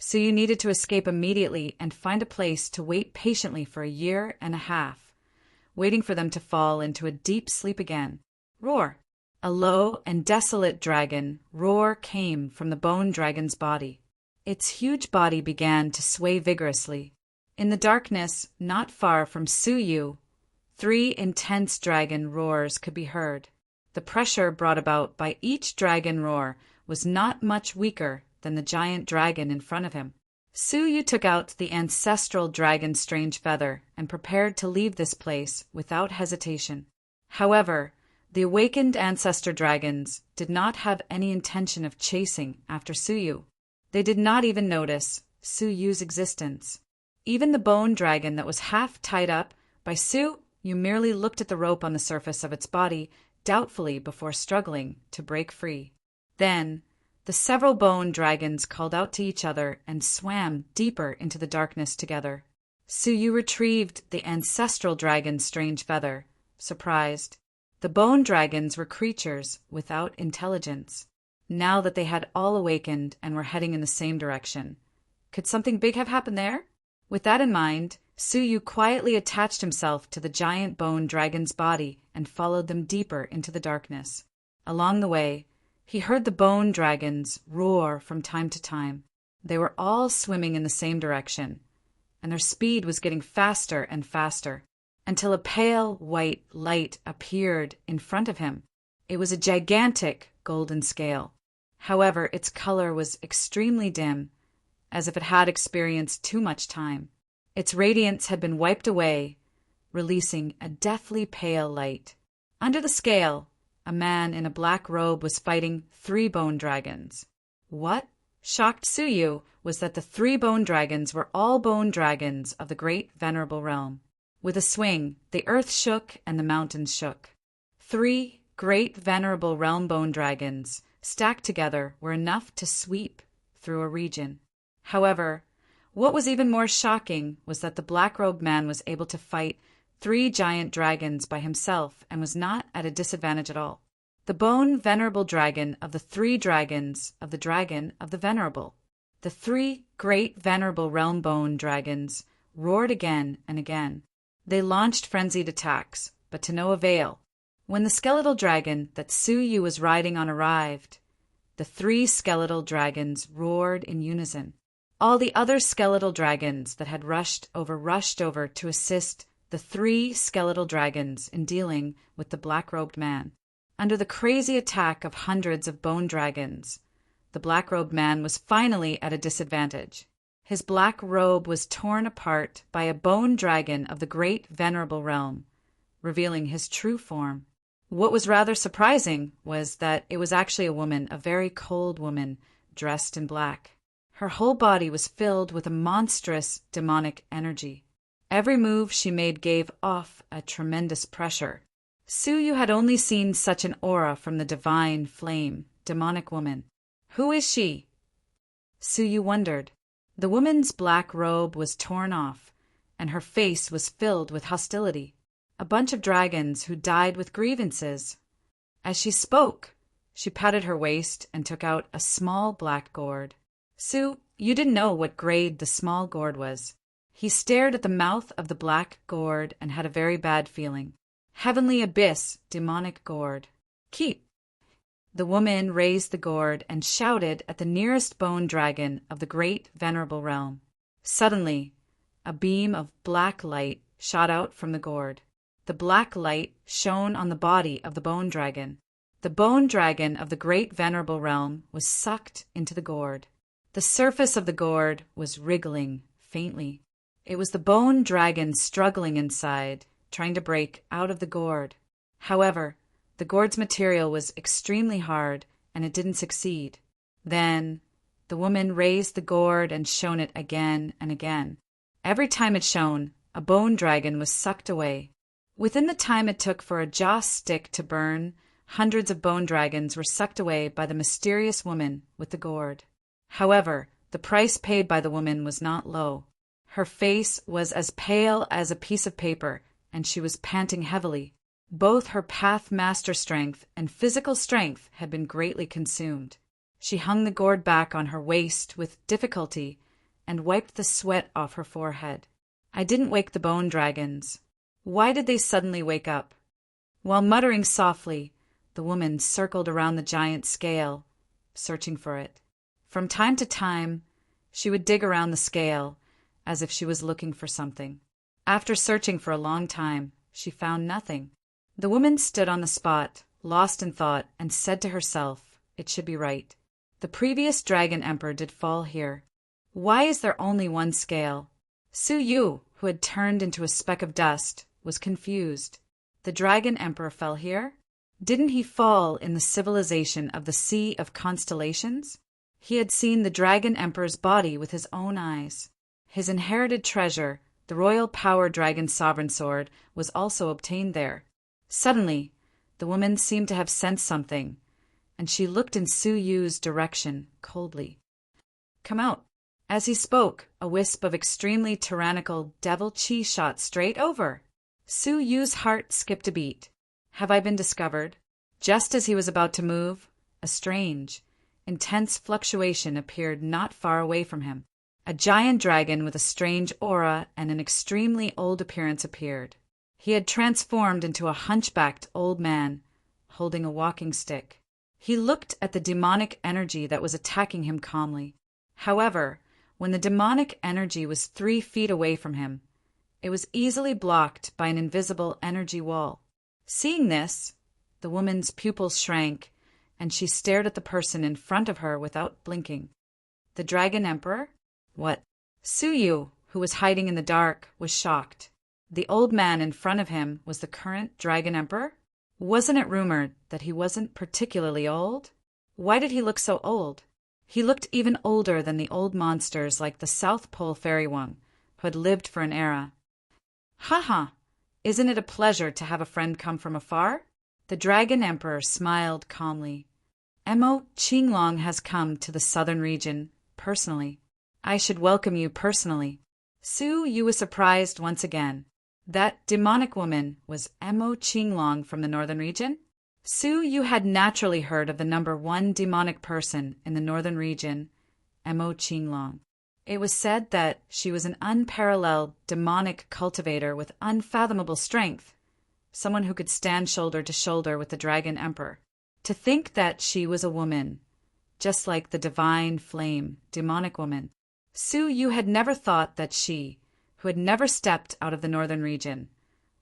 Suyu needed to escape immediately and find a place to wait patiently for 1.5 years, waiting for them to fall into a deep sleep again. Roar! A low and desolate dragon roar came from the bone dragon's body. Its huge body began to sway vigorously. In the darkness, not far from Suyu, 3 intense dragon roars could be heard. The pressure brought about by each dragon roar was not much weaker than the giant dragon in front of him. Suyu took out the ancestral dragon's strange feather and prepared to leave this place without hesitation. However, the awakened ancestor dragons did not have any intention of chasing after Suyu. They did not even notice Suyu's existence. Even the bone dragon that was half tied up by Suyu merely looked at the rope on the surface of its body, doubtfully before struggling to break free. Then, the several bone dragons called out to each other and swam deeper into the darkness together. Suyu retrieved the ancestral dragon's strange feather, surprised. The bone dragons were creatures without intelligence. Now that they had all awakened and were heading in the same direction, could something big have happened there? With that in mind, Suyu quietly attached himself to the giant bone dragon's body and followed them deeper into the darkness. Along the way, he heard the bone dragons roar from time to time. They were all swimming in the same direction, and their speed was getting faster and faster, until a pale white light appeared in front of him. It was a gigantic golden scale. However, its color was extremely dim, as if it had experienced too much time. Its radiance had been wiped away, releasing a deathly pale light. Under the scale, a man in a black robe was fighting 3 bone dragons. What shocked Suyu was that the 3 bone dragons were all bone dragons of the great venerable realm. With a swing, the earth shook and the mountains shook. 3 great venerable realm bone dragons, stacked together, were enough to sweep through a region. However, what was even more shocking was that the black-robed man was able to fight 3 giant dragons by himself and was not at a disadvantage at all. The bone venerable dragon of the 3 dragons of the dragon of the venerable. The 3 great venerable realm bone dragons roared again and again. They launched frenzied attacks, but to no avail. When the skeletal dragon that Suyu was riding on arrived, the 3 skeletal dragons roared in unison. All the other skeletal dragons that had rushed over to assist the 3 skeletal dragons in dealing with the black-robed man. Under the crazy attack of hundreds of bone dragons, the black-robed man was finally at a disadvantage. His black robe was torn apart by a bone dragon of the great venerable realm, revealing his true form. What was rather surprising was that it was actually a woman, a very cold woman, dressed in black. Her whole body was filled with a monstrous demonic energy. Every move she made gave off a tremendous pressure. Suyu had only seen such an aura from the divine flame, demonic woman. Who is she? Suyu wondered. The woman's black robe was torn off, and her face was filled with hostility. A bunch of dragons who died with grievances. As she spoke, she patted her waist and took out a small black gourd. Su, you didn't know what grade the small gourd was. He stared at the mouth of the black gourd and had a very bad feeling. Heavenly abyss, demonic gourd. Keep. The woman raised the gourd and shouted at the nearest bone dragon of the great venerable realm. Suddenly, a beam of black light shot out from the gourd. The black light shone on the body of the bone dragon. The bone dragon of the great venerable realm was sucked into the gourd. The surface of the gourd was wriggling faintly. It was the bone dragon struggling inside, trying to break out of the gourd. However, the gourd's material was extremely hard, and it didn't succeed. Then, the woman raised the gourd and shone it again and again. Every time it shone, a bone dragon was sucked away. Within the time it took for a joss stick to burn, hundreds of bone dragons were sucked away by the mysterious woman with the gourd. However, the price paid by the woman was not low. Her face was as pale as a piece of paper, and she was panting heavily. Both her path master strength and physical strength had been greatly consumed. She hung the gourd back on her waist with difficulty and wiped the sweat off her forehead. I didn't wake the bone dragons. Why did they suddenly wake up? While muttering softly, the woman circled around the giant scale, searching for it. From time to time, she would dig around the scale, as if she was looking for something. After searching for a long time, she found nothing. The woman stood on the spot, lost in thought, and said to herself, "It should be right. The previous Dragon Emperor did fall here. Why is there only one scale?" Suyu, who had turned into a speck of dust, was confused. The Dragon Emperor fell here? Didn't he fall in the civilization of the Sea of Constellations? He had seen the Dragon Emperor's body with his own eyes. His inherited treasure, the royal power dragon sovereign sword, was also obtained there. Suddenly, The woman seemed to have sensed something, and she looked in Su Yu's direction coldly. "Come out." As he spoke, a wisp of extremely tyrannical devil chi shot straight over. Su Yu's heart skipped a beat. Have I been discovered? Just as he was about to move, a strange, intense fluctuation appeared not far away from him. A giant dragon with a strange aura and an extremely old appearance appeared. He had transformed into a hunchbacked old man, holding a walking stick. He looked at the demonic energy that was attacking him calmly. However, when the demonic energy was 3 feet away from him, it was easily blocked by an invisible energy wall. Seeing this, the woman's pupils shrank, and she stared at the person in front of her without blinking. The Dragon Emperor? What? Su Yu, who was hiding in the dark, was shocked. The old man in front of him was the current Dragon Emperor? Wasn't it rumored that he wasn't particularly old? Why did he look so old? He looked even older than the old monsters like the South Pole Fairy One, who had lived for an era. "Ha! Isn't it a pleasure to have a friend come from afar?" The Dragon Emperor smiled calmly. "Mo Qinglong has come to the southern region, personally. I should welcome you personally." Su Yu was surprised once again. That demonic woman was Mo Qinglong from the northern region? Su Yu had naturally heard of the number 1 demonic person in the northern region, Mo Qinglong. It was said that she was an unparalleled demonic cultivator with unfathomable strength, someone who could stand shoulder to shoulder with the Dragon Emperor. To think that she was a woman, just like the divine flame, demonic woman. Su Yu had never thought that she, who had never stepped out of the northern region,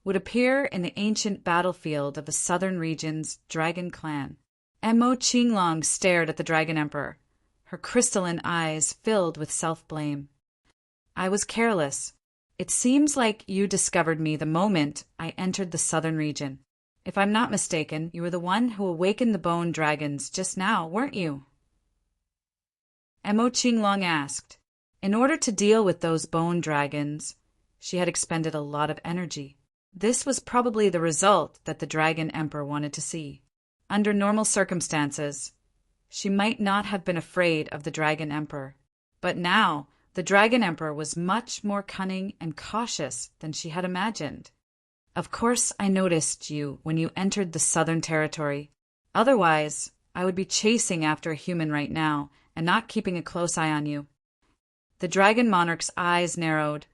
would appear in the ancient battlefield of the southern region's dragon clan. Mo Qinglong stared at the Dragon Emperor, her crystalline eyes filled with self-blame. "I was careless. It seems like you discovered me the moment I entered the southern region. If I'm not mistaken, you were the one who awakened the bone dragons just now, weren't you?" Mo Qinglong asked. In order to deal with those bone dragons, she had expended a lot of energy. This was probably the result that the Dragon Emperor wanted to see. Under normal circumstances, she might not have been afraid of the Dragon Emperor. But now, the Dragon Emperor was much more cunning and cautious than she had imagined. "Of course I noticed you when you entered the southern territory. Otherwise, I would be chasing after a human right now and not keeping a close eye on you." The Dragon Monarch's eyes narrowed,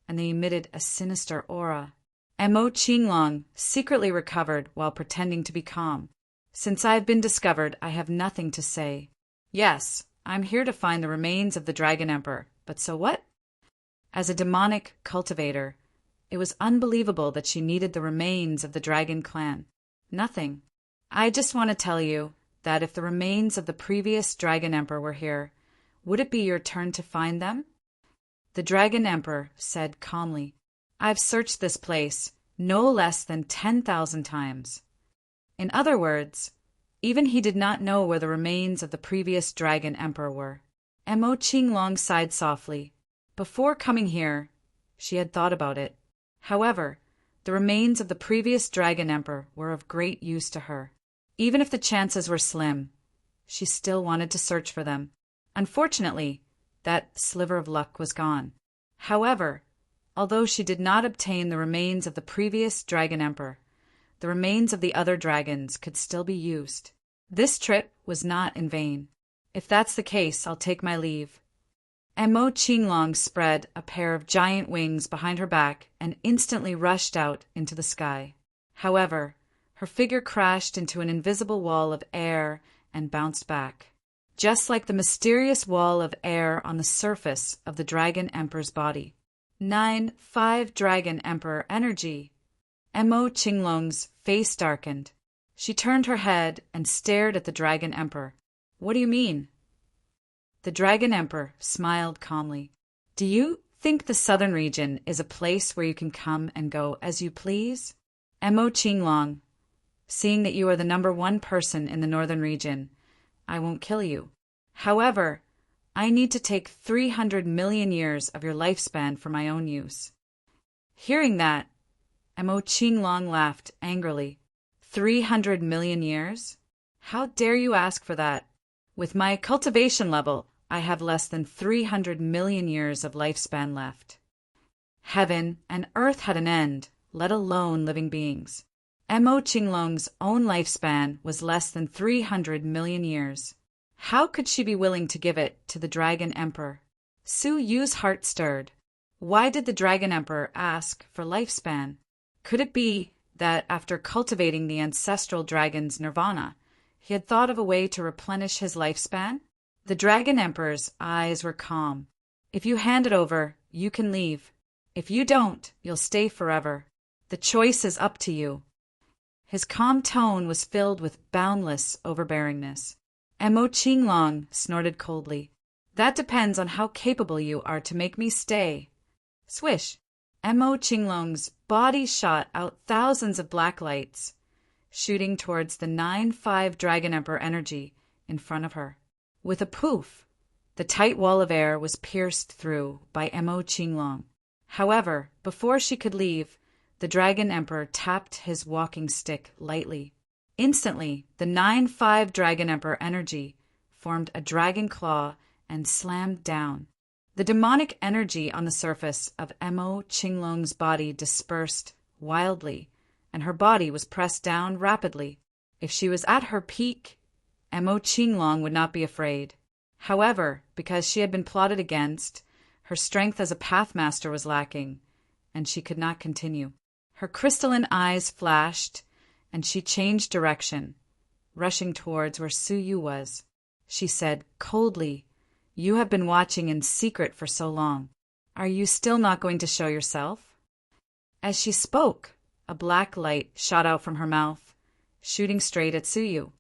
and they emitted a sinister aura. Mo Qinglong secretly recovered while pretending to be calm. "Since I have been discovered, I have nothing to say. Yes, I'm here to find the remains of the Dragon Emperor, but so what?" As a demonic cultivator, it was unbelievable that she needed the remains of the Dragon Clan. "Nothing. I just want to tell you that if the remains of the previous Dragon Emperor were here, would it be your turn to find them?" The Dragon Emperor said calmly, "I've searched this place no less than 10,000 times." In other words, even he did not know where the remains of the previous Dragon Emperor were. Mo Qinglong sighed softly. Before coming here, she had thought about it. However, the remains of the previous Dragon Emperor were of great use to her. Even if the chances were slim, she still wanted to search for them. Unfortunately, that sliver of luck was gone. However, although she did not obtain the remains of the previous Dragon Emperor, the remains of the other dragons could still be used. This trip was not in vain. If that's the case, I'll take my leave. Mo Qinglong spread a pair of giant wings behind her back and instantly rushed out into the sky. However, her figure crashed into an invisible wall of air and bounced back, just like the mysterious wall of air on the surface of the Dragon Emperor's body. 9-5 Dragon Emperor energy. Mo Qinglong's face darkened. She turned her head and stared at the Dragon Emperor. "What do you mean?" The Dragon Emperor smiled calmly. "Do you think the southern region is a place where you can come and go as you please?" Mo Qinglong, seeing that you are the number 1 person in the northern region, I won't kill you. However, I need to take 300 million years of your lifespan for my own use. Hearing that, Mo Qinglong laughed angrily. 300 million years? How dare you ask for that? With my cultivation level, I have less than 300 million years of lifespan left. Heaven and earth had an end, let alone living beings. Mo Qinglong's own lifespan was less than 300 million years. How could she be willing to give it to the Dragon Emperor? Su Yu's heart stirred. Why did the Dragon Emperor ask for lifespan? Could it be that after cultivating the ancestral dragon's nirvana, he had thought of a way to replenish his lifespan? The Dragon Emperor's eyes were calm. If you hand it over, you can leave. If you don't, you'll stay forever. The choice is up to you. His calm tone was filled with boundless overbearingness. Mo Qinglong snorted coldly. That depends on how capable you are to make me stay. Swish! Mo Qinglong's body shot out thousands of black lights, shooting towards the 9-5 Dragon Emperor energy in front of her. With a poof, the tight wall of air was pierced through by Mo Qinglong. However, before she could leave, the Dragon Emperor tapped his walking stick lightly. Instantly, the 9-5 Dragon Emperor energy formed a dragon claw and slammed down. The demonic energy on the surface of Mo Qinglong's body dispersed wildly, and her body was pressed down rapidly. If she was at her peak, Mo Qinglong would not be afraid. However, because she had been plotted against, her strength as a pathmaster was lacking, and she could not continue. Her crystalline eyes flashed, and she changed direction, rushing towards where Su Yu was. She said coldly, "You have been watching in secret for so long. Are you still not going to show yourself?" As she spoke, a black light shot out from her mouth, shooting straight at Su Yu.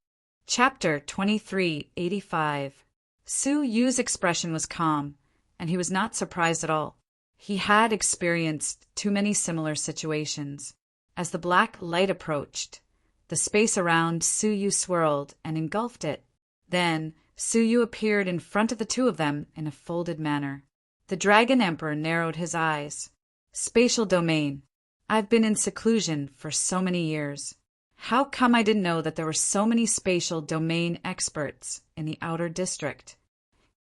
Chapter 2385. Su Yu's expression was calm, and he was not surprised at all. He had experienced too many similar situations. As the black light approached, the space around Su Yu swirled and engulfed it. Then Su Yu appeared in front of the two of them in a folded manner. The Dragon Emperor narrowed his eyes. Spatial domain. I've been in seclusion for so many years. How come I didn't know that there were so many spatial domain experts in the outer district?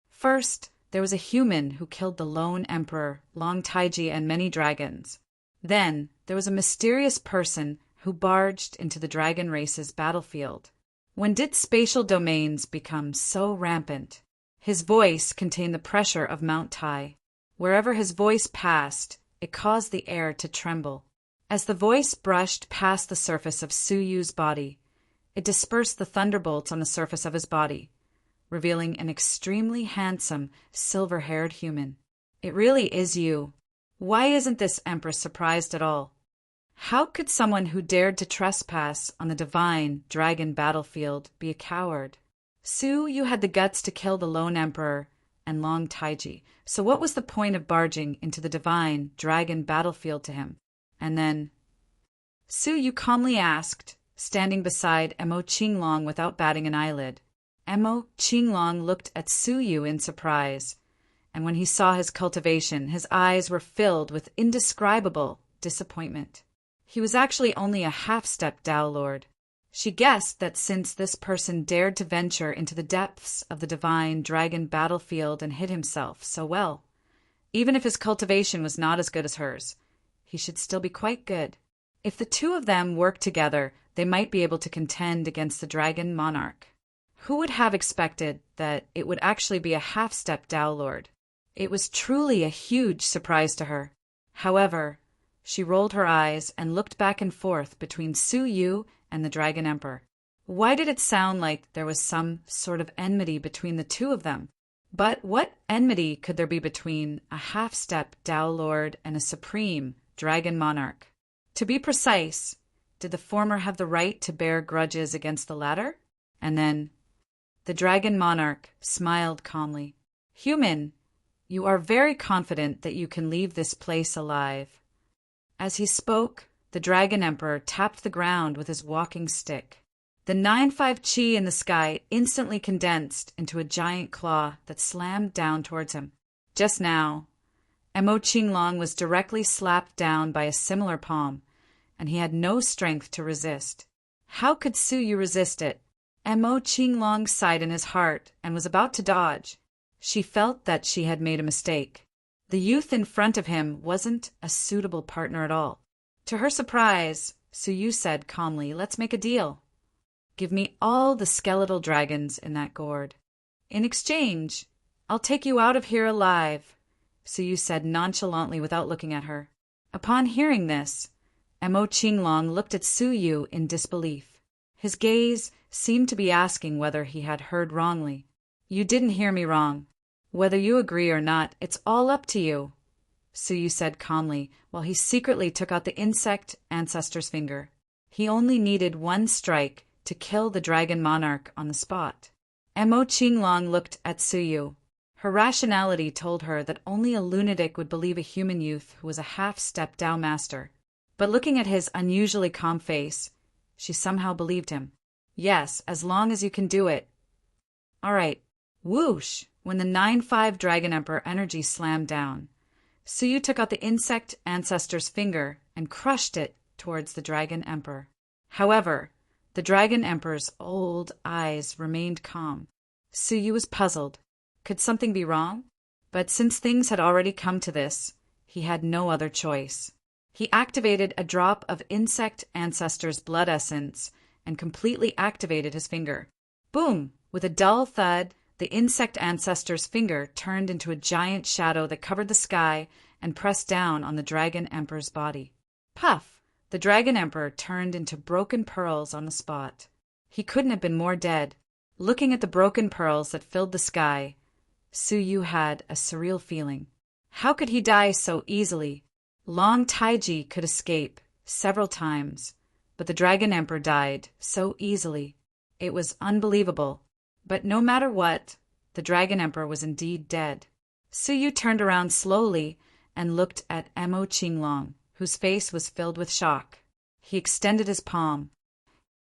First, there was a human who killed the lone emperor, Long Taiji, and many dragons. Then, there was a mysterious person who barged into the dragon race's battlefield. When did spatial domains become so rampant? His voice contained the pressure of Mount Tai. Wherever his voice passed, it caused the air to tremble. As the voice brushed past the surface of Su Yu's body, it dispersed the thunderbolts on the surface of his body, revealing an extremely handsome, silver-haired human. It really is you. Why isn't this Empress surprised at all? How could someone who dared to trespass on the divine dragon battlefield be a coward? Su Yu had the guts to kill the lone emperor and Long Taiji, so what was the point of barging into the divine dragon battlefield to him? And then, Su Yu calmly asked, standing beside Mo Qinglong without batting an eyelid. Mo Qinglong looked at Su Yu in surprise, and when he saw his cultivation, his eyes were filled with indescribable disappointment. He was actually only a half-step Dao Lord. She guessed that since this person dared to venture into the depths of the divine dragon battlefield and hid himself so well, even if his cultivation was not as good as hers, he should still be quite good. If the two of them worked together, they might be able to contend against the dragon monarch. Who would have expected that it would actually be a half-step Dao Lord? It was truly a huge surprise to her. However, she rolled her eyes and looked back and forth between Su Yu and the Dragon Emperor. Why did it sound like there was some sort of enmity between the two of them? But what enmity could there be between a half-step Dao Lord and a supreme dragon monarch? To be precise, did the former have the right to bear grudges against the latter? And then, the dragon monarch smiled calmly. Human, you are very confident that you can leave this place alive. As he spoke, the Dragon Emperor tapped the ground with his walking stick. The 9-5 chi in the sky instantly condensed into a giant claw that slammed down towards him. Just now, Mo Qinglong was directly slapped down by a similar palm, and he had no strength to resist. How could Su Yu resist it? Mo Qinglong sighed in his heart and was about to dodge. She felt that she had made a mistake. The youth in front of him wasn't a suitable partner at all. To her surprise, Su Yu said calmly, "Let's make a deal. Give me all the skeletal dragons in that gourd. In exchange, I'll take you out of here alive," Su Yu said nonchalantly without looking at her. Upon hearing this, Mo Qinglong looked at Su Yu in disbelief. His gaze seemed to be asking whether he had heard wrongly. "You didn't hear me wrong. Whether you agree or not, it's all up to you," Su Yu said calmly, while he secretly took out the insect ancestor's finger. He only needed one strike to kill the dragon monarch on the spot. Mo Qinglong looked at Su Yu. Her rationality told her that only a lunatic would believe a human youth who was a half-step Dao master. But looking at his unusually calm face, she somehow believed him. "Yes, as long as you can do it." "All right." Whoosh! When the 9-5 Dragon Emperor energy slammed down, Su Yu took out the insect ancestor's finger and crushed it towards the Dragon Emperor. However, the Dragon Emperor's old eyes remained calm. Su Yu was puzzled. Could something be wrong? But since things had already come to this, he had no other choice. He activated a drop of insect ancestor's blood essence and completely activated his finger. Boom! With a dull thud, the insect ancestor's finger turned into a giant shadow that covered the sky and pressed down on the Dragon Emperor's body. Puff! The Dragon Emperor turned into broken pearls on the spot. He couldn't have been more dead. Looking at the broken pearls that filled the sky, Su Yu had a surreal feeling. How could he die so easily? Long Taiji could escape several times, but the Dragon Emperor died so easily. It was unbelievable. But no matter what, the Dragon Emperor was indeed dead. Su Yu turned around slowly and looked at Mo Qinglong, whose face was filled with shock. He extended his palm.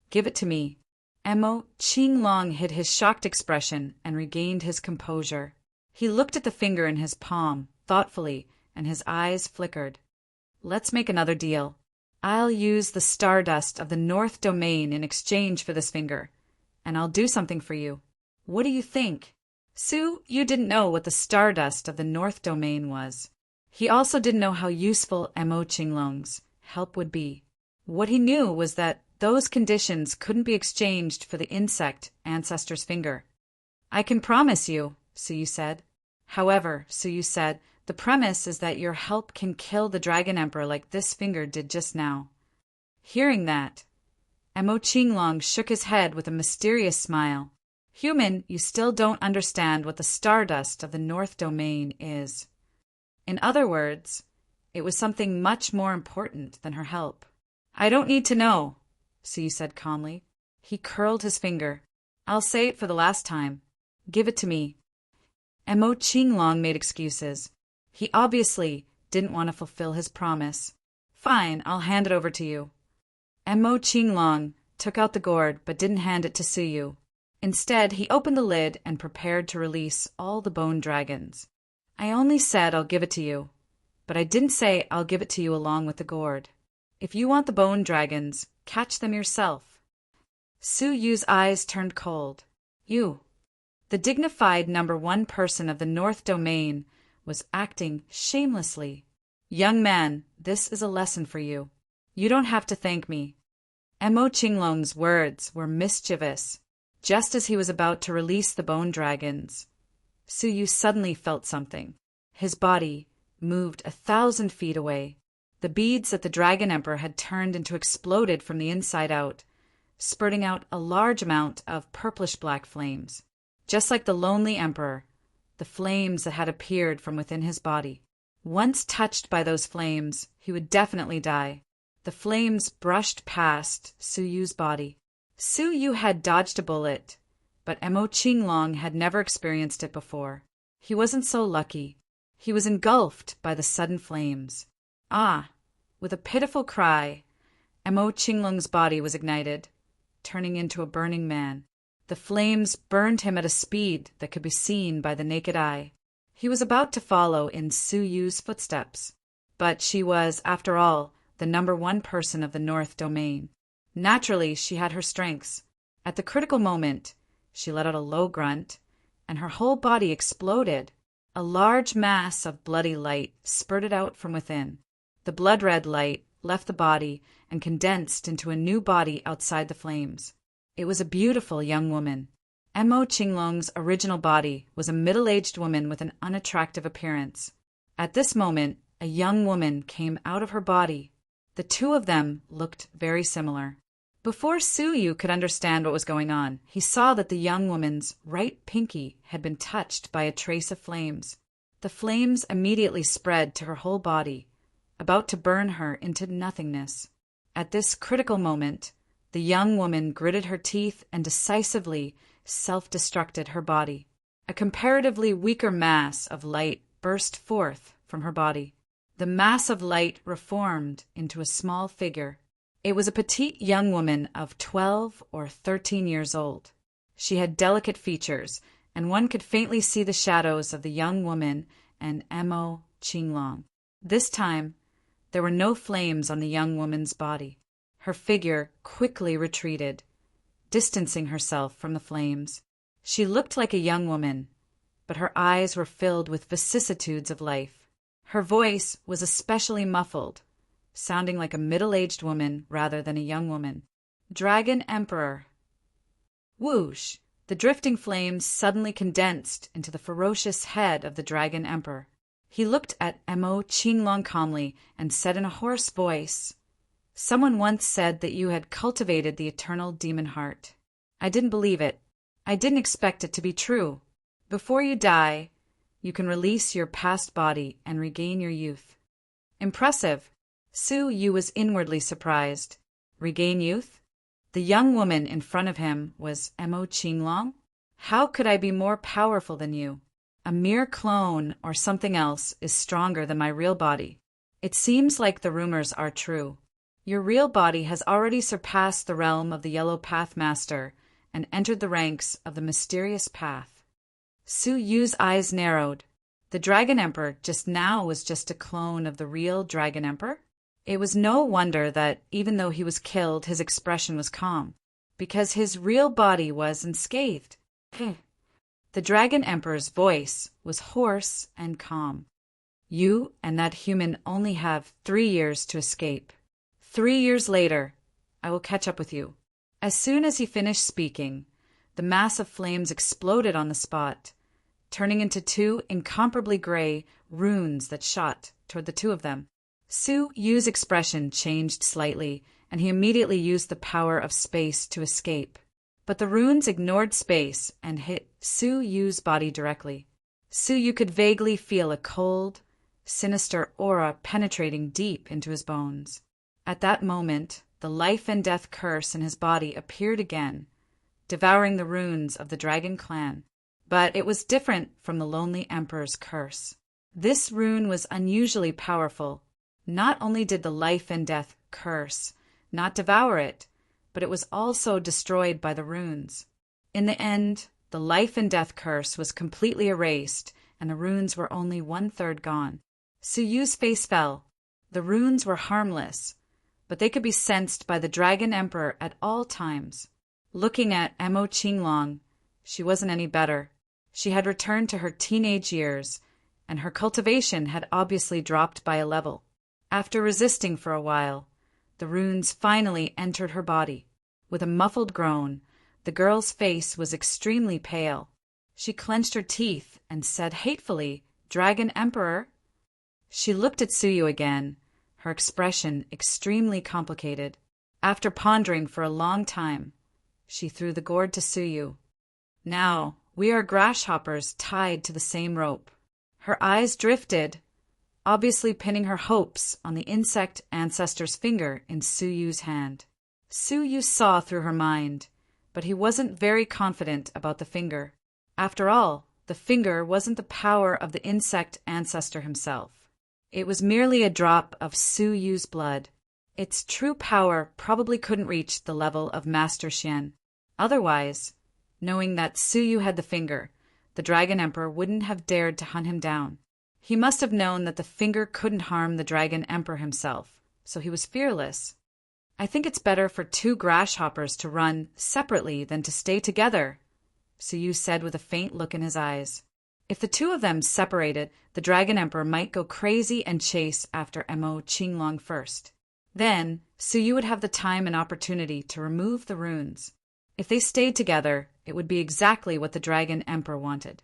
"Give it to me." Mo Qinglong hid his shocked expression and regained his composure. He looked at the finger in his palm thoughtfully, and his eyes flickered. "Let's make another deal. I'll use the stardust of the North Domain in exchange for this finger, and I'll do something for you. What do you think?" Su Yu didn't know what the stardust of the North Domain was. He also didn't know how useful Mo Qinglong's help would be. What he knew was that those conditions couldn't be exchanged for the insect ancestor's finger. "I can promise you," Su Yu said. "However," Su Yu said, "the premise is that your help can kill the Dragon Emperor like this finger did just now." Hearing that, Mo Qinglong shook his head with a mysterious smile. "Human, you still don't understand what the stardust of the North Domain is." In other words, it was something much more important than her help. "I don't need to know," Su Yu said calmly. He curled his finger. "I'll say it for the last time. Give it to me." Mo Qinglong made excuses. He obviously didn't want to fulfill his promise. "Fine, I'll hand it over to you." Mo Qinglong took out the gourd but didn't hand it to Su Yu. Instead, he opened the lid and prepared to release all the bone dragons. "I only said I'll give it to you, but I didn't say I'll give it to you along with the gourd. If you want the bone dragons, catch them yourself." Su Yu's eyes turned cold. "You." The dignified #1 person of the North Domain was acting shamelessly. "Young man, this is a lesson for you. You don't have to thank me." Mo Qinglong's words were mischievous. Just as he was about to release the bone dragons, Su Yu suddenly felt something. His body moved 1,000 feet away. The beads that the Dragon Emperor had turned into exploded from the inside out, spurting out a large amount of purplish-black flames. Just like the lonely Emperor, the flames that had appeared from within his body. Once touched by those flames, he would definitely die. The flames brushed past Su Yu's body. Su Yu had dodged a bullet, but Mo Qinglong had never experienced it before. He wasn't so lucky. He was engulfed by the sudden flames. Ah! With a pitiful cry, Mo Qinglong's body was ignited, turning into a burning man. The flames burned him at a speed that could be seen by the naked eye. He was about to follow in Su Yu's footsteps, but she was, after all, the #1 person of the North Domain. Naturally, she had her strengths. At the critical moment, she let out a low grunt, and her whole body exploded. A large mass of bloody light spurted out from within. The blood-red light left the body and condensed into a new body outside the flames. It was a beautiful young woman. Mo Qinglong's original body was a middle-aged woman with an unattractive appearance. At this moment, a young woman came out of her body. The two of them looked very similar. Before Suyu could understand what was going on, he saw that the young woman's right pinky had been touched by a trace of flames. The flames immediately spread to her whole body, about to burn her into nothingness. At this critical moment, the young woman gritted her teeth and decisively self-destructed her body. A comparatively weaker mass of light burst forth from her body. The mass of light reformed into a small figure. It was a petite young woman of 12 or 13 years old. She had delicate features, and one could faintly see the shadows of the young woman and Mo Qinglong. This time, there were no flames on the young woman's body. Her figure quickly retreated, distancing herself from the flames. She looked like a young woman, but her eyes were filled with vicissitudes of life. Her voice was especially muffled, sounding like a middle-aged woman rather than a young woman. Dragon Emperor. Whoosh! The drifting flames suddenly condensed into the ferocious head of the Dragon Emperor. He looked at Mo Qinglong calmly and said in a hoarse voice, "Someone once said that you had cultivated the eternal demon heart. I didn't believe it. I didn't expect it to be true. Before you die, you can release your past body and regain your youth." Impressive. Suyu was inwardly surprised. Regain youth? The young woman in front of him was Mo Qinglong? How could I be more powerful than you? A mere clone or something else is stronger than my real body. It seems like the rumors are true. Your real body has already surpassed the realm of the Yellow Path Master and entered the ranks of the mysterious path. Suyu's eyes narrowed. The Dragon Emperor just now was just a clone of the real Dragon Emperor? It was no wonder that, even though he was killed, his expression was calm, because his real body was unscathed. The Dragon Emperor's voice was hoarse and calm. You and that human only have 3 years to escape. 3 years later, I will catch up with you. As soon as he finished speaking, the mass of flames exploded on the spot, turning into 2 incomparably gray runes that shot toward the two of them. Suyu's expression changed slightly, and he immediately used the power of space to escape. But the runes ignored space and hit Suyu's body directly. Suyu could vaguely feel a cold, sinister aura penetrating deep into his bones. At that moment, the life and death curse in his body appeared again, devouring the runes of the Dragon Clan. But it was different from the Lonely Emperor's curse. This rune was unusually powerful. Not only did the life and death curse not devour it, but it was also destroyed by the runes. In the end, the life and death curse was completely erased, and the runes were only 1/3 gone. Suyu's face fell. The runes were harmless, but they could be sensed by the Dragon Emperor at all times. Looking at Mo Qinglong, she wasn't any better. She had returned to her teenage years, and her cultivation had obviously dropped by a level. After resisting for a while, the runes finally entered her body. With a muffled groan, the girl's face was extremely pale. She clenched her teeth and said hatefully, "Dragon Emperor." She looked at Suyu again, her expression extremely complicated. After pondering for a long time, she threw the gourd to Suyu. "Now, we are grasshoppers tied to the same rope." Her eyes drifted, obviously pinning her hopes on the insect ancestor's finger in Suyu's hand. Suyu saw through her mind, but he wasn't very confident about the finger. After all, the finger wasn't the power of the insect ancestor himself. It was merely a drop of Suyu's blood. Its true power probably couldn't reach the level of Master Xian. Otherwise, knowing that Suyu had the finger, the Dragon Emperor wouldn't have dared to hunt him down. He must have known that the finger couldn't harm the Dragon Emperor himself, so he was fearless. I think it's better for two grasshoppers to run separately than to stay together, Suyu said with a faint look in his eyes. If the two of them separated, the Dragon Emperor might go crazy and chase after Mo Qinglong first. Then, Suyu would have the time and opportunity to remove the runes. If they stayed together, it would be exactly what the Dragon Emperor wanted.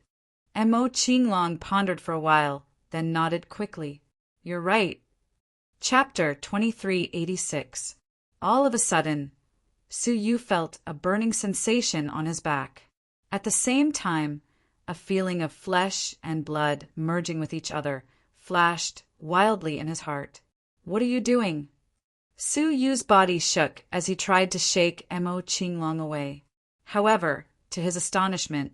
Mo Qinglong pondered for a while, then nodded quickly. You're right. Chapter 2386. All of a sudden, Suyu felt a burning sensation on his back. At the same time, a feeling of flesh and blood merging with each other flashed wildly in his heart. What are you doing? Suyu's body shook as he tried to shake Mo Qinglong away. However, to his astonishment,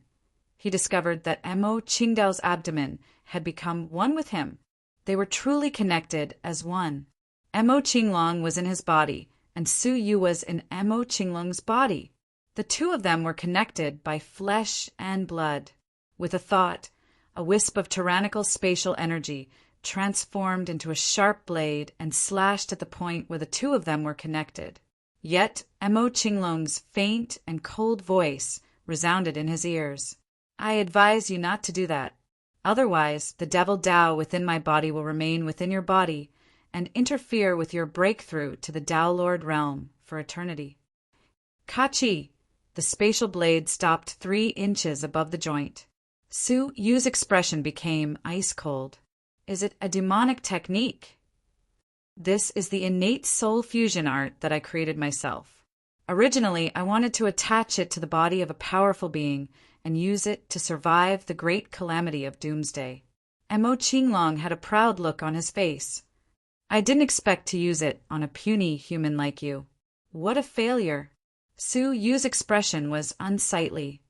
he discovered that Mo Qingdao's abdomen had become one with him. They were truly connected as one. Mo Qinglong was in his body, and Suyu was in Mo Qinglong's body. The two of them were connected by flesh and blood. With a thought, a wisp of tyrannical spatial energy transformed into a sharp blade and slashed at the point where the two of them were connected. Yet Mo Qinglong's faint and cold voice resounded in his ears. I advise you not to do that. Otherwise, the devil Tao within my body will remain within your body and interfere with your breakthrough to the Tao Lord realm for eternity. Kachi! The spatial blade stopped 3 inches above the joint. Suyu's expression became ice-cold. Is it a demonic technique? This is the innate soul fusion art that I created myself. Originally, I wanted to attach it to the body of a powerful being and use it to survive the great calamity of doomsday. Mo Qinglong had a proud look on his face. I didn't expect to use it on a puny human like you. What a failure. Suyu's expression was unsightly.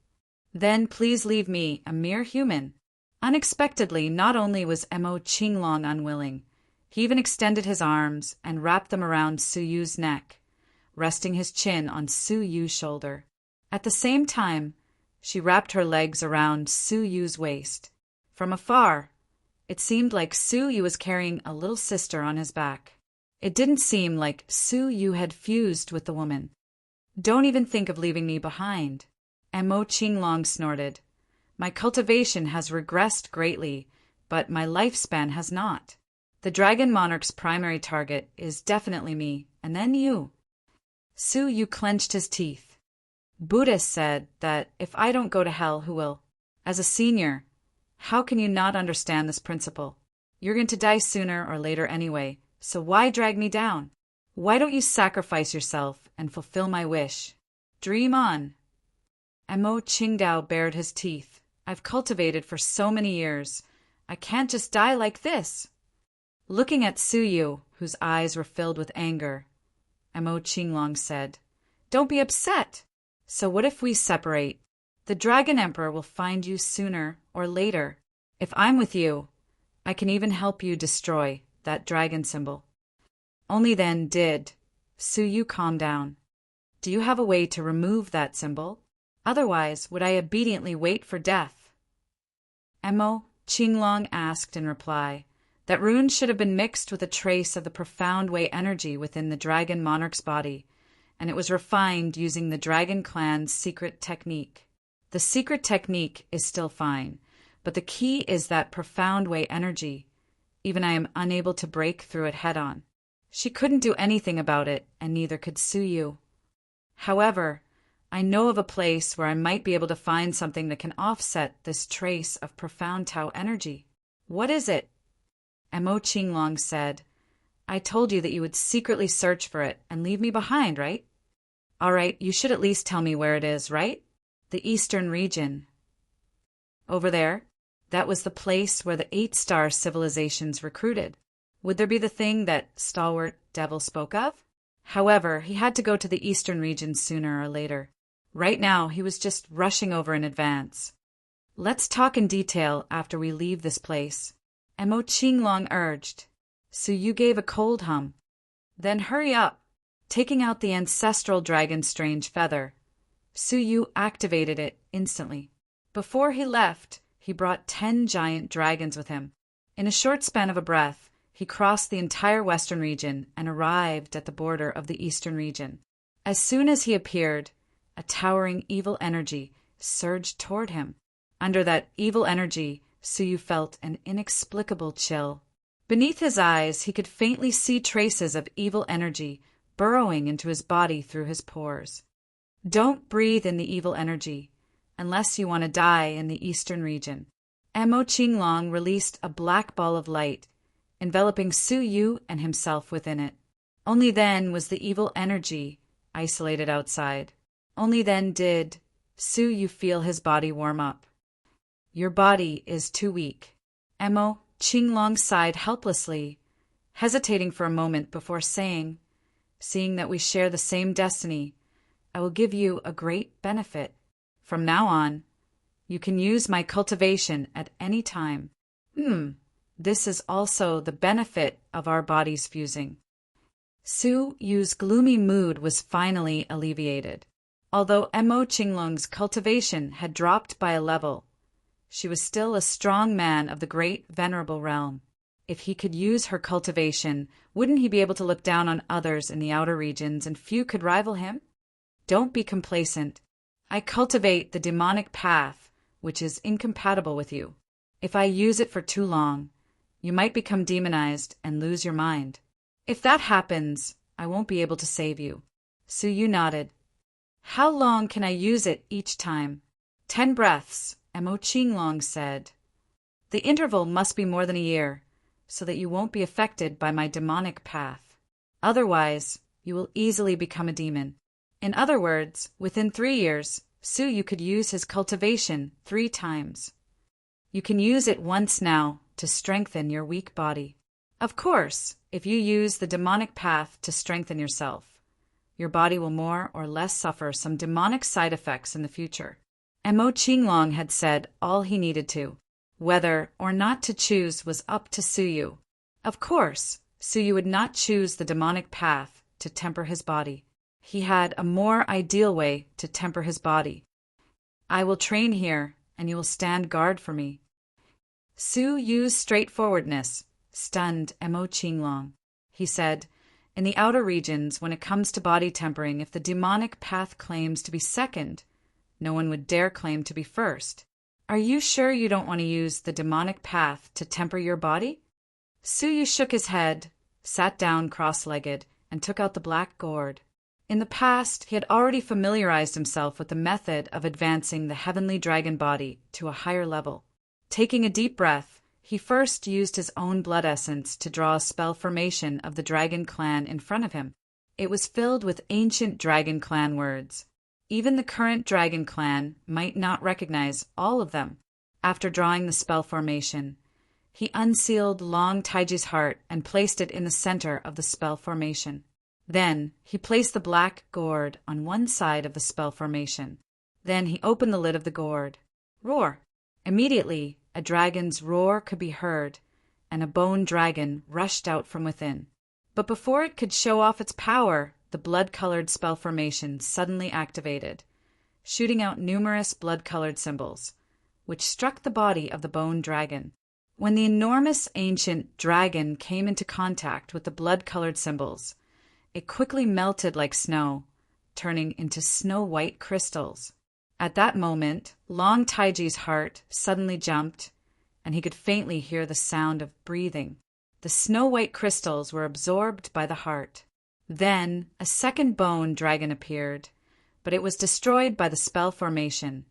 Then please leave me, a mere human. Unexpectedly, not only was Mo Qinglong unwilling, he even extended his arms and wrapped them around Suyu's neck, resting his chin on Suyu's shoulder. At the same time, she wrapped her legs around Suyu's waist. From afar, it seemed like Suyu was carrying a little sister on his back. It didn't seem like Suyu had fused with the woman. Don't even think of leaving me behind. Mo Qinglong snorted. My cultivation has regressed greatly, but my lifespan has not. The Dragon Monarch's primary target is definitely me, and then you. Suyu clenched his teeth. Buddhists said that if I don't go to hell, who will? As a senior, how can you not understand this principle? You're going to die sooner or later anyway, so why drag me down? Why don't you sacrifice yourself and fulfill my wish? Dream on. Mo Qingdao bared his teeth. I've cultivated for so many years. I can't just die like this. Looking at Suyu, whose eyes were filled with anger, Mo Qinglong said, Don't be upset. So what if we separate? The Dragon Emperor will find you sooner or later. If I'm with you, I can even help you destroy that dragon symbol. Only then did Suyu calm down. Do you have a way to remove that symbol? Otherwise, would I obediently wait for death? Mo Qinglong asked in reply that runes should have been mixed with a trace of the profound way energy within the Dragon Monarch's body, and it was refined using the Dragon Clan's secret technique. The secret technique is still fine, but the key is that profound way energy. Even I am unable to break through it head-on. She couldn't do anything about it, and neither could Suyu. However, I know of a place where I might be able to find something that can offset this trace of profound Tao energy. What is it? Mo Qinglong said, I told you that you would secretly search for it and leave me behind, right? All right, you should at least tell me where it is, right? The Eastern region. Over there, that was the place where the 8-star civilizations recruited. Would there be the thing that stalwart devil spoke of? However, he had to go to the Eastern region sooner or later. Right now, he was just rushing over in advance. Let's talk in detail after we leave this place. Mo Qinglong urged. Suyu gave a cold hum. Then hurry up. Taking out the ancestral dragon's strange feather, Suyu activated it instantly. Before he left, he brought 10 giant dragons with him. In a short span of a breath, he he crossed the entire western region and arrived at the border of the eastern region. As soon as he appeared, a towering evil energy surged toward him. Under that evil energy, Suyu felt an inexplicable chill. Beneath his eyes, he could faintly see traces of evil energy burrowing into his body through his pores. Don't breathe in the evil energy, unless you want to die in the eastern region. Mo Qinglong released a black ball of light, enveloping Suyu and himself within it. Only then was the evil energy isolated outside. Only then did Suyu feel his body warm up. Your body is too weak. Mo Qinglong sighed helplessly, hesitating for a moment before saying, seeing that we share the same destiny, I will give you a great benefit. From now on, you can use my cultivation at any time. This is also the benefit of our bodies fusing. Suyu's gloomy mood was finally alleviated. Although Mo Qinglong's cultivation had dropped by a level, she was still a strong man of the great venerable realm. If he could use her cultivation, wouldn't he be able to look down on others in the outer regions, and few could rival him? Don't be complacent. I cultivate the demonic path, which is incompatible with you. If I use it for too long, you might become demonized and lose your mind. If that happens, I won't be able to save you. Suyu nodded. How long can I use it each time? 10 breaths, Mo Qinglong said. The interval must be more than a year, so that you won't be affected by my demonic path. Otherwise, you will easily become a demon. In other words, within 3 years, Suyu could use his cultivation 3 times. You can use it once now to strengthen your weak body. Of course, if you use the demonic path to strengthen yourself, your body will more or less suffer some demonic side effects in the future. Mo Qinglong had said all he needed to. Whether or not to choose was up to Suyu. Of course, Suyu would not choose the demonic path to temper his body. He had a more ideal way to temper his body. I will train here, and you will stand guard for me. Suyu's straightforwardness stunned Mo Qinglong. He said, in the outer regions, when it comes to body tempering, if the demonic path claims to be second, no one would dare claim to be first. Are you sure you don't want to use the demonic path to temper your body? Suyu shook his head, sat down cross-legged, and took out the black gourd. In the past, he had already familiarized himself with the method of advancing the heavenly dragon body to a higher level. Taking a deep breath, he first used his own blood essence to draw a spell formation of the dragon clan in front of him. It was filled with ancient dragon clan words. Even the current dragon clan might not recognize all of them. After drawing the spell formation, he unsealed Long Taiji's heart and placed it in the center of the spell formation. Then he placed the black gourd on one side of the spell formation. Then he opened the lid of the gourd. Roar! Immediately, a dragon's roar could be heard, and a bone dragon rushed out from within. But before it could show off its power, the blood-colored spell formation suddenly activated, shooting out numerous blood-colored symbols, which struck the body of the bone dragon. When the enormous ancient dragon came into contact with the blood-colored symbols, it quickly melted like snow, turning into snow-white crystals. At that moment, Long Taiji's heart suddenly jumped, and he could faintly hear the sound of breathing. The snow-white crystals were absorbed by the heart. Then a second bone dragon appeared, but it was destroyed by the spell formation,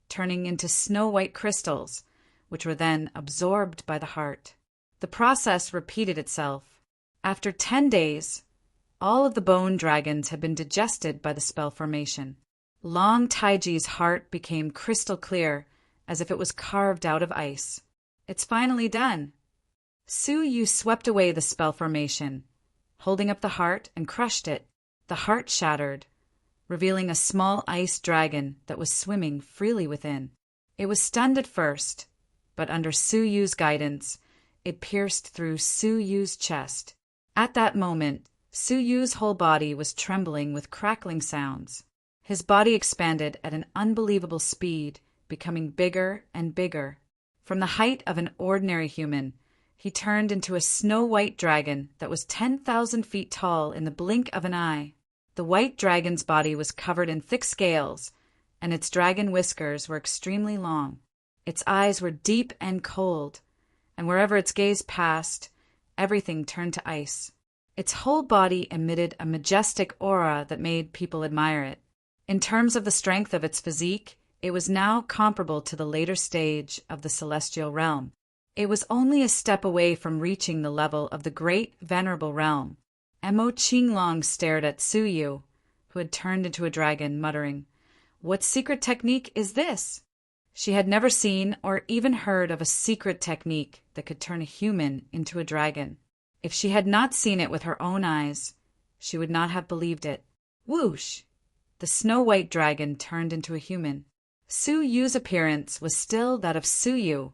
turning into snow-white crystals, which were then absorbed by the heart. The process repeated itself. After 10 days, all of the bone dragons had been digested by the spell formation. Long Taiji's heart became crystal clear, as if it was carved out of ice. It's finally done. Suyu swept away the spell formation, holding up the heart, and crushed it. The heart shattered, revealing a small ice dragon that was swimming freely within. It was stunned at first, but under Suyu's guidance, it pierced through Suyu's chest. At that moment, Suyu's whole body was trembling with crackling sounds. His body expanded at an unbelievable speed, becoming bigger and bigger. From the height of an ordinary human, he turned into a snow-white dragon that was 10,000 feet tall in the blink of an eye. The white dragon's body was covered in thick scales, and its dragon whiskers were extremely long. Its eyes were deep and cold, and wherever its gaze passed, everything turned to ice. Its whole body emitted a majestic aura that made people admire it. In terms of the strength of its physique, it was now comparable to the later stage of the celestial realm. It was only a step away from reaching the level of the great venerable realm. Mo Qinglong stared at Su Yu, who had turned into a dragon, muttering, "What secret technique is this?" She had never seen or even heard of a secret technique that could turn a human into a dragon. If she had not seen it with her own eyes, she would not have believed it. Whoosh! The snow-white dragon turned into a human. Su Yu's appearance was still that of Su Yu,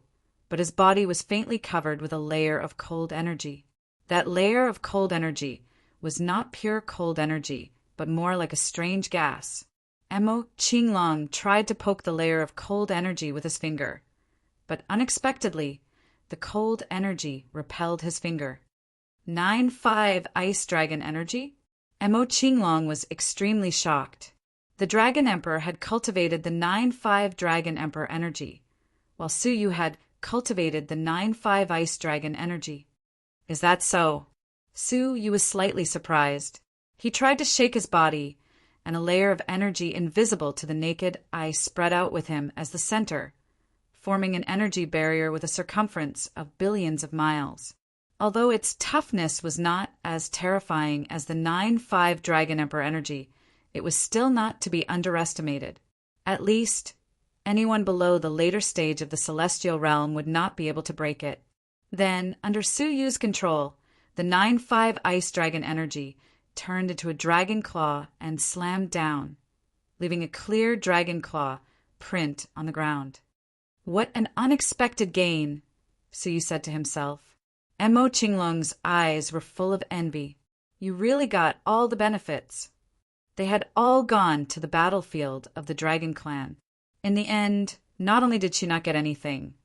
but his body was faintly covered with a layer of cold energy. That layer of cold energy was not pure cold energy, but more like a strange gas. Mo Qinglong tried to poke the layer of cold energy with his finger, but unexpectedly, the cold energy repelled his finger. 9-5 ice dragon energy? Mo Qinglong was extremely shocked. The Dragon Emperor had cultivated the 9-5 Dragon Emperor energy, while Su Yu had cultivated the 9-5 ice dragon energy. Is that so? Su Yu was slightly surprised. He tried to shake his body, and a layer of energy invisible to the naked eye spread out with him as the center, forming an energy barrier with a circumference of billions of miles. Although its toughness was not as terrifying as the 9-5 Dragon Emperor energy, it was still not to be underestimated. At least, anyone below the later stage of the celestial realm would not be able to break it. Then, under Su Yu's control, the 9-5 ice dragon energy turned into a dragon claw and slammed down, leaving a clear dragon claw print on the ground. What an unexpected gain, Su Yu said to himself. Mo Qinglong's eyes were full of envy. You really got all the benefits. They had all gone to the battlefield of the Dragon Clan. In the end, not only did she not get anything,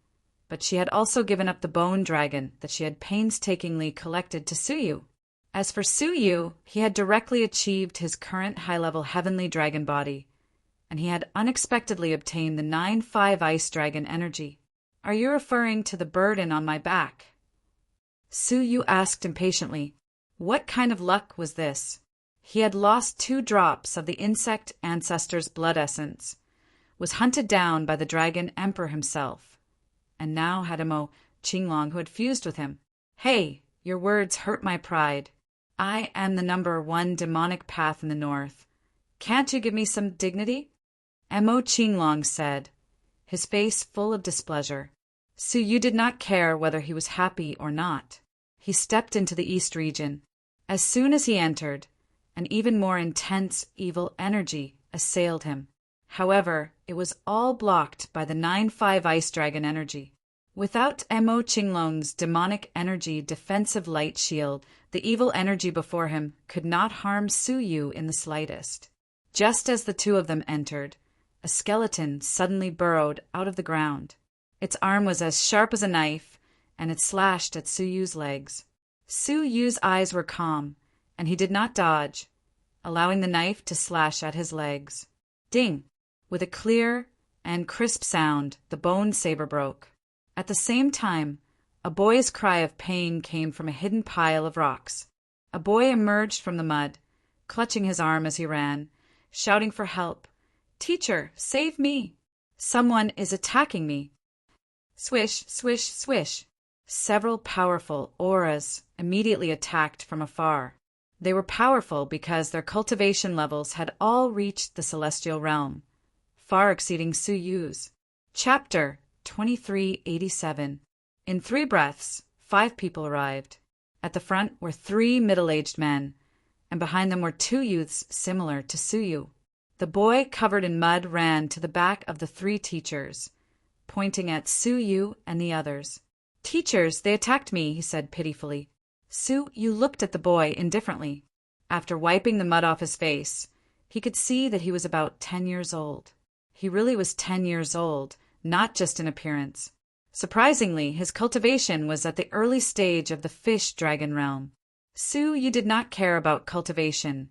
but she had also given up the bone dragon that she had painstakingly collected to Su Yu. As for Su Yu, he had directly achieved his current high-level heavenly dragon body, and he had unexpectedly obtained the 9-5 ice dragon energy. Are you referring to the burden on my back? Su Yu asked impatiently. What kind of luck was this? He had lost 2 drops of the insect ancestor's blood essence, was hunted down by the Dragon Emperor himself, and now had Mo Qinglong who had fused with him. Hey, your words hurt my pride. I am the #1 demonic path in the north. Can't you give me some dignity? Mo Qinglong said, his face full of displeasure. Su Yu did not care whether he was happy or not. He stepped into the east region. As soon as he entered, an even more intense evil energy assailed him. However, it was all blocked by the 9-5 ice dragon energy. Without Mo Qinglong's demonic energy defensive light shield, the evil energy before him could not harm Su Yu in the slightest. Just as the two of them entered, a skeleton suddenly burrowed out of the ground. Its arm was as sharp as a knife, and it slashed at Su Yu's legs. Su Yu's eyes were calm, and he did not dodge, allowing the knife to slash at his legs. Ding! With a clear and crisp sound, the bone saber broke. At the same time, a boy's cry of pain came from a hidden pile of rocks. A boy emerged from the mud, clutching his arm as he ran, shouting for help. "Teacher, save me! Someone is attacking me!" Swish, swish, swish. Several powerful auras immediately attacked from afar. They were powerful because their cultivation levels had all reached the celestial realm, far exceeding Su Yu's. Chapter 2387. In 3 breaths, 5 people arrived. At the front were 3 middle-aged men, and behind them were 2 youths similar to Su Yu. The boy covered in mud ran to the back of the 3 teachers, pointing at Su Yu and the others. "Teachers, they attacked me," he said pitifully. Su Yu looked at the boy indifferently. After wiping the mud off his face, he could see that he was about 10 years old. He really was 10 years old, not just in appearance. Surprisingly, his cultivation was at the early stage of the fish dragon realm. Su Yu did not care about cultivation,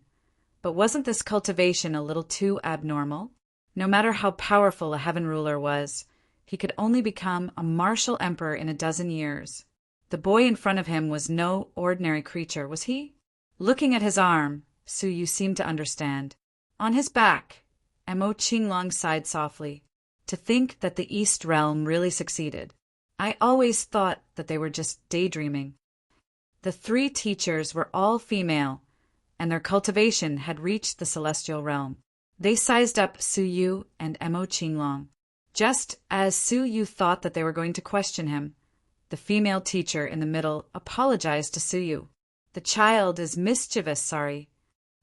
but wasn't this cultivation a little too abnormal? No matter how powerful a heaven ruler was, he could only become a martial emperor in a dozen years. The boy in front of him was no ordinary creature, was he? Looking at his arm, Su Yu seemed to understand. On his back, Mo Qinglong sighed softly. To think that the East Realm really succeeded. I always thought that they were just daydreaming. The 3 teachers were all female, and their cultivation had reached the celestial realm. They sized up Su Yu and Mo Qinglong. Just as Su Yu thought that they were going to question him, the female teacher in the middle apologized to Su Yu. The child is mischievous, sorry.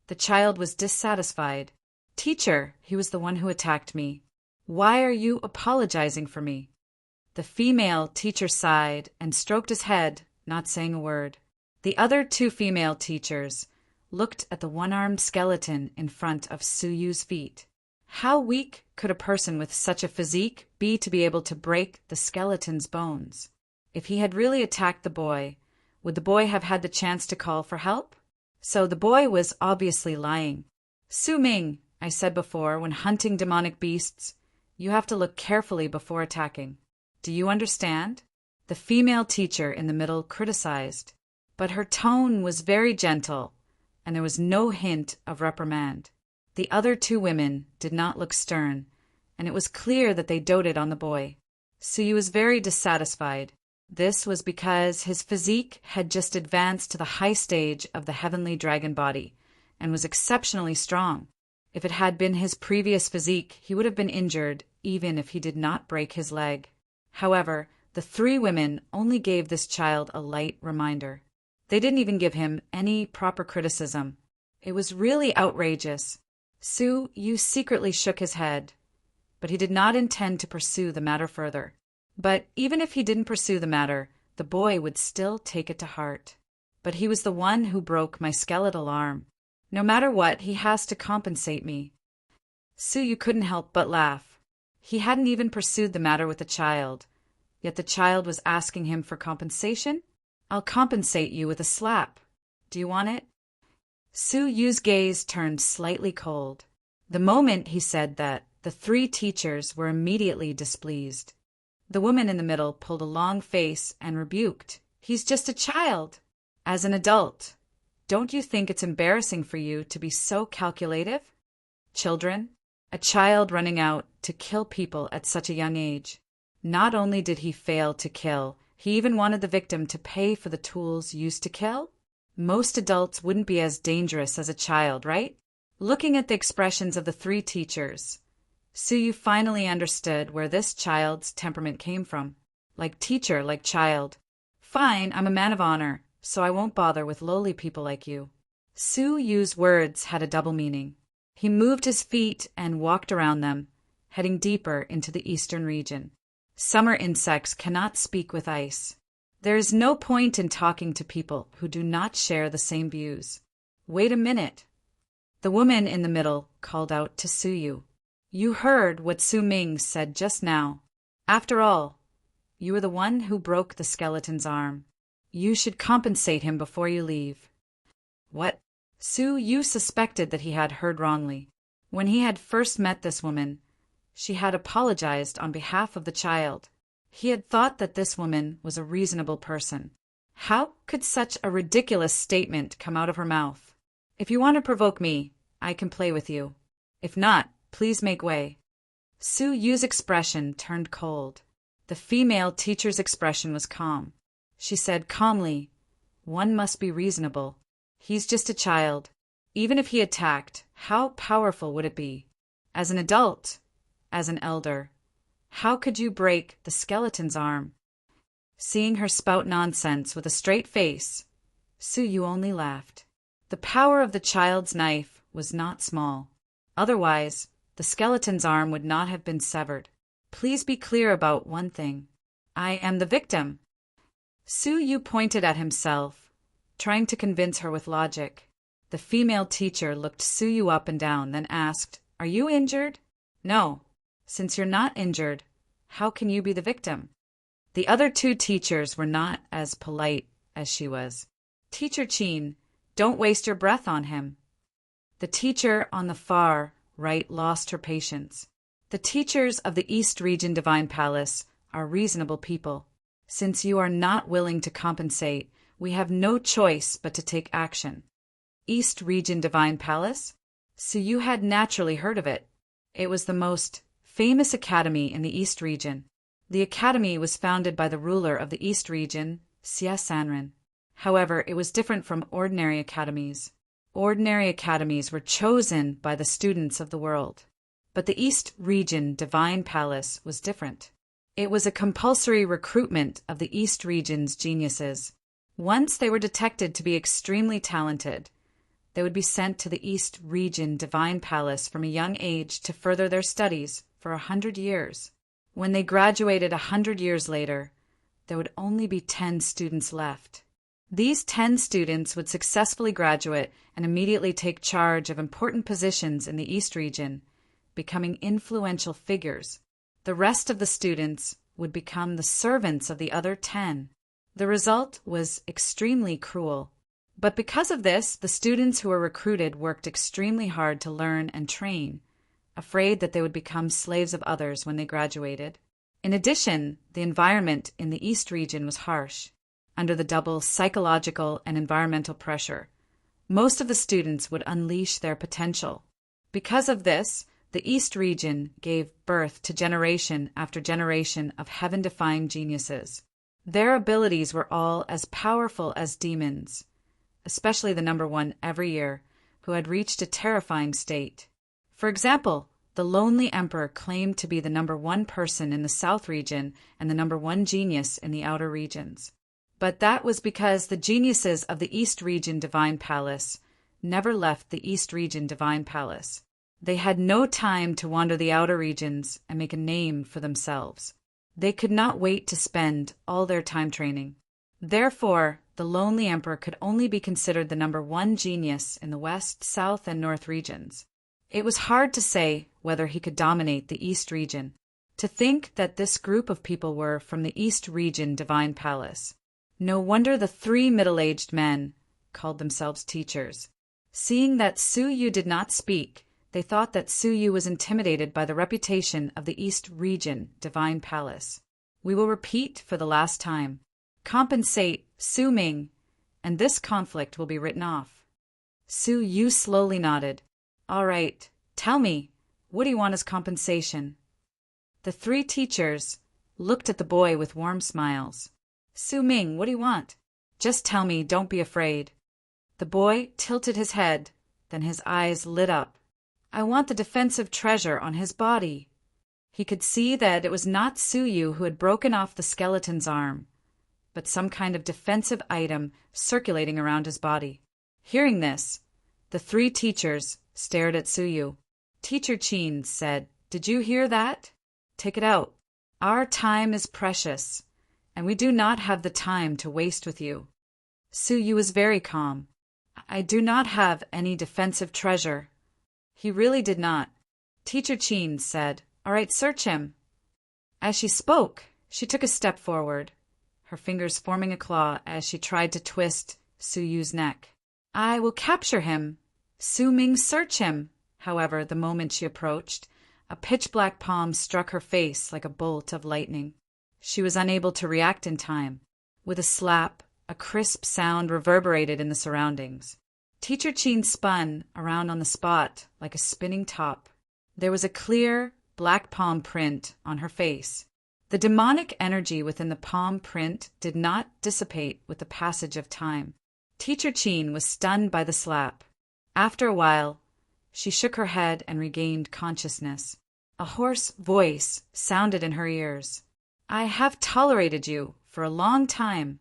The child was dissatisfied. Teacher, he was the one who attacked me. Why are you apologizing for me? The female teacher sighed and stroked his head, not saying a word. The other 2 female teachers looked at the one-armed skeleton in front of Su Yu's feet. How weak could a person with such a physique be to be able to break the skeleton's bones? If he had really attacked the boy, would the boy have had the chance to call for help? So the boy was obviously lying. Su Ming, I said before, when hunting demonic beasts, you have to look carefully before attacking. Do you understand? The female teacher in the middle criticized, but her tone was very gentle, and there was no hint of reprimand. The other 2 women did not look stern, and it was clear that they doted on the boy. Su Yu was very dissatisfied. This was because his physique had just advanced to the high stage of the heavenly dragon body, and was exceptionally strong. If it had been his previous physique, he would have been injured, even if he did not break his leg. However, the 3 women only gave this child a light reminder. They didn't even give him any proper criticism. It was really outrageous. Su Yu secretly shook his head, but he did not intend to pursue the matter further. But even if he didn't pursue the matter, the boy would still take it to heart. But he was the one who broke my skeletal arm. No matter what, he has to compensate me. Su Yu couldn't help but laugh. He hadn't even pursued the matter with the child, yet the child was asking him for compensation? I'll compensate you with a slap. Do you want it? Su Yu's gaze turned slightly cold. The moment he said that, the 3 teachers were immediately displeased. The woman in the middle pulled a long face and rebuked. He's just a child. As an adult, don't you think it's embarrassing for you to be so calculative? Children, a child running out to kill people at such a young age. Not only did he fail to kill, he even wanted the victim to pay for the tools used to kill? Most adults wouldn't be as dangerous as a child, right? Looking at the expressions of the 3 teachers, Su Yu finally understood where this child's temperament came from. Like teacher, like child. Fine, I'm a man of honor, so I won't bother with lowly people like you. Su Yu's words had a double meaning. He moved his feet and walked around them, heading deeper into the eastern region. Summer insects cannot speak with ice. There is no point in talking to people who do not share the same views. Wait a minute. The woman in the middle called out to Su Yu. You heard what Su Ming said just now. After all, you were the one who broke the skeleton's arm. You should compensate him before you leave. What? Su Yu suspected that he had heard wrongly. When he had first met this woman, she had apologized on behalf of the child. He had thought that this woman was a reasonable person. How could such a ridiculous statement come out of her mouth? If you want to provoke me, I can play with you. If not, please make way. Su Yu's expression turned cold. The female teacher's expression was calm. She said calmly, one must be reasonable. He's just a child. Even if he attacked, how powerful would it be? As an adult, as an elder, how could you break the skeleton's arm? Seeing her spout nonsense with a straight face, Su Yu only laughed. The power of the child's knife was not small. Otherwise, the skeleton's arm would not have been severed. Please be clear about one thing. I am the victim. Su Yu pointed at himself, trying to convince her with logic. The female teacher looked Su Yu up and down, then asked, Are you injured? No. Since you're not injured, how can you be the victim? The other two teachers were not as polite as she was. Teacher Chin, don't waste your breath on him. The teacher on the far right lost her patience. The teachers of the East Region Divine Palace are reasonable people. Since you are not willing to compensate, we have no choice but to take action. East Region Divine Palace? So you had naturally heard of it. It was the most famous academy in the East Region. The academy was founded by the ruler of the East Region, Xia Sanren. However, it was different from ordinary academies. Ordinary academies were chosen by the students of the world. But the East Region Divine Palace was different. It was a compulsory recruitment of the East Region's geniuses. Once they were detected to be extremely talented, they would be sent to the East Region Divine Palace from a young age to further their studies for 100 years. When they graduated 100 years later, there would only be 10 students left. These 10 students would successfully graduate and immediately take charge of important positions in the East Region, becoming influential figures. The rest of the students would become the servants of the other 10. The result was extremely cruel. But because of this, the students who were recruited worked extremely hard to learn and train, afraid that they would become slaves of others when they graduated. In addition, the environment in the East Region was harsh. Under the double psychological and environmental pressure, most of the students would unleash their potential. Because of this, the East Region gave birth to generation after generation of heaven-defying geniuses. Their abilities were all as powerful as demons, especially the number one every year, who had reached a terrifying state. For example, the Lonely Emperor claimed to be the number one person in the South Region and the number one genius in the outer regions. But that was because the geniuses of the East Region Divine Palace never left the East Region Divine Palace. They had no time to wander the outer regions and make a name for themselves. They could not wait to spend all their time training. Therefore, the Lonely Emperor could only be considered the number one genius in the West, South, and North regions. It was hard to say whether he could dominate the East Region. To think that this group of people were from the East Region Divine Palace. No wonder the 3 middle-aged men called themselves teachers. Seeing that Su Yu did not speak, they thought that Su Yu was intimidated by the reputation of the East Region Divine Palace. We will repeat for the last time. Compensate Su Ming, and this conflict will be written off. Su Yu slowly nodded. All right, tell me, what do you want as compensation? The 3 teachers looked at the boy with warm smiles. Su Ming, what do you want? Just tell me, don't be afraid. The boy tilted his head, then his eyes lit up. I want the defensive treasure on his body. He could see that it was not Su Yu who had broken off the skeleton's arm, but some kind of defensive item circulating around his body. Hearing this, the 3 teachers stared at Su Yu. Teacher Chin said, Did you hear that? Take it out. Our time is precious, and we do not have the time to waste with you. Su Yu was very calm. I do not have any defensive treasure. He really did not. Teacher Chin said, All right, search him. As she spoke, she took a step forward, her fingers forming a claw as she tried to twist Su Yu's neck. I will capture him. Su Ming, search him. However, the moment she approached, a pitch-black palm struck her face like a bolt of lightning. She was unable to react in time. With a slap, a crisp sound reverberated in the surroundings. Teacher Chin spun around on the spot like a spinning top. There was a clear, black palm print on her face. The demonic energy within the palm print did not dissipate with the passage of time. Teacher Chin was stunned by the slap. After a while, she shook her head and regained consciousness. A hoarse voice sounded in her ears. I have tolerated you for a long time.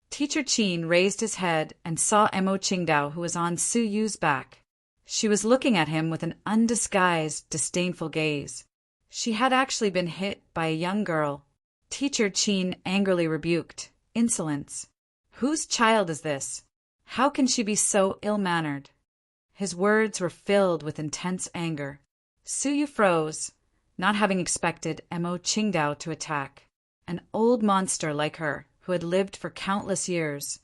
Teacher Chin raised his head and saw Mo Qingdao, who was on Su Yu's back. She was looking at him with an undisguised, disdainful gaze. She had actually been hit by a young girl. Teacher Chin angrily rebuked. Insolence. Whose child is this? How can she be so ill-mannered? His words were filled with intense anger. Su Yu froze, not having expected Mo Qingdao to attack. An old monster like her, who had lived for countless years,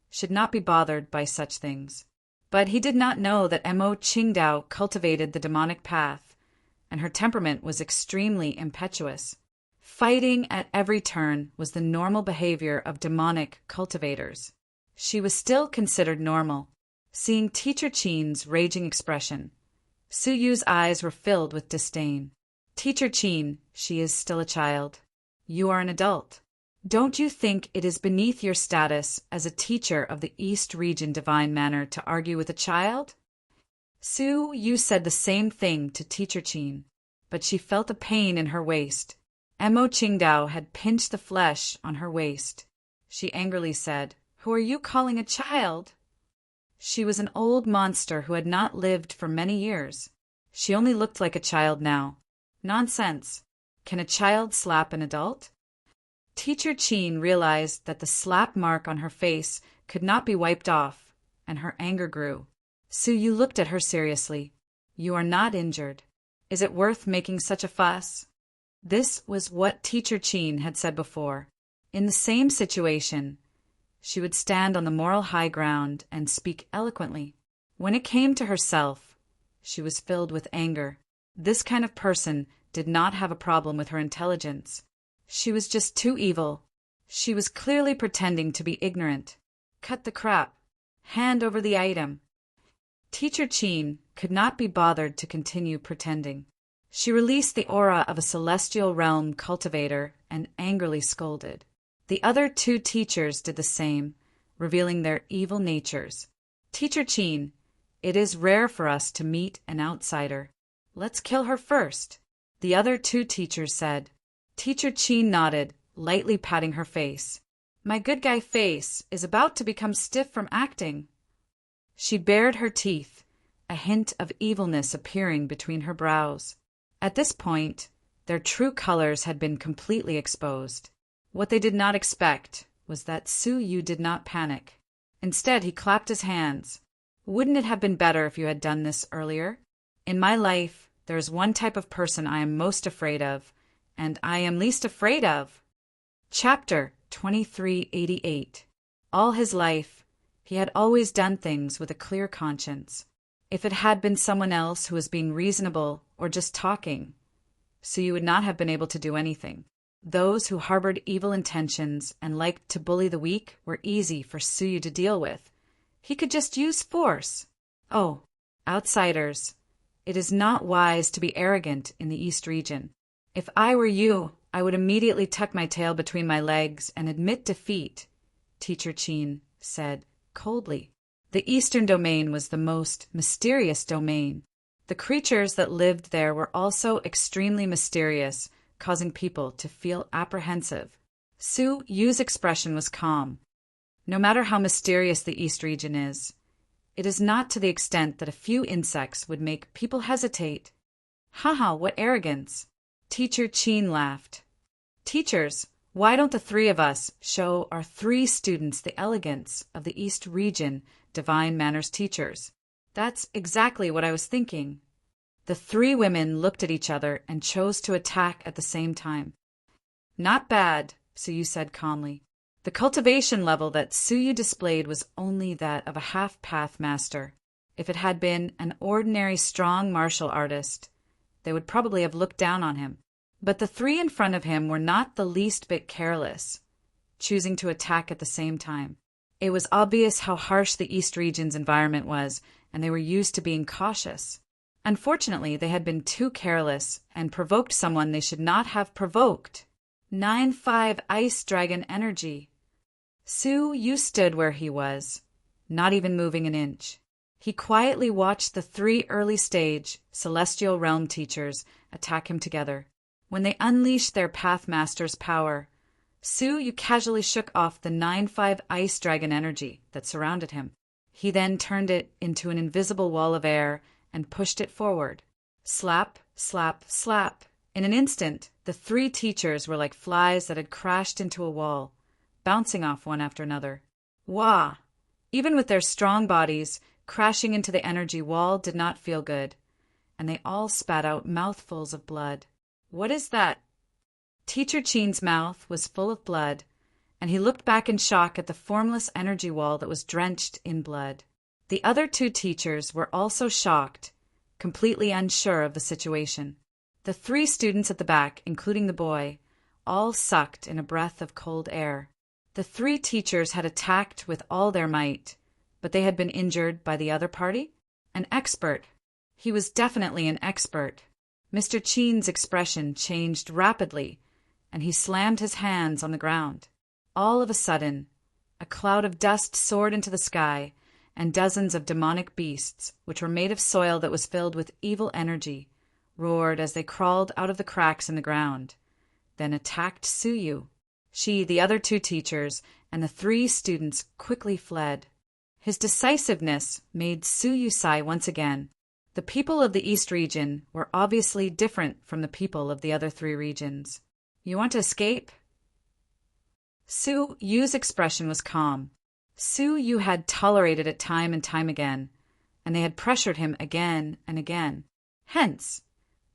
should not be bothered by such things. But he did not know that Mo Qingdao cultivated the demonic path, and her temperament was extremely impetuous. Fighting at every turn was the normal behavior of demonic cultivators. She was still considered normal. Seeing Teacher Qin's raging expression, Su Yu's eyes were filled with disdain. Teacher Qin, she is still a child. You are an adult. Don't you think it is beneath your status as a teacher of the East Region Divine Manor to argue with a child? Su Yu said the same thing to Teacher Qin, but she felt a pain in her waist. Mo Qingdao had pinched the flesh on her waist. She angrily said, "Who are you calling a child?" She was an old monster who had not lived for many years. She only looked like a child now. Nonsense. Can a child slap an adult? Teacher Qin realized that the slap mark on her face could not be wiped off, and her anger grew. Su Yu looked at her seriously. You are not injured. Is it worth making such a fuss? This was what Teacher Qin had said before. In the same situation, she would stand on the moral high ground and speak eloquently. When it came to herself, she was filled with anger. This kind of person did not have a problem with her intelligence. She was just too evil. She was clearly pretending to be ignorant. Cut the crap. Hand over the item. Teacher Qin could not be bothered to continue pretending. She released the aura of a celestial realm cultivator and angrily scolded. The other two teachers did the same, revealing their evil natures. Teacher Qin, it is rare for us to meet an outsider. Let's kill her first. The other two teachers said. Teacher Qin nodded, lightly patting her face. My good guy face is about to become stiff from acting. She bared her teeth, a hint of evilness appearing between her brows. At this point, their true colors had been completely exposed. What they did not expect was that Su Yu did not panic. Instead, he clapped his hands. Wouldn't it have been better if you had done this earlier? In my life, there is one type of person I am most afraid of, and I am least afraid of. Chapter 2388. All his life, he had always done things with a clear conscience. If it had been someone else who was being reasonable or just talking, so you would not have been able to do anything. Those who harbored evil intentions and liked to bully the weak were easy for Su Yu to deal with. He could just use force. Oh, outsiders, it is not wise to be arrogant in the East region. If I were you, I would immediately tuck my tail between my legs and admit defeat, Teacher Qin said coldly. The Eastern domain was the most mysterious domain. The creatures that lived there were also extremely mysterious, causing people to feel apprehensive. Su Yu's expression was calm. No matter how mysterious the East region is, it is not to the extent that a few insects would make people hesitate. Haha, what arrogance! Teacher Qin laughed. Teachers, why don't the three of us show our three students the elegance of the East region divine manners teachers? That's exactly what I was thinking. The three women looked at each other and chose to attack at the same time. Not bad, Su Yu said calmly. The cultivation level that Su Yu displayed was only that of a half-path master. If it had been an ordinary strong martial artist, they would probably have looked down on him. But the three in front of him were not the least bit careless, choosing to attack at the same time. It was obvious how harsh the East region's environment was, and they were used to being cautious. Unfortunately, they had been too careless and provoked someone they should not have provoked. 9-5 Ice Dragon Energy. Su Yu stood where he was, not even moving an inch. He quietly watched the three early-stage Celestial Realm teachers attack him together. When they unleashed their Pathmaster's power, Su Yu casually shook off the 9-5 Ice Dragon energy that surrounded him. He then turned it into an invisible wall of air and pushed it forward. Slap, slap, slap. In an instant, the three teachers were like flies that had crashed into a wall, bouncing off one after another. Wah! Even with their strong bodies, crashing into the energy wall did not feel good, and they all spat out mouthfuls of blood. What is that? Teacher Chin's mouth was full of blood, and he looked back in shock at the formless energy wall that was drenched in blood. The other two teachers were also shocked, completely unsure of the situation. The three students at the back, including the boy, all sucked in a breath of cold air. The three teachers had attacked with all their might, but they had been injured by the other party? An expert. He was definitely an expert. Mr. Chin's expression changed rapidly, and he slammed his hands on the ground. All of a sudden, a cloud of dust soared into the sky, and dozens of demonic beasts, which were made of soil that was filled with evil energy, roared as they crawled out of the cracks in the ground, then attacked Suyu. She, the other two teachers, and the three students quickly fled. His decisiveness made Suyu sigh once again. The people of the East region were obviously different from the people of the other three regions. You want to escape? Suyu's expression was calm. Suyu had tolerated it time and time again, and they had pressured him again and again. Hence,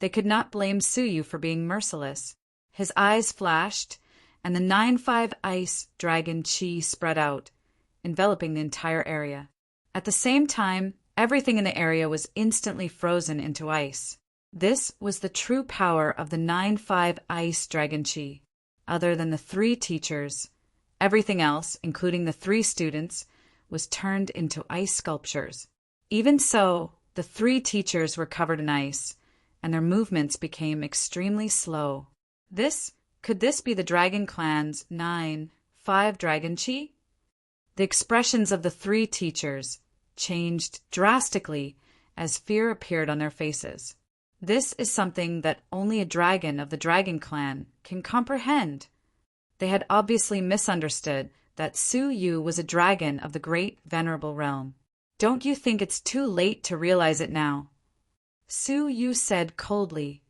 they could not blame Suyu for being merciless. His eyes flashed, and the 9-5 ice dragon chi spread out, enveloping the entire area. At the same time, everything in the area was instantly frozen into ice. This was the true power of the 9-5 ice dragon chi. Other than the three teachers, everything else, including the three students, was turned into ice sculptures. Even so, the three teachers were covered in ice, and their movements became extremely slow. Could this be the Dragon Clan's 9-5 Dragon Chi? The expressions of the three teachers changed drastically as fear appeared on their faces. This is something that only a dragon of the Dragon Clan can comprehend. They had obviously misunderstood that Suyu was a dragon of the great venerable realm. Don't you think it's too late to realize it now? Suyu said coldly,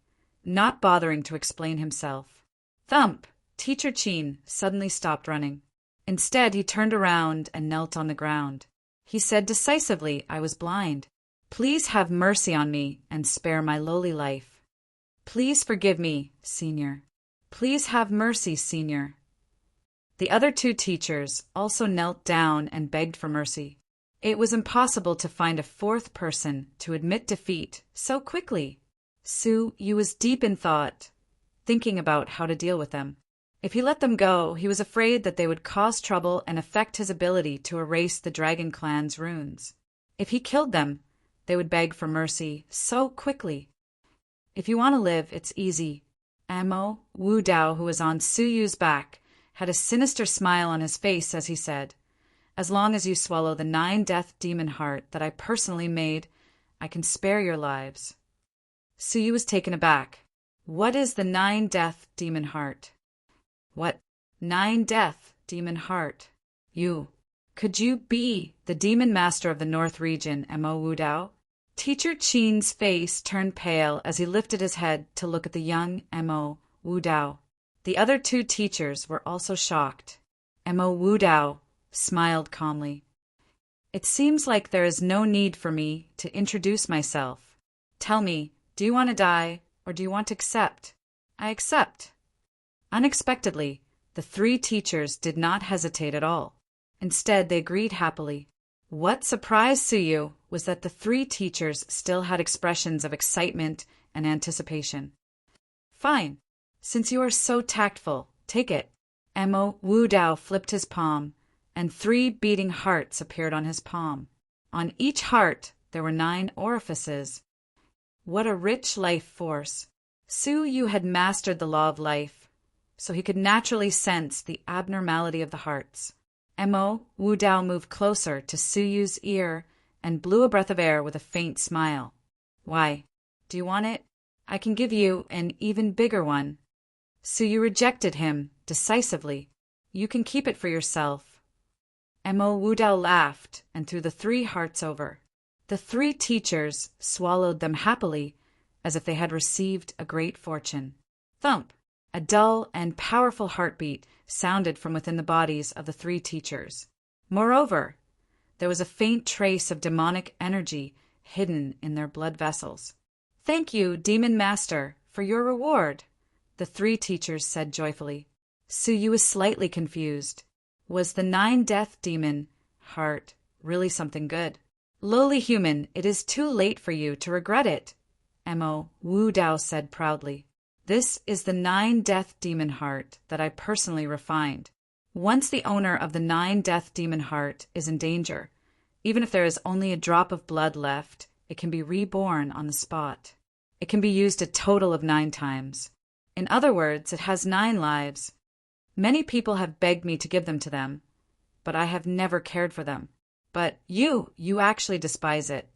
not bothering to explain himself. Thump! Teacher Chin suddenly stopped running. Instead, he turned around and knelt on the ground. He said decisively, I was blind. Please have mercy on me and spare my lowly life. Please forgive me, Senior. Please have mercy, Senior. The other two teachers also knelt down and begged for mercy. It was impossible to find a fourth person to admit defeat so quickly. Suyu was deep in thought, thinking about how to deal with them. If he let them go, he was afraid that they would cause trouble and affect his ability to erase the Dragon Clan's runes. If he killed them, they would beg for mercy so quickly. If you want to live, it's easy. Amo Wu Dao, who was on Suyu's back, had a sinister smile on his face as he said, as long as you swallow the 9-death demon heart that I personally made, I can spare your lives. Suyu was taken aback. What is the 9-death demon heart? What? 9-death demon heart? Could you be the demon master of the North region, Amo Wu Dao? Teacher Chin's face turned pale as he lifted his head to look at the young Amo Wu Dao. The other two teachers were also shocked. Amo Wu Dao smiled calmly. It seems like there is no need for me to introduce myself. Tell me, do you want to die or do you want to accept? I accept. Unexpectedly, the three teachers did not hesitate at all. Instead, they agreed happily. What surprised Suyu was that the three teachers still had expressions of excitement and anticipation. Fine. Since you are so tactful, take it. Amo Wu Dao flipped his palm, and 3 beating hearts appeared on his palm. On each heart, there were 9 orifices. What a rich life force. Suyu had mastered the law of life, so he could naturally sense the abnormality of the hearts. Amo Wu Dao moved closer to Suyu's ear and blew a breath of air with a faint smile. Why? Do you want it? I can give you an even bigger one. Suyu rejected him decisively. You can keep it for yourself. Amo Wu Dao laughed and threw the 3 hearts over. The 3 teachers swallowed them happily, as if they had received a great fortune. Thump! A dull and powerful heartbeat sounded from within the bodies of the 3 teachers. Moreover, there was a faint trace of demonic energy hidden in their blood vessels. Thank you, Demon Master, for your reward. the three teachers said joyfully. Suyu was slightly confused. Was the nine-death demon heart really something good? Lowly human, it is too late for you to regret it, Mo Wu Dao said proudly. This is the nine-death demon heart that I personally refined. Once the owner of the nine-death demon heart is in danger, even if there is only a drop of blood left, it can be reborn on the spot. It can be used a total of 9 times. In other words, it has 9 lives. Many people have begged me to give them to them, but I have never cared for them. But you actually despise it.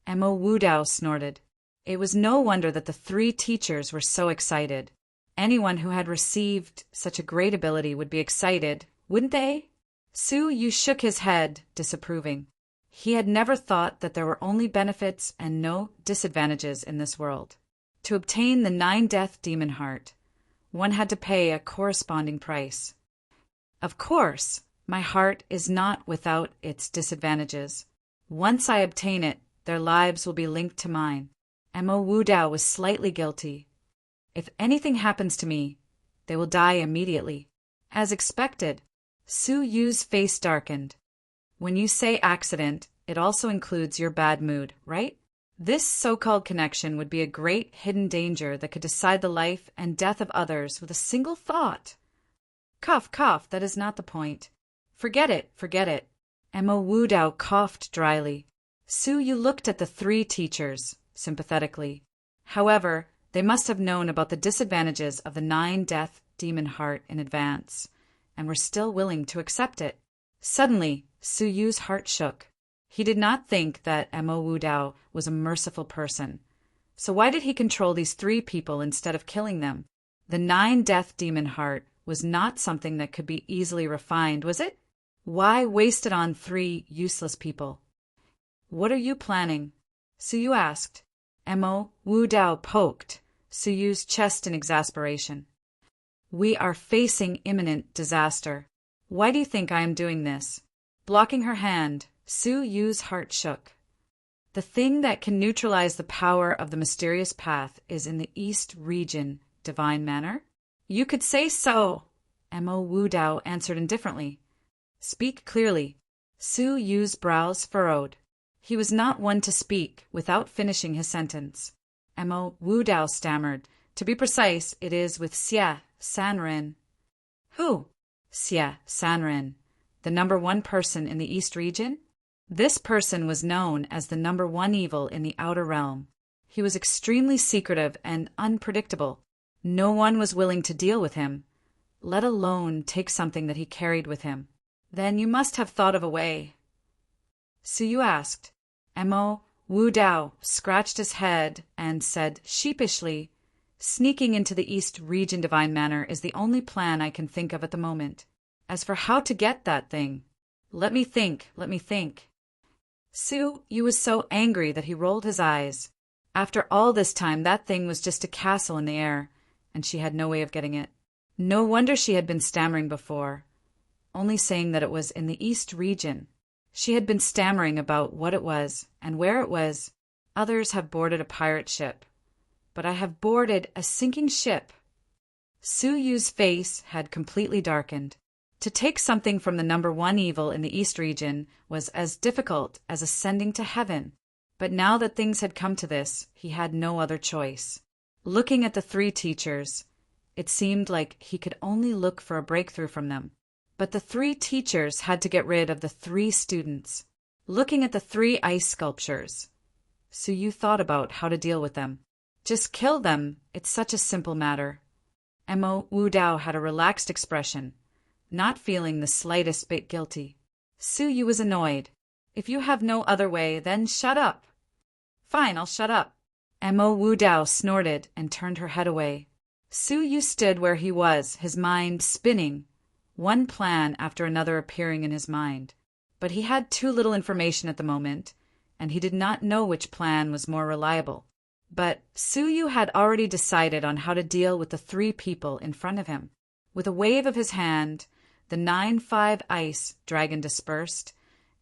Mo Wu Dao snorted. It was no wonder that the 3 teachers were so excited. Anyone who had received such a great ability would be excited, wouldn't they? Suyu shook his head, disapproving. He had never thought that there were only benefits and no disadvantages in this world. To obtain the 9-death demon heart, one had to pay a corresponding price. Of course, my heart is not without its disadvantages. Once I obtain it, their lives will be linked to mine. Mo Wu Dao was slightly guilty. If anything happens to me, they will die immediately. As expected, Suyu's face darkened. When you say accident, it also includes your bad mood, right? This so-called connection would be a great hidden danger that could decide the life and death of others with a single thought. Cough, cough, that is not the point. Forget it, forget it. Mo Wu Dao coughed dryly. Suyu looked at the 3 teachers sympathetically. However, they must have known about the disadvantages of the 9-death demon heart in advance, and were still willing to accept it. Suddenly, Suyu's heart shook. He did not think that Mo Wu Dao was a merciful person. So why did he control these 3 people instead of killing them? The 9-death demon heart was not something that could be easily refined, was it? Why waste it on 3 useless people? What are you planning? Suyu asked. Mo Wu Dao poked Suyu's chest in exasperation. We are facing imminent disaster. Why do you think I am doing this? Blocking her hand, Suyu's heart shook. The thing that can neutralize the power of the mysterious path is in the East region, divine manner? You could say so, Mo Wu Dao answered indifferently. Speak clearly. Suyu's brows furrowed. He was not one to speak without finishing his sentence. Mo Wu Dao stammered. To be precise, it is with Xie Sanren. Who? Xie Sanren, the number 1 person in the East region? This person was known as the number 1 evil in the Outer Realm. He was extremely secretive and unpredictable. No one was willing to deal with him, let alone take something that he carried with him. Then you must have thought of a way. Suyu asked. Mo Wu Dao scratched his head and said sheepishly, Sneaking into the East region divine manner is the only plan I can think of at the moment. As for how to get that thing, let me think. Suyu was so angry that he rolled his eyes. After all this time, that thing was just a castle in the air, and she had no way of getting it. No wonder she had been stammering before, only saying that it was in the East region. She had been stammering about what it was and where it was. Others have boarded a pirate ship, but I have boarded a sinking ship. Suyu's face had completely darkened. To take something from the number 1 evil in the East region was as difficult as ascending to heaven. But now that things had come to this, he had no other choice. Looking at the 3 teachers, it seemed like he could only look for a breakthrough from them. But the 3 teachers had to get rid of the 3 students. Looking at the 3 ice sculptures, Suyu thought about how to deal with them. Just kill them, it's such a simple matter. Mo Wu Dao had a relaxed expression, not feeling the slightest bit guilty. Suyu was annoyed. If you have no other way, then shut up. Fine, I'll shut up. Mo Wu Dao snorted and turned her head away. Suyu stood where he was, his mind spinning, one plan after another appearing in his mind. But he had too little information at the moment, and he did not know which plan was more reliable. But Suyu had already decided on how to deal with the 3 people in front of him. With a wave of his hand, the 9-5 ice dragon dispersed,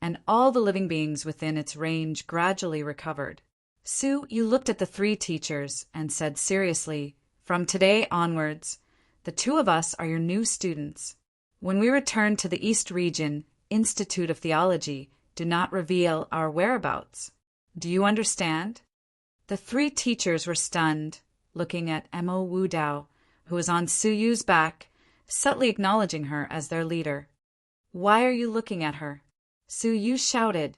and all the living beings within its range gradually recovered. Suyu looked at the 3 teachers and said seriously, From today onwards, the two of us are your new students. When we return to the East Region Institute of Theology, do not reveal our whereabouts. Do you understand?" The three teachers were stunned, looking at Mo Wudao, who was on Suyu's back, subtly acknowledging her as their leader. "Why are you looking at her?" Suyu shouted.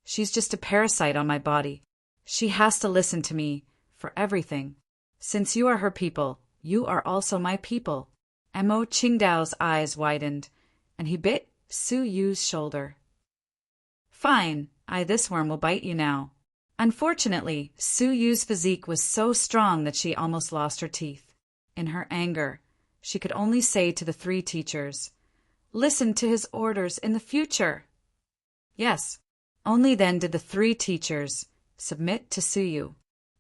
"She's just a parasite on my body. She has to listen to me for everything. Since you are her people, you are also my people." Mo Qingdao's eyes widened, and he bit Suyu's shoulder. "Fine, this worm will bite you now." Unfortunately, Suyu's physique was so strong that she almost lost her teeth. In her anger, she could only say to the three teachers, "Listen to his orders in the future." Yes, only then did the three teachers submit to Suyu.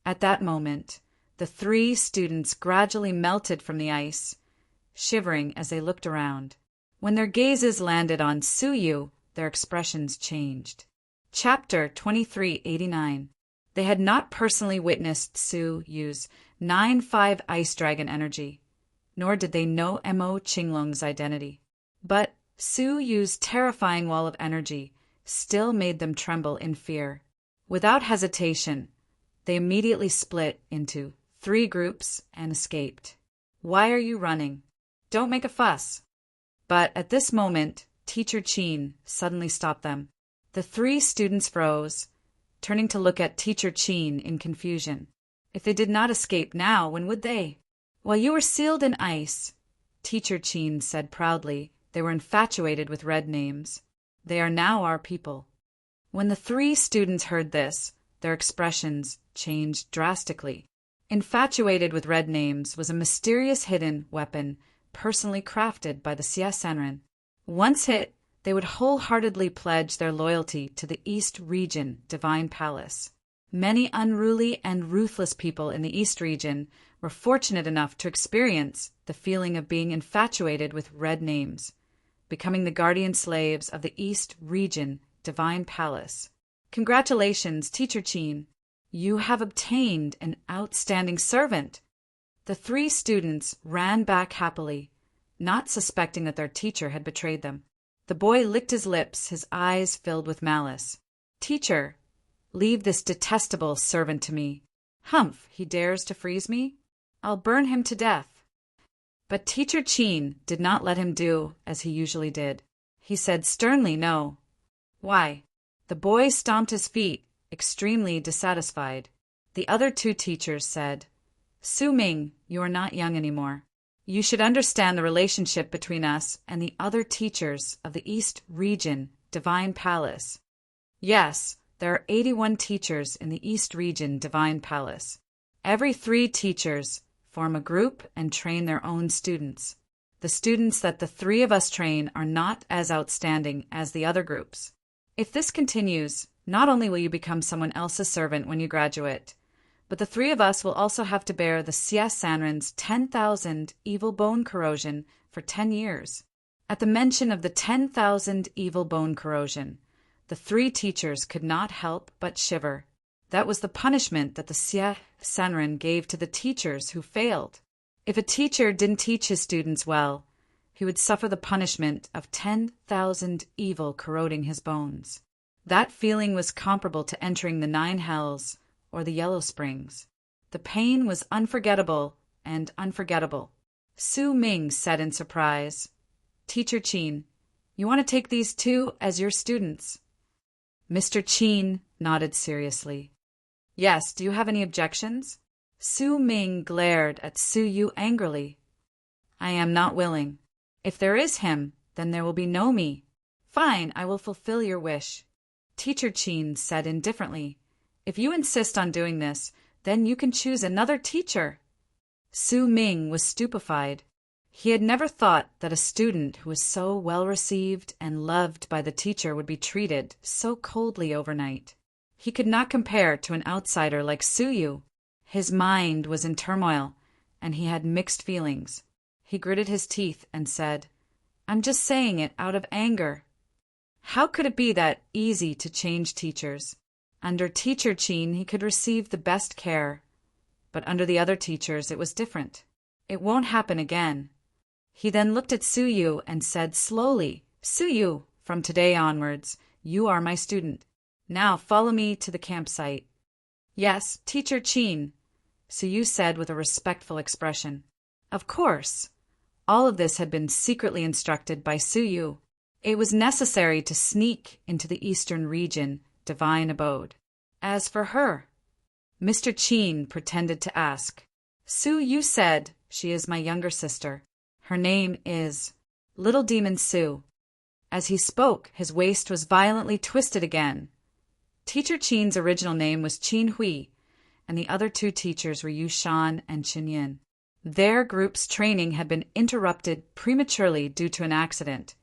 At that moment, the three students gradually melted from the ice, shivering as they looked around. When their gazes landed on Suyu, their expressions changed. Chapter 2389. They had not personally witnessed Suyu's 9-5 ice dragon energy, nor did they know Mo Qinglong's identity. But Suyu's terrifying wall of energy still made them tremble in fear. Without hesitation, they immediately split into 3 groups and escaped. "Why are you running? Don't make a fuss." But at this moment, Teacher Qin suddenly stopped them. The 3 students froze, turning to look at Teacher Qin in confusion. If they did not escape now, when would they? "While you were sealed in ice," Teacher Qin said proudly, "they were infatuated with red names. They are now our people." When the 3 students heard this, their expressions changed drastically. Infatuated with red names was a mysterious hidden weapon personally crafted by the Xia Senren. Once hit, they would wholeheartedly pledge their loyalty to the East Region Divine Palace. Many unruly and ruthless people in the East Region were fortunate enough to experience the feeling of being infatuated with red names, becoming the guardian slaves of the East Region Divine Palace. Congratulations, Teacher Qin. You have obtained an outstanding servant. The 3 students ran back happily, not suspecting that their teacher had betrayed them. The boy licked his lips, his eyes filled with malice. "Teacher, leave this detestable servant to me. Humph, he dares to freeze me? I'll burn him to death." But Teacher Qin did not let him do as he usually did. He said sternly no. "Why?" The boy stomped his feet, extremely dissatisfied. The other 2 teachers said, "Su Ming, you are not young anymore. You should understand the relationship between us and the other teachers of the East Region Divine Palace." Yes, there are 81 teachers in the East Region Divine Palace. Every 3 teachers form a group and train their own students. The students that the 3 of us train are not as outstanding as the other groups. If this continues, not only will you become someone else's servant when you graduate, but the 3 of us will also have to bear the Xia Sanren's 10,000 evil bone corrosion for 10 years. At the mention of the 10,000 evil bone corrosion, the 3 teachers could not help but shiver. That was the punishment that the Xia Sanren gave to the teachers who failed. If a teacher didn't teach his students well, he would suffer the punishment of 10,000 evil corroding his bones. That feeling was comparable to entering the 9 hells or the Yellow Springs. The pain was unforgettable and unforgettable. Su Ming said in surprise, "Teacher Qin, you want to take these 2 as your students?" Mr. Qin nodded seriously. "Yes, do you have any objections?" Su Ming glared at Suyu angrily. "I am not willing. If there is him, then there will be no me." "Fine, I will fulfill your wish." Teacher Qin said indifferently, "If you insist on doing this, then you can choose another teacher." Su Ming was stupefied. He had never thought that a student who was so well received and loved by the teacher would be treated so coldly overnight. He could not compare to an outsider like Suyu. His mind was in turmoil, and he had mixed feelings. He gritted his teeth and said, "I'm just saying it out of anger." How could it be that easy to change teachers? Under Teacher Qin he could receive the best care, but under the other teachers it was different. It won't happen again. He then looked at Suyu and said slowly, Suyu, from today onwards, you are my student. Now follow me to the campsite. Yes, Teacher Chin, Suyu said with a respectful expression. Of course. All of this had been secretly instructed by Suyu. It was necessary to sneak into the eastern region, divine abode. As for her, Mr. Chin pretended to ask. Suyu said she is my younger sister. Her name is Little Demon Su. As he spoke, his waist was violently twisted again. Teacher Chin's original name was Qin Hui, and the other two teachers were Yu Shan and Qin Yin. Their group's training had been interrupted prematurely due to an accident,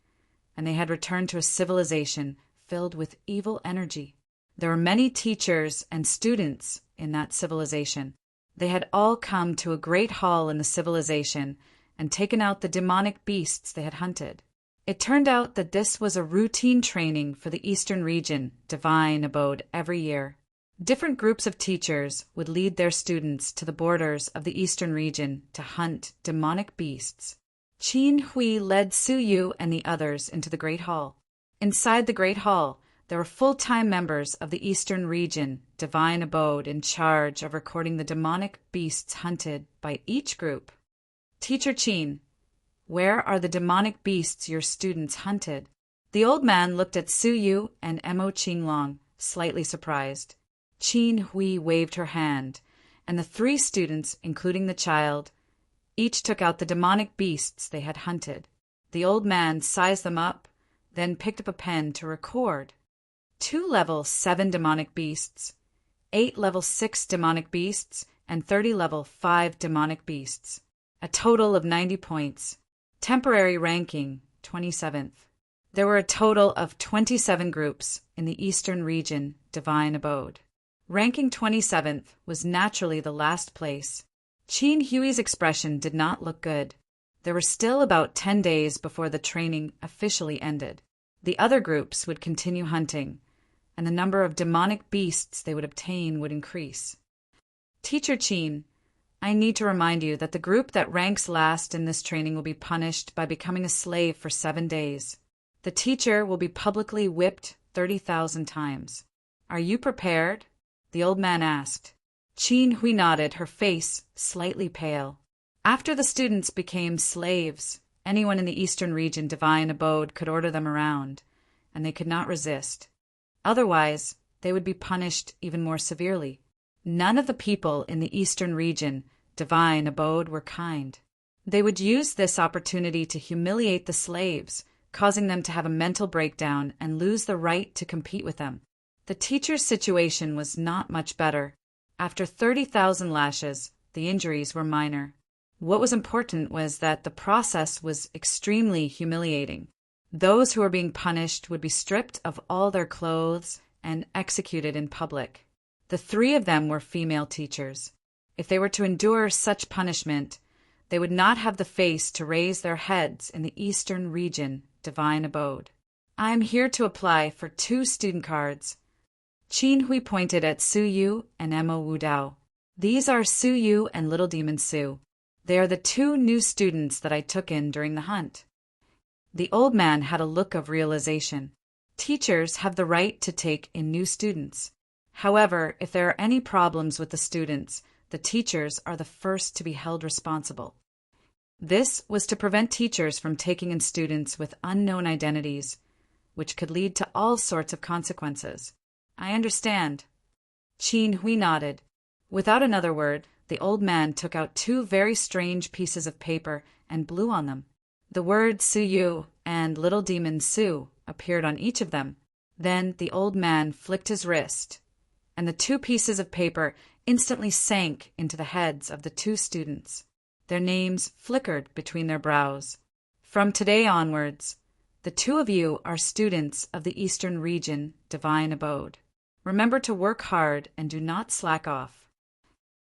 and they had returned to a civilization filled with evil energy. There were many teachers and students in that civilization. They had all come to a great hall in the civilization and taken out the demonic beasts they had hunted. It turned out that this was a routine training for the Eastern region, divine abode, every year. Different groups of teachers would lead their students to the borders of the Eastern region to hunt demonic beasts. Qin Hui led Suyu and the others into the Great Hall. Inside the Great Hall, there were full-time members of the Eastern region, divine abode, in charge of recording the demonic beasts hunted by each group. Teacher Qin, where are the demonic beasts your students hunted? The old man looked at Suyu and Mo Qinglong, slightly surprised. Qin Hui waved her hand, and the three students, including the child, each took out the demonic beasts they had hunted. The old man sized them up, then picked up a pen to record. 2 level 7 demonic beasts, 8 level 6 demonic beasts, and 30 level 5 demonic beasts. A total of 90 points. Temporary ranking, 27th. There were a total of 27 groups in the Eastern region, divine abode. Ranking 27th was naturally the last place. Qin Hui's expression did not look good. There were still about 10 days before the training officially ended. The other groups would continue hunting, and the number of demonic beasts they would obtain would increase. Teacher Qin, I need to remind you that the group that ranks last in this training will be punished by becoming a slave for 7 days. The teacher will be publicly whipped 30,000 times. Are you prepared? The old man asked. Qin Hui nodded, her face slightly pale. After the students became slaves, anyone in the Eastern region divine abode could order them around, and they could not resist. Otherwise, they would be punished even more severely. None of the people in the Eastern region, divine abode, were kind. They would use this opportunity to humiliate the slaves, causing them to have a mental breakdown and lose the right to compete with them. The teacher's situation was not much better. After 30,000 lashes, the injuries were minor. What was important was that the process was extremely humiliating. Those who were being punished would be stripped of all their clothes and executed in public. The 3 of them were female teachers. If they were to endure such punishment, they would not have the face to raise their heads in the Eastern region, divine abode. I am here to apply for 2 student cards. Qin Hui pointed at Suyu and Mo Wudao. These are Suyu and Little Demon Su. They are the 2 new students that I took in during the hunt. The old man had a look of realization. Teachers have the right to take in new students. However, if there are any problems with the students, the teachers are the first to be held responsible. This was to prevent teachers from taking in students with unknown identities, which could lead to all sorts of consequences. I understand. Qin Hui nodded. Without another word, the old man took out 2 very strange pieces of paper and blew on them. The word Suyu and Little Demon Su appeared on each of them. Then the old man flicked his wrist, and the 2 pieces of paper instantly sank into the heads of the 2 students. Their names flickered between their brows. From today onwards, the 2 of you are students of the Eastern region, divine abode. Remember to work hard and do not slack off.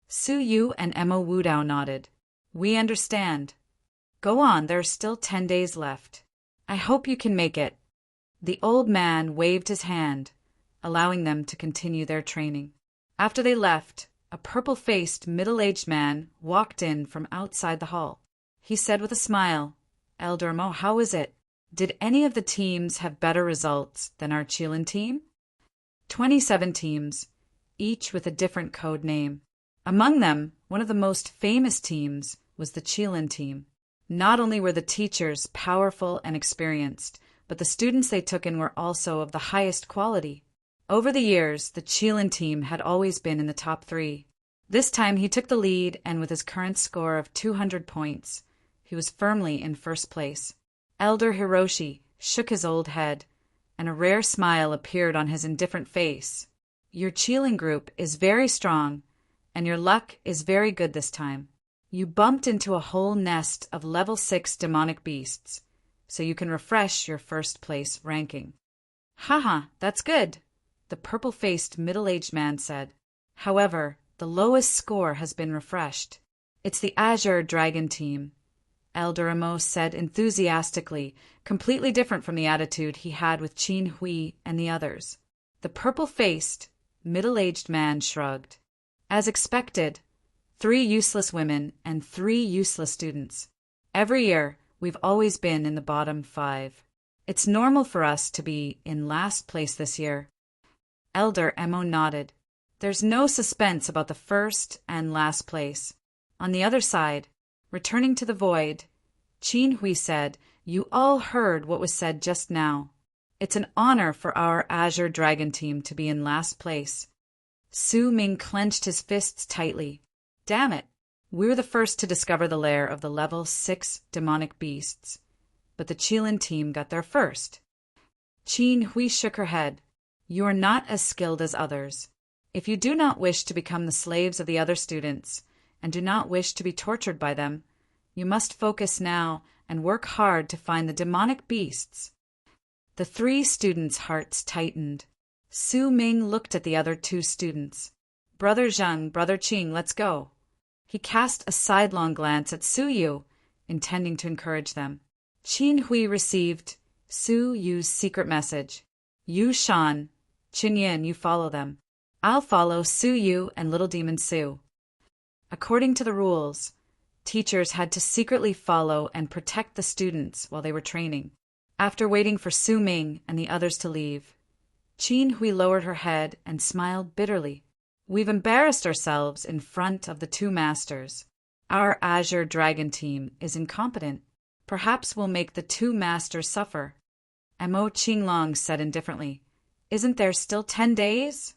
Suyu and Mo Wudao nodded. We understand. Go on, there are still 10 days left. I hope you can make it. The old man waved his hand, allowing them to continue their training. After they left, A purple-faced, middle-aged man walked in from outside the hall. He said with a smile, "Elder Mo, how is it? Did any of the teams have better results than our Qilin team?" 27 teams, each with a different code name. Among them, one of the most famous teams was the Qilin team. Not only were the teachers powerful and experienced, but the students they took in were also of the highest quality. Over the years, the Qilin team had always been in the top 3. This time he took the lead, and with his current score of 200 points, he was firmly in first place. Elder Hiroshi shook his old head, and a rare smile appeared on his indifferent face. "Your Qilin group is very strong, and your luck is very good this time. You bumped into a whole nest of level 6 demonic beasts, so you can refresh your first place ranking." "Haha, that's good," the purple-faced middle-aged man said. "However, the lowest score has been refreshed. It's the Azure Dragon team," Elder Amos said enthusiastically, completely different from the attitude he had with Qin Hui and the others. The purple-faced, middle-aged man shrugged. "As expected, 3 useless women and 3 useless students. Every year, we've always been in the bottom 5. It's normal for us to be in last place this year." Elder Emo nodded. "There's no suspense about the first and last place." On the other side, returning to the void, Qin Hui said, "You all heard what was said just now. It's an honor for our Azure Dragon team to be in last place." Su Ming clenched his fists tightly. "Damn it! We were the first to discover the lair of the level 6 demonic beasts, but the Qilin team got there first." Qin Hui shook her head. "You are not as skilled as others. If you do not wish to become the slaves of the other students, and do not wish to be tortured by them, you must focus now and work hard to find the demonic beasts." The 3 students' hearts tightened. Su Ming looked at the other 2 students. "Brother Zhang, Brother Qing, let's go." He cast a sidelong glance at Su Yu, intending to encourage them. Qin Hui received Su Yu's secret message. "Yu Shan, Qin Yin, you follow them. I'll follow Su Yu and Little Demon Su." According to the rules, teachers had to secretly follow and protect the students while they were training. After waiting for Su Ming and the others to leave, Qin Hui lowered her head and smiled bitterly. "We've embarrassed ourselves in front of the 2 masters. Our Azure Dragon team is incompetent. Perhaps we'll make the 2 masters suffer." Amo Qinglong said indifferently, "Isn't there still 10 days?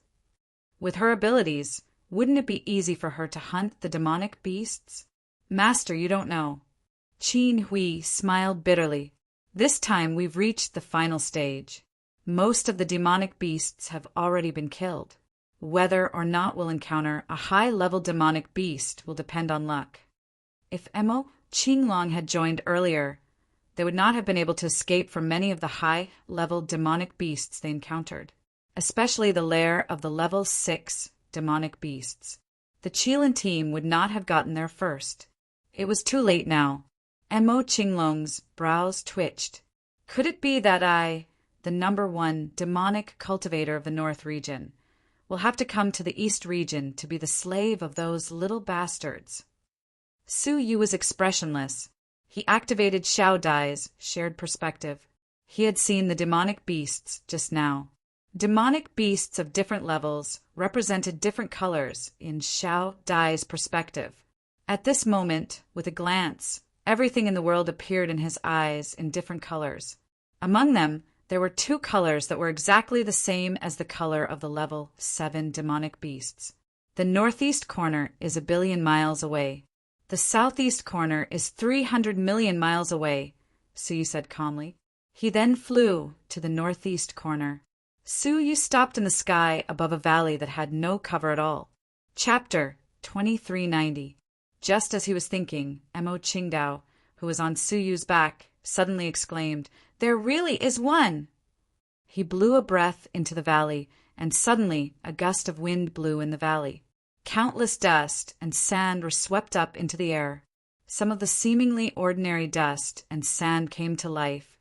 With her abilities, wouldn't it be easy for her to hunt the demonic beasts?" "Master, you don't know." Qin Hui smiled bitterly. "This time we've reached the final stage. Most of the demonic beasts have already been killed. Whether or not we'll encounter a high-level demonic beast will depend on luck. If Emo Qinglong had joined earlier, they would not have been able to escape from many of the high-level demonic beasts they encountered, especially the lair of the level 6 demonic beasts. The Qilin team would not have gotten there first. It was too late now. Emo Qinglong's brows twitched. Could it be that I, the #1 demonic cultivator of the North region, will have to come to the East region to be the slave of those little bastards? Su Yu was expressionless. He activated Xiao Dai's shared perspective. He had seen the demonic beasts just now. Demonic beasts of different levels represented different colors in Xiao Dai's perspective. At this moment, with a glance, everything in the world appeared in his eyes in different colors. Among them, there were 2 colors that were exactly the same as the color of the level 7 demonic beasts. The northeast corner is 1 billion miles away. The southeast corner is 300 million miles away, Su said calmly. He then flew to the northeast corner. Su stopped in the sky above a valley that had no cover at all. Chapter 2390. Just as he was thinking, Emo Qingdao, who was on Suyu's back, suddenly exclaimed, "There really is one!" He blew a breath into the valley, and suddenly a gust of wind blew in the valley. Countless dust and sand were swept up into the air. Some of the seemingly ordinary dust and sand came to life,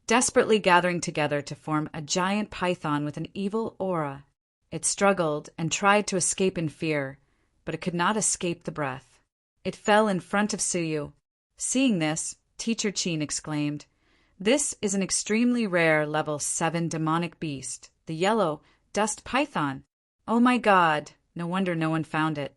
desperately gathering together to form a giant python with an evil aura. It struggled and tried to escape in fear, but it could not escape the breath. It fell in front of Suyu. Seeing this, Teacher Qin exclaimed, "This is an extremely rare level 7 demonic beast, the yellow dust python. Oh my God, no wonder no one found it."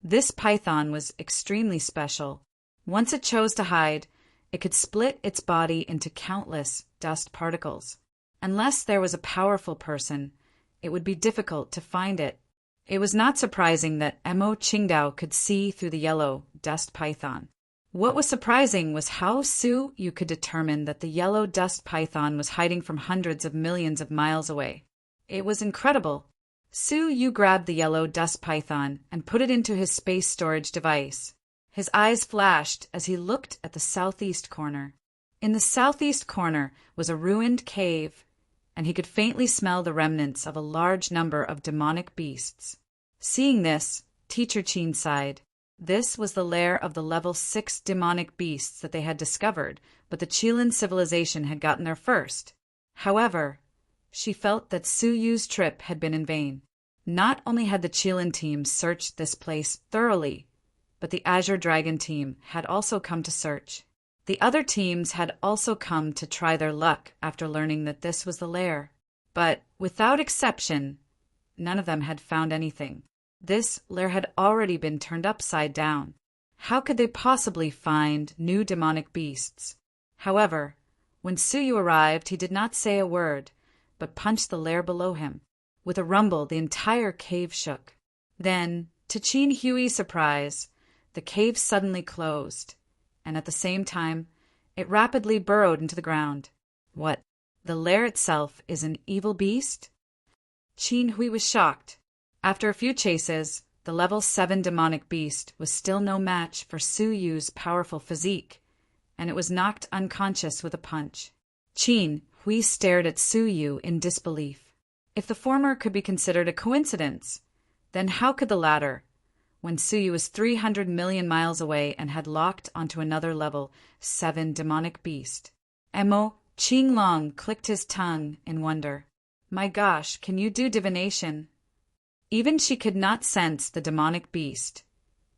This python was extremely special. Once it chose to hide, it could split its body into countless dust particles. Unless there was a powerful person, it would be difficult to find it. It was not surprising that Emo Qingdao could see through the yellow dust python. What was surprising was how Suyu could determine that the yellow dust python was hiding from hundreds of millions of miles away. It was incredible. Suyu grabbed the yellow dust python and put it into his space storage device. His eyes flashed as he looked at the southeast corner. In the southeast corner was a ruined cave, and he could faintly smell the remnants of a large number of demonic beasts. Seeing this, Teacher Qin sighed. This was the lair of the level 6 demonic beasts that they had discovered, but the Qilin civilization had gotten there first. However, she felt that Suyu's trip had been in vain. Not only had the Qilin team searched this place thoroughly, but the Azure Dragon team had also come to search. The other teams had also come to try their luck after learning that this was the lair. But, without exception, none of them had found anything. This lair had already been turned upside down. How could they possibly find new demonic beasts? However, when Suyu arrived, he did not say a word, but punched the lair below him. With a rumble, the entire cave shook. Then, to Qin Hui's surprise, the cave suddenly closed, and at the same time, it rapidly burrowed into the ground. What? The lair itself is an evil beast? Qin Hui was shocked. After a few chases, the level 7 demonic beast was still no match for Suyu's powerful physique, and it was knocked unconscious with a punch. Qin Hui stared at Suyu in disbelief. If the former could be considered a coincidence, then how could the latter, when Suyu was 300 million miles away and had locked onto another level 7 demonic beast? Emo Qinglong clicked his tongue in wonder. My gosh, can you do divination? Even she could not sense the demonic beast,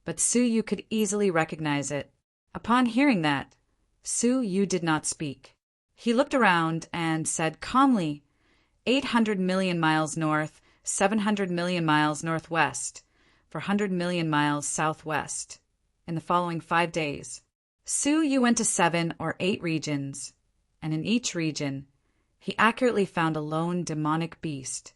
but Suyu could easily recognize it. Upon hearing that, Suyu did not speak. He looked around and said calmly, 800 million miles north, 700 million miles northwest, 400 million miles southwest, in the following 5 days. Suyu went to 7 or 8 regions, and in each region, he accurately found a lone demonic beast.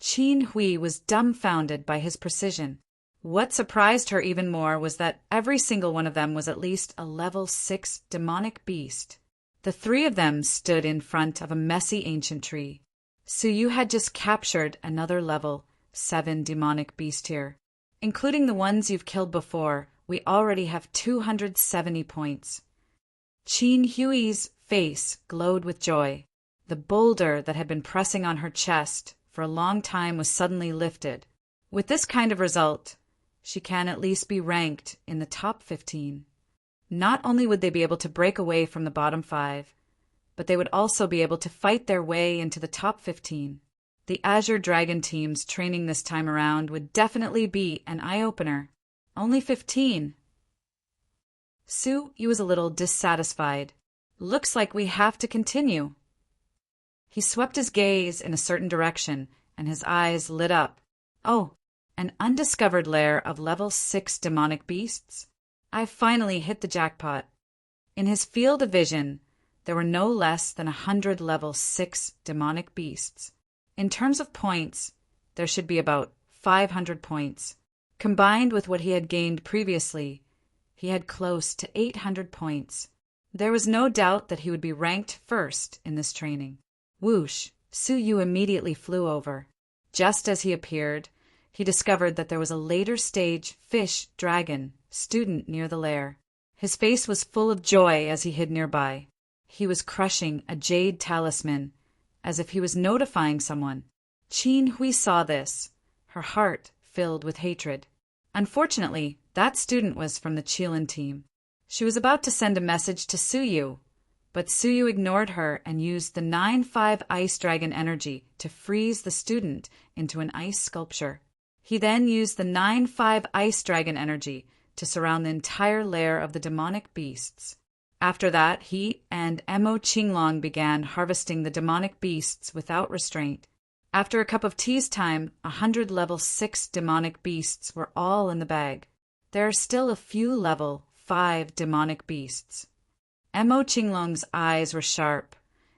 Qin Hui was dumbfounded by his precision. What surprised her even more was that every single one of them was at least a level 6 demonic beast. The 3 of them stood in front of a messy ancient tree. Suyu had just captured another level 7 demonic beast here. Including the ones you've killed before, we already have 270 points. Qin Hui's face glowed with joy. The boulder that had been pressing on her chest for a long time was suddenly lifted. With this kind of result, she can at least be ranked in the top 15. Not only would they be able to break away from the bottom 5, but they would also be able to fight their way into the top 15. The Azure Dragon team's training this time around would definitely be an eye-opener. Only 15. Suyu was a little dissatisfied. Looks like we have to continue. He swept his gaze in a certain direction, and his eyes lit up. Oh, an undiscovered lair of level 6 demonic beasts? I've finally hit the jackpot. In his field of vision, there were no less than 100 level 6 demonic beasts. In terms of points, there should be about 500 points. Combined with what he had gained previously, he had close to 800 points. There was no doubt that he would be ranked first in this training. Whoosh! Suyu immediately flew over. Just as he appeared, he discovered that there was a later stage fish dragon student near the lair. His face was full of joy as he hid nearby. He was crushing a jade talisman, as if he was notifying someone. Qin Hui saw this, her heart filled with hatred. Unfortunately, that student was from the Qilin team. She was about to send a message to Suyu, but Suyu ignored her and used the 9-5 Ice Dragon energy to freeze the student into an ice sculpture. He then used the 9-5 ice dragon energy to surround the entire lair of the demonic beasts. After that, he and Mo Qinglong began harvesting the demonic beasts without restraint. After a cup of tea's time, 100 level 6 demonic beasts were all in the bag. There are still a few level 5 demonic beasts. Mo Qinglong's eyes were sharp,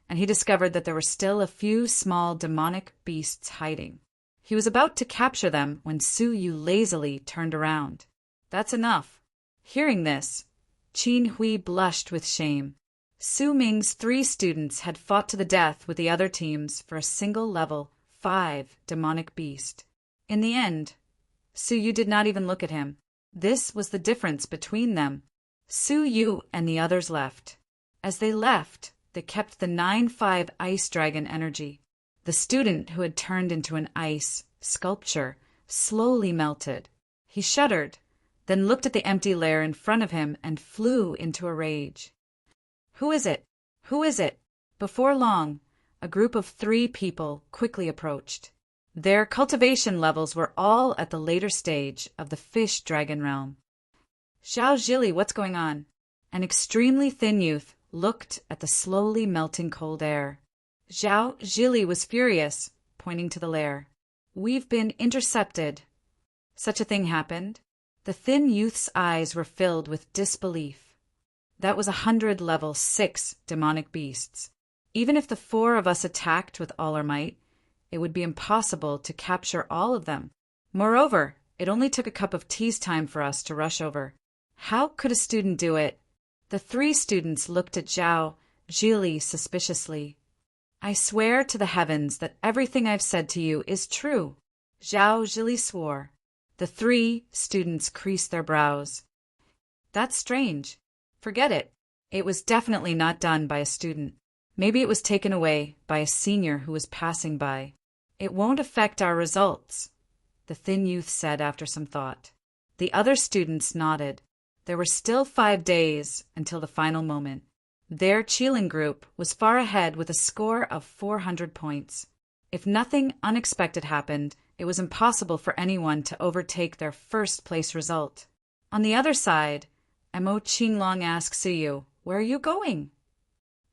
and he discovered that there were still a few small demonic beasts hiding. He was about to capture them when Su Yu lazily turned around. That's enough. Hearing this, Qin Hui blushed with shame. Su Ming's 3 students had fought to the death with the other teams for a single level 5 demonic beast. In the end, Su Yu did not even look at him. This was the difference between them. Su Yu and the others left. As they left, they kept the 9-5 ice dragon energy. The student who had turned into an ice sculpture slowly melted. He shuddered, then looked at the empty lair in front of him and flew into a rage. Who is it? Who is it? Before long, a group of 3 people quickly approached. Their cultivation levels were all at the later stage of the fish dragon realm. Xiao Zhili, what's going on? An extremely thin youth looked at the slowly melting cold air. Xiao Zhili was furious, pointing to the lair. We've been intercepted. Such a thing happened? The thin youth's eyes were filled with disbelief. That was 100 level 6 demonic beasts. Even if the 4 of us attacked with all our might, it would be impossible to capture all of them. Moreover, it only took a cup of tea's time for us to rush over. How could a student do it? The 3 students looked at Zhao Zhili suspiciously. I swear to the heavens that everything I've said to you is true. Zhao Zhili swore. The 3 students creased their brows. That's strange. Forget it. It was definitely not done by a student. Maybe it was taken away by a senior who was passing by. It won't affect our results, the thin youth said after some thought. The other students nodded. There were still 5 days until the final moment. Their Qilin group was far ahead with a score of 400 points. If nothing unexpected happened, it was impossible for anyone to overtake their first-place result. On the other side, Mo Qinglong asked Su Yu, "Where are you going?"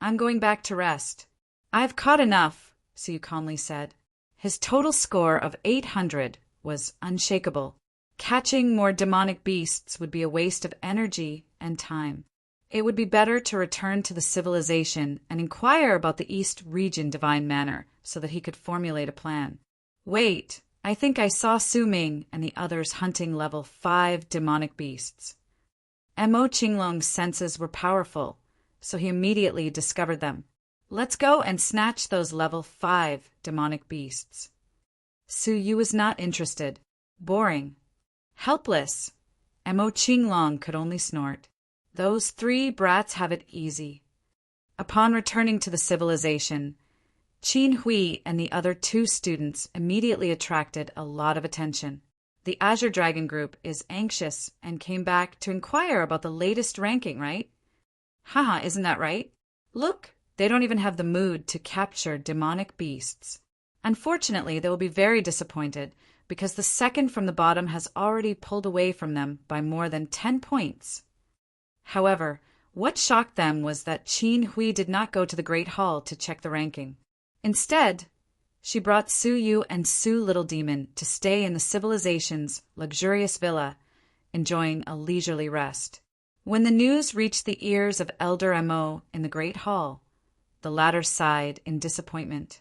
"I'm going back to rest." "I've caught enough," Su Yu calmly said. His total score of 800 was unshakable. Catching more demonic beasts would be a waste of energy and time. It would be better to return to the civilization and inquire about the East Region Divine Manor so that he could formulate a plan. Wait, I think I saw Su Ming and the others hunting level 5 demonic beasts. Mo Qinglong's senses were powerful, so he immediately discovered them. Let's go and snatch those level 5 demonic beasts. Su Yu was not interested. Boring. Helpless. Mo Qinglong could only snort. Those 3 brats have it easy. Upon returning to the civilization, Qin Hui and the other 2 students immediately attracted a lot of attention. The Azure Dragon group is anxious and came back to inquire about the latest ranking, right? Haha, isn't that right? Look, they don't even have the mood to capture demonic beasts. Unfortunately, they will be very disappointed because the second from the bottom has already pulled away from them by more than 10 points. However, what shocked them was that Qin Hui did not go to the Great Hall to check the ranking. Instead, she brought Su Yu and Su Little Demon to stay in the civilization's luxurious villa, enjoying a leisurely rest. When the news reached the ears of Elder Mo in the Great Hall, the latter sighed in disappointment.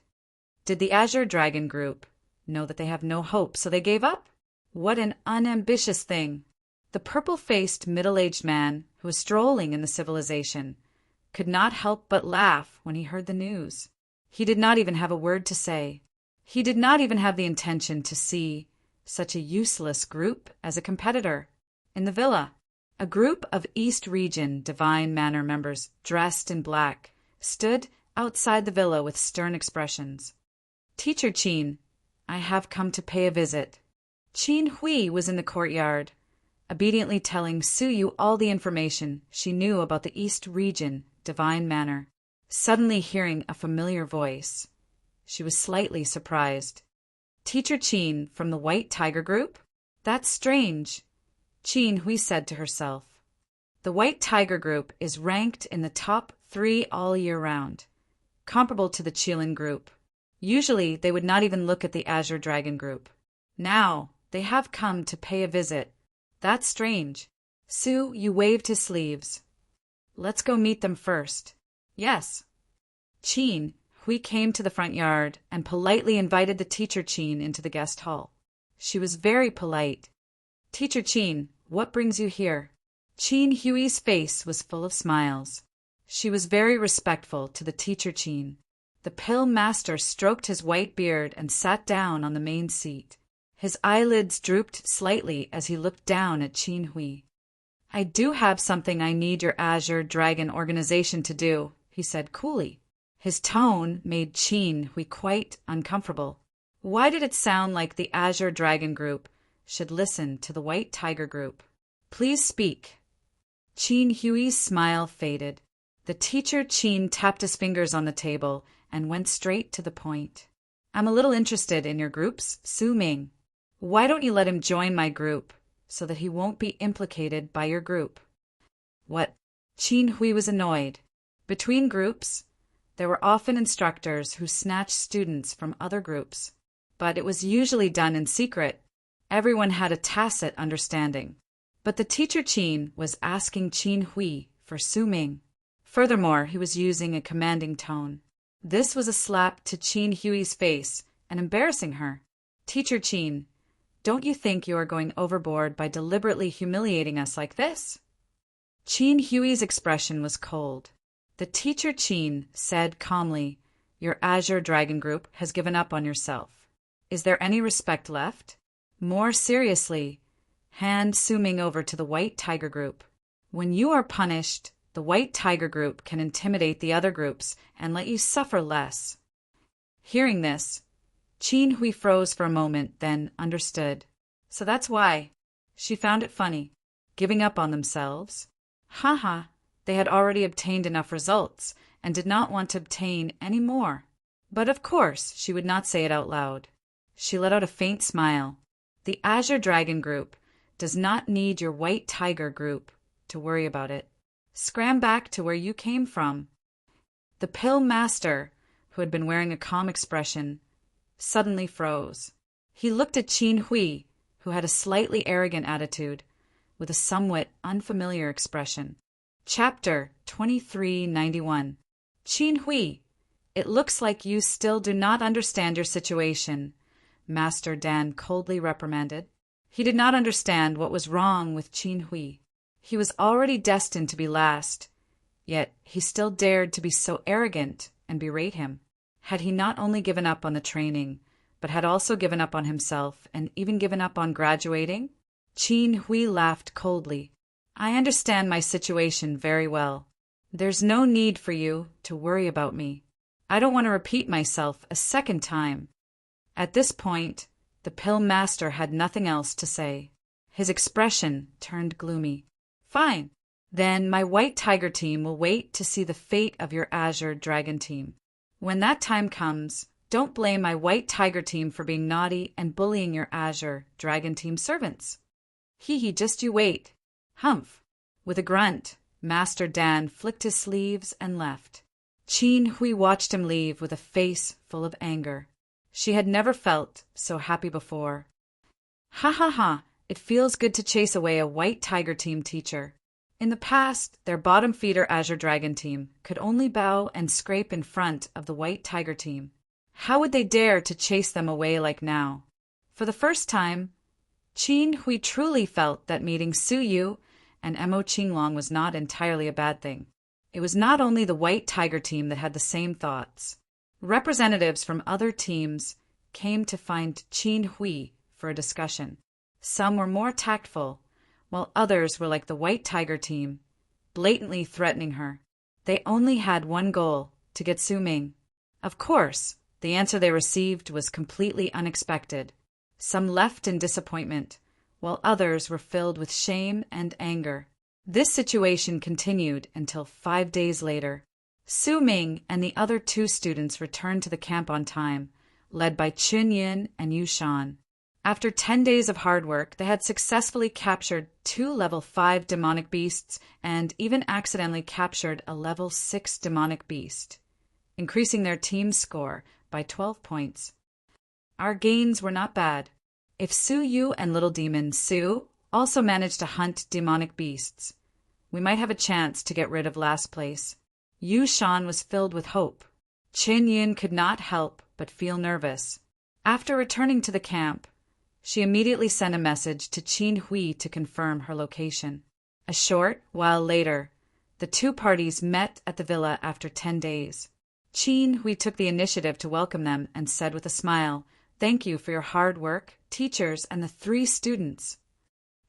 Did the Azure Dragon group know that they have no hope, so they gave up? What an unambitious thing! The purple-faced middle-aged man who was strolling in the civilization could not help but laugh when he heard the news. He did not even have a word to say. He did not even have the intention to see such a useless group as a competitor. In the villa, a group of East Region Divine Manor members dressed in black stood outside the villa with stern expressions. "Teacher Qin, I have come to pay a visit." Qin Hui was in the courtyard, obediently telling Su Yu all the information she knew about the East Region Divine Manor. Suddenly hearing a familiar voice, she was slightly surprised. Teacher Qin from the White Tiger Group? That's strange, Qin Hui said to herself. The White Tiger Group is ranked in the top 3 all year round, comparable to the Qilin Group. Usually, they would not even look at the Azure Dragon Group. Now, they have come to pay a visit. That's strange. Su Yu waved his sleeves. Let's go meet them first. Yes. Qin Hui came to the front yard and politely invited the teacher Qin into the guest hall. She was very polite. Teacher Qin, what brings you here? Qin Hui's face was full of smiles. She was very respectful to the teacher Qin. The pill master stroked his white beard and sat down on the main seat. His eyelids drooped slightly as he looked down at Qin Hui. I do have something I need your Azure Dragon organization to do, he said coolly. His tone made Qin Hui quite uncomfortable. Why did it sound like the Azure Dragon Group should listen to the White Tiger Group? Please speak. Qin Hui's smile faded. The teacher Qin tapped his fingers on the table and went straight to the point. I'm a little interested in your groups, Su Ming. Why don't you let him join my group so that he won't be implicated by your group? What? Qin Hui was annoyed. Between groups, there were often instructors who snatched students from other groups, but it was usually done in secret. Everyone had a tacit understanding. But the teacher Qin was asking Qin Hui for Su Ming. Furthermore, he was using a commanding tone. This was a slap to Qin Hui's face and embarrassing her. Teacher Qin, don't you think you are going overboard by deliberately humiliating us like this? Qin Hui's expression was cold. The teacher Qin said calmly, Your Azure Dragon Group has given up on yourself. Is there any respect left? More seriously, hand Su Ming over to the White Tiger Group. When you are punished, the White Tiger Group can intimidate the other groups and let you suffer less. Hearing this, Qin Hui froze for a moment, then understood. So that's why. She found it funny. Giving up on themselves? Haha, they had already obtained enough results and did not want to obtain any more. But of course, she would not say it out loud. She let out a faint smile. The Azure Dragon Group does not need your White Tiger Group to worry about it. Scram back to where you came from. The pill master, who had been wearing a calm expression, suddenly froze. He looked at Qin Hui, who had a slightly arrogant attitude, with a somewhat unfamiliar expression. Chapter 2391. Qin Hui, it looks like you still do not understand your situation, Master Dan coldly reprimanded. He did not understand what was wrong with Qin Hui. He was already destined to be last, yet he still dared to be so arrogant and berate him. Had he not only given up on the training, but had also given up on himself and even given up on graduating? Qin Hui laughed coldly. I understand my situation very well. There's no need for you to worry about me. I don't want to repeat myself a second time. At this point, the pill master had nothing else to say. His expression turned gloomy. Fine. Then my White Tiger team will wait to see the fate of your Azure Dragon team. When that time comes, don't blame my White Tiger team for being naughty and bullying your Azure Dragon team servants. Hee, just you wait. Humph. With a grunt, Master Dan flicked his sleeves and left. Qin Hui watched him leave with a face full of anger. She had never felt so happy before. Ha ha ha, it feels good to chase away a White Tiger team teacher. In the past, their bottom feeder Azure Dragon team could only bow and scrape in front of the White Tiger team. How would they dare to chase them away like now? For the first time, Qin Hui truly felt that meeting Su Yu and Mo Qinglong was not entirely a bad thing. It was not only the White Tiger team that had the same thoughts. Representatives from other teams came to find Qin Hui for a discussion. Some were more tactful, while others were like the White Tiger team, blatantly threatening her. They only had one goal, to get Su Ming. Of course, the answer they received was completely unexpected. Some left in disappointment, while others were filled with shame and anger. This situation continued until 5 days later. Su Ming and the other 2 students returned to the camp on time, led by Chun Yin and Yu Shan. After 10 days of hard work, they had successfully captured 2 level 5 demonic beasts and even accidentally captured a level 6 demonic beast, increasing their team score by 12 points. Our gains were not bad. If Su Yu and Little Demon Su also managed to hunt demonic beasts, we might have a chance to get rid of last place. Yu Shan was filled with hope. Qin Yin could not help but feel nervous. After returning to the camp, she immediately sent a message to Qin Hui to confirm her location. A short while later, the 2 parties met at the villa after 10 days. Qin Hui took the initiative to welcome them and said with a smile, "Thank you for your hard work, teachers, and the 3 students.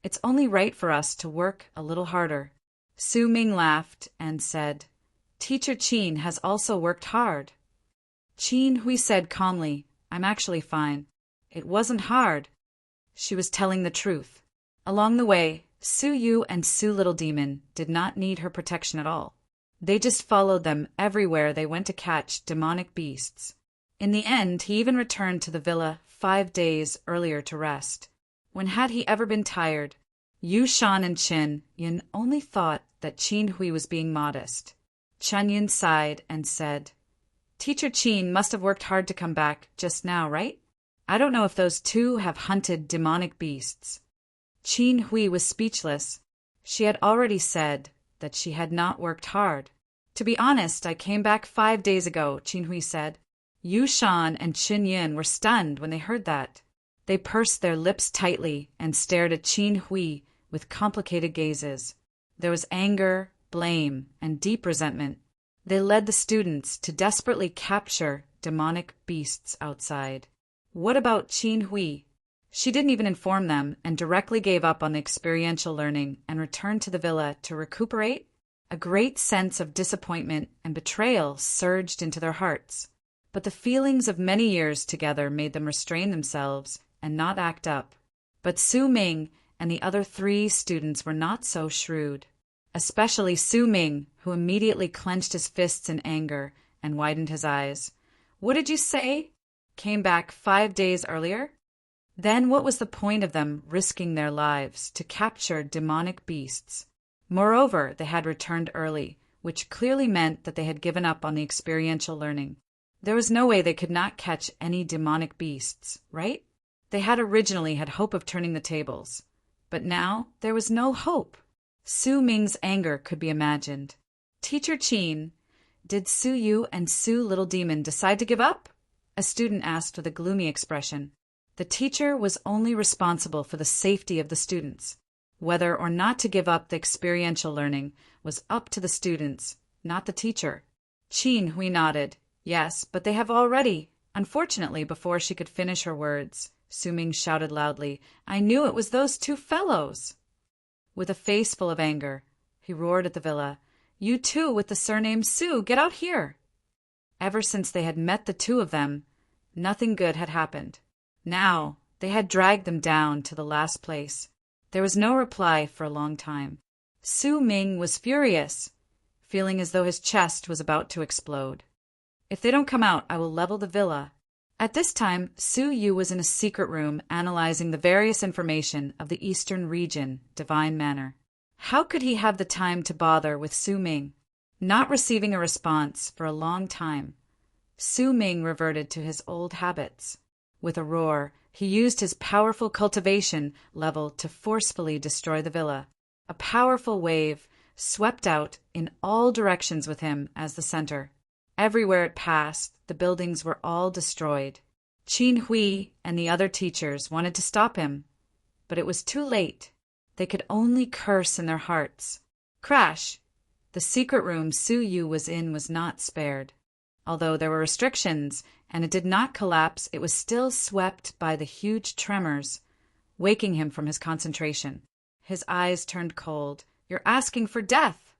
It's only right for us to work a little harder." Su Ming laughed and said, "Teacher Qin has also worked hard." Qin Hui said calmly, "I'm actually fine. It wasn't hard." She was telling the truth. Along the way, Su Yu and Su Little Demon did not need her protection at all. They just followed them everywhere they went to catch demonic beasts. In the end, he even returned to the villa 5 days earlier to rest. When had he ever been tired? Yu Shan and Qin Yin only thought that Qin Hui was being modest. Chun Yin sighed and said, "Teacher Qin must have worked hard to come back just now, right? I don't know if those 2 have hunted demonic beasts." Qin Hui was speechless. She had already said that she had not worked hard. "To be honest, I came back 5 days ago," Qin Hui said. Yu Shan and Qin Yin were stunned when they heard that. They pursed their lips tightly and stared at Qin Hui with complicated gazes. There was anger, blame, and deep resentment. They led the students to desperately capture demonic beasts outside. What about Qin Hui? She didn't even inform them and directly gave up on the experiential learning and returned to the villa to recuperate. A great sense of disappointment and betrayal surged into their hearts. But the feelings of many years together made them restrain themselves and not act up. But Su Ming and the other 3 students were not so shrewd, especially Su Ming, who immediately clenched his fists in anger and widened his eyes. "What did you say? Came back 5 days earlier?" Then what was the point of them risking their lives to capture demonic beasts? Moreover, they had returned early, which clearly meant that they had given up on the experiential learning. There was no way they could not catch any demonic beasts, right? They had originally had hope of turning the tables, but now there was no hope. Su Ming's anger could be imagined. "Teacher Qin, did Su Yu and Su Little Demon decide to give up?" A student asked with a gloomy expression. The teacher was only responsible for the safety of the students. Whether or not to give up the experiential learning was up to the students, not the teacher. Qin Hui nodded. "Yes, but they have already." Unfortunately, before she could finish her words, Su Ming shouted loudly, "I knew it was those 2 fellows!" With a face full of anger, he roared at the villa, "You 2 with the surname Su, get out here!" Ever since they had met the 2 of them, nothing good had happened. Now, they had dragged them down to the last place. There was no reply for a long time. Su Ming was furious, feeling as though his chest was about to explode. "If they don't come out, I will level the villa." At this time, Su Yu was in a secret room analyzing the various information of the Eastern region, Divine Manor. How could he have the time to bother with Su Ming? Not receiving a response for a long time, Su Ming reverted to his old habits. With a roar, he used his powerful cultivation level to forcefully destroy the villa. A powerful wave swept out in all directions with him as the center. Everywhere it passed, the buildings were all destroyed. Qin Hui and the other teachers wanted to stop him, but it was too late. They could only curse in their hearts. Crash! The secret room Su Yu was in was not spared. Although there were restrictions and it did not collapse, it was still swept by the huge tremors, waking him from his concentration. His eyes turned cold. "You're asking for death!"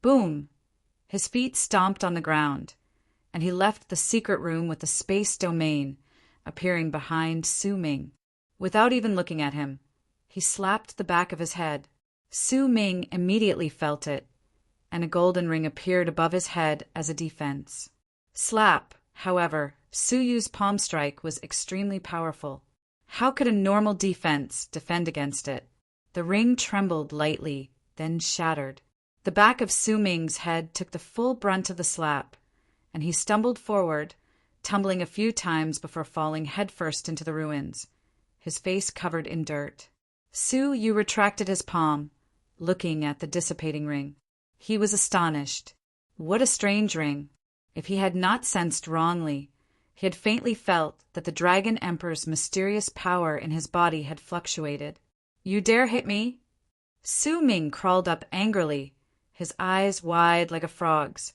Boom! His feet stomped on the ground, and he left the secret room with the space domain appearing behind Su Ming. Without even looking at him, he slapped the back of his head. Su Ming immediately felt it, and a golden ring appeared above his head as a defense. Slap, however, Suyu's palm strike was extremely powerful. How could a normal defense defend against it? The ring trembled lightly, then shattered. The back of Su Ming's head took the full brunt of the slap, and he stumbled forward, tumbling a few times before falling headfirst into the ruins, his face covered in dirt. Su Yu retracted his palm, looking at the dissipating ring. He was astonished. What a strange ring! If he had not sensed wrongly, he had faintly felt that the Dragon Emperor's mysterious power in his body had fluctuated. You dare hit me? Su Ming crawled up angrily, his eyes wide like a frog's,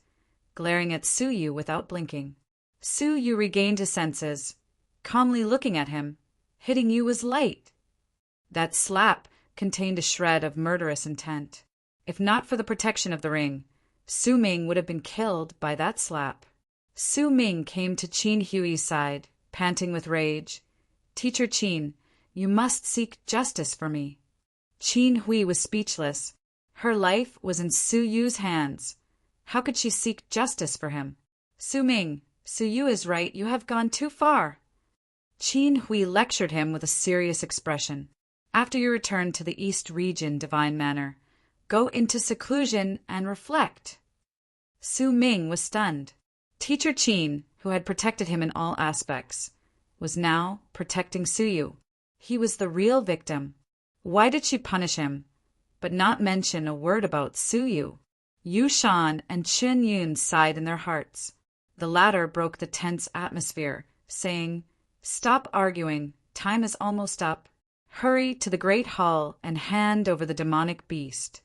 glaring at Su Yu without blinking. Su Yu regained his senses, calmly looking at him. Hitting you was light. That slap contained a shred of murderous intent. If not for the protection of the ring, Su Ming would have been killed by that slap. Su Ming came to Qin Hui's side, panting with rage. Teacher Qin, you must seek justice for me. Qin Hui was speechless. Her life was in Su Yu's hands. How could she seek justice for him? Su Ming, Su Yu is right, you have gone too far. Qin Hui lectured him with a serious expression. After you return to the East Region, Divine Manor, go into seclusion and reflect. Su Ming was stunned. Teacher Qin, who had protected him in all aspects, was now protecting Su Yu. He was the real victim. Why did she punish him, but not mention a word about Su Yu? Yu Shan and Qin Yun sighed in their hearts. The latter broke the tense atmosphere, saying, Stop arguing, time is almost up. Hurry to the great hall and hand over the demonic beast.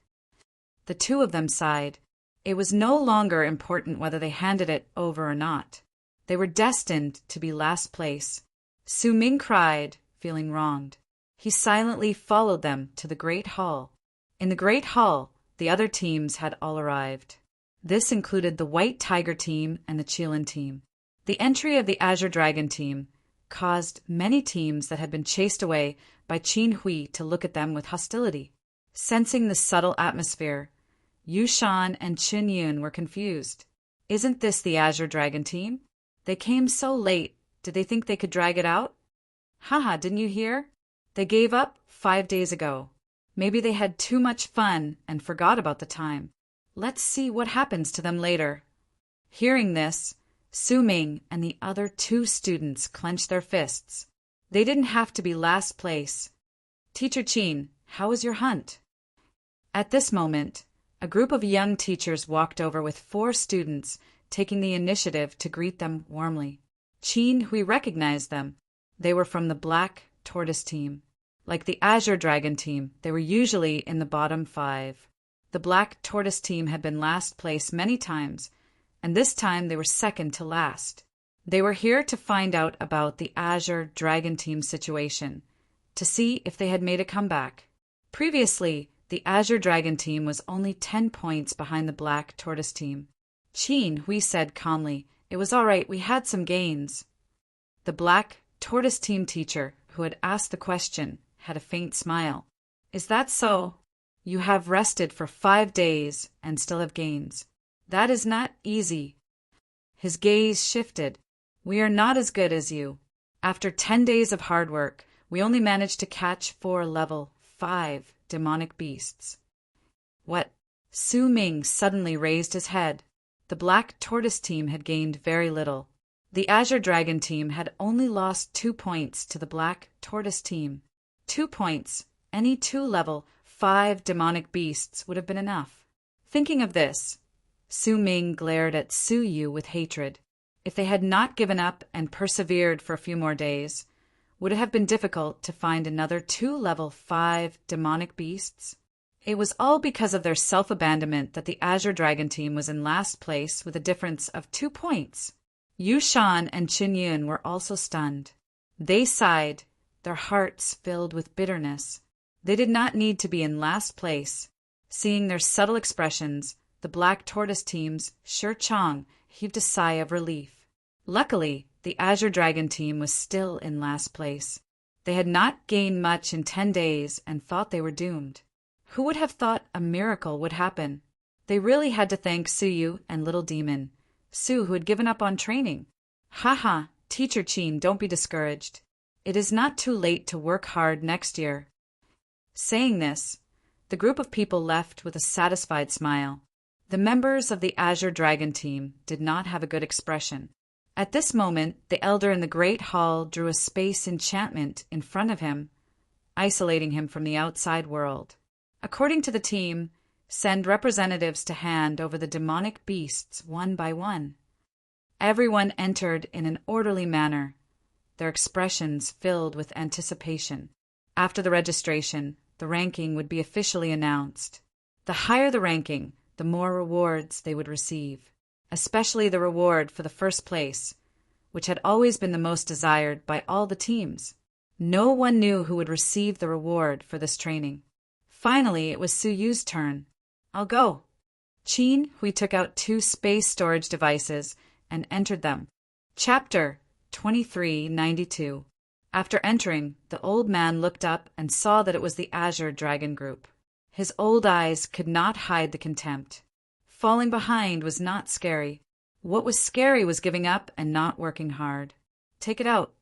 The two of them sighed. It was no longer important whether they handed it over or not. They were destined to be last place. Su Ming cried, feeling wronged. He silently followed them to the great hall. In the great hall, the other teams had all arrived. This included the White Tiger team and the Qilin team. The entry of the Azure Dragon team caused many teams that had been chased away by Qin Hui to look at them with hostility. Sensing the subtle atmosphere, Yu Shan and Qin Yun were confused. Isn't this the Azure Dragon team? They came so late. Did they think they could drag it out? Haha, didn't you hear? They gave up 5 days ago. Maybe they had too much fun and forgot about the time. Let's see what happens to them later. Hearing this, Su Ming and the other 2 students clenched their fists. They didn't have to be last place. Teacher Qin, how was your hunt? At this moment, a group of young teachers walked over with 4 students, taking the initiative to greet them warmly. Qin Hui recognized them. They were from the Black Tortoise team. Like the Azure Dragon team, they were usually in the bottom 5. The Black Tortoise team had been last place many times, and this time they were second to last. They were here to find out about the Azure Dragon team situation, to see if they had made a comeback. Previously, the Azure Dragon team was only 10 points behind the Black Tortoise team. Qin Hui said calmly, It was all right, we had some gains. The Black Tortoise team teacher, who had asked the question, had a faint smile. Is that so? You have rested for 5 days and still have gains. That is not easy. His gaze shifted. We are not as good as you. After 10 days of hard work, we only managed to catch 4 level 5 demonic beasts. What? Su Ming suddenly raised his head. The Black Tortoise team had gained very little. The Azure Dragon team had only lost 2 points to the Black Tortoise team. 2 points, any 2 level 5 demonic beasts would have been enough. Thinking of this, Su Ming glared at Su Yu with hatred. If they had not given up and persevered for a few more days, would it have been difficult to find another 2 level 5 demonic beasts? It was all because of their self-abandonment that the Azure Dragon team was in last place with a difference of 2 points. Yu Shan and Qin Yun were also stunned. They sighed, their hearts filled with bitterness. They did not need to be in last place. Seeing their subtle expressions, the Black Tortoise team's Shi Chang heaved a sigh of relief. Luckily, the Azure Dragon team was still in last place. They had not gained much in 10 days and thought they were doomed. Who would have thought a miracle would happen? They really had to thank Su Yu and Little Demon, Su who had given up on training. Haha, Teacher Chin, don't be discouraged. It is not too late to work hard next year. Saying this, the group of people left with a satisfied smile. The members of the Azure Dragon team did not have a good expression. At this moment, the elder in the great hall drew a space enchantment in front of him, isolating him from the outside world. According to the team, send representatives to hand over the demonic beasts one by one. Everyone entered in an orderly manner, their expressions filled with anticipation. After the registration, the ranking would be officially announced. The higher the ranking, the more rewards they would receive, especially the reward for the first place, which had always been the most desired by all the teams. No one knew who would receive the reward for this training. Finally, it was Su Yu's turn. I'll go. Chin Hui took out 2 space storage devices and entered them. Chapter 2392. After entering, the old man looked up and saw that it was the Azure Dragon group. His old eyes could not hide the contempt. Falling behind was not scary. What was scary was giving up and not working hard. Take it out.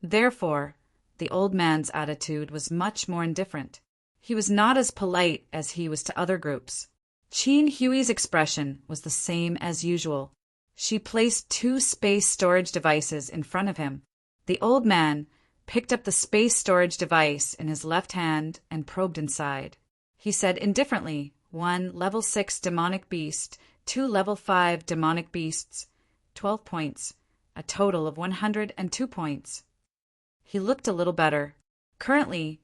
Therefore, the old man's attitude was much more indifferent. He was not as polite as he was to other groups. Chin Hui's expression was the same as usual. She placed 2 space storage devices in front of him. The old man picked up the space storage device in his left hand and probed inside. He said indifferently, 1 level 6 demonic beast, 2 level 5 demonic beasts, 12 points, a total of 102 points. He looked a little better. Currently,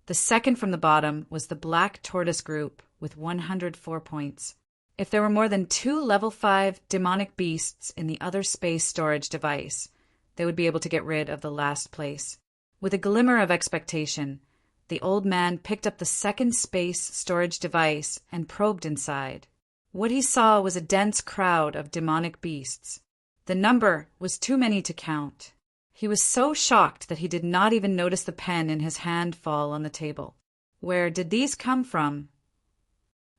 the second from the bottom was the Black Tortoise group with 104 points. If there were more than 2 level 5 demonic beasts in the other space storage device, they would be able to get rid of the last place. With a glimmer of expectation, the old man picked up the second space storage device and probed inside. What he saw was a dense crowd of demonic beasts. The number was too many to count. He was so shocked that he did not even notice the pen in his hand fall on the table. Where did these come from?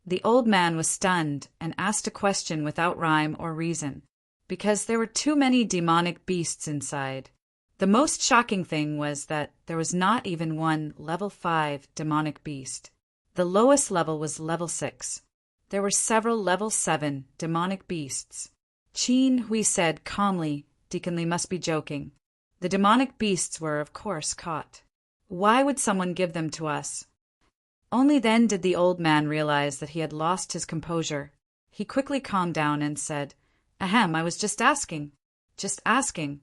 The old man was stunned and asked a question without rhyme or reason, because there were too many demonic beasts inside. The most shocking thing was that there was not even 1 level 5 demonic beast. The lowest level was level 6. There were several level 7 demonic beasts. Chin Hui said calmly, Deacon Lee must be joking. The demonic beasts were, of course, caught. Why would someone give them to us? Only then did the old man realize that he had lost his composure. He quickly calmed down and said, Ahem, I was just asking. Just asking.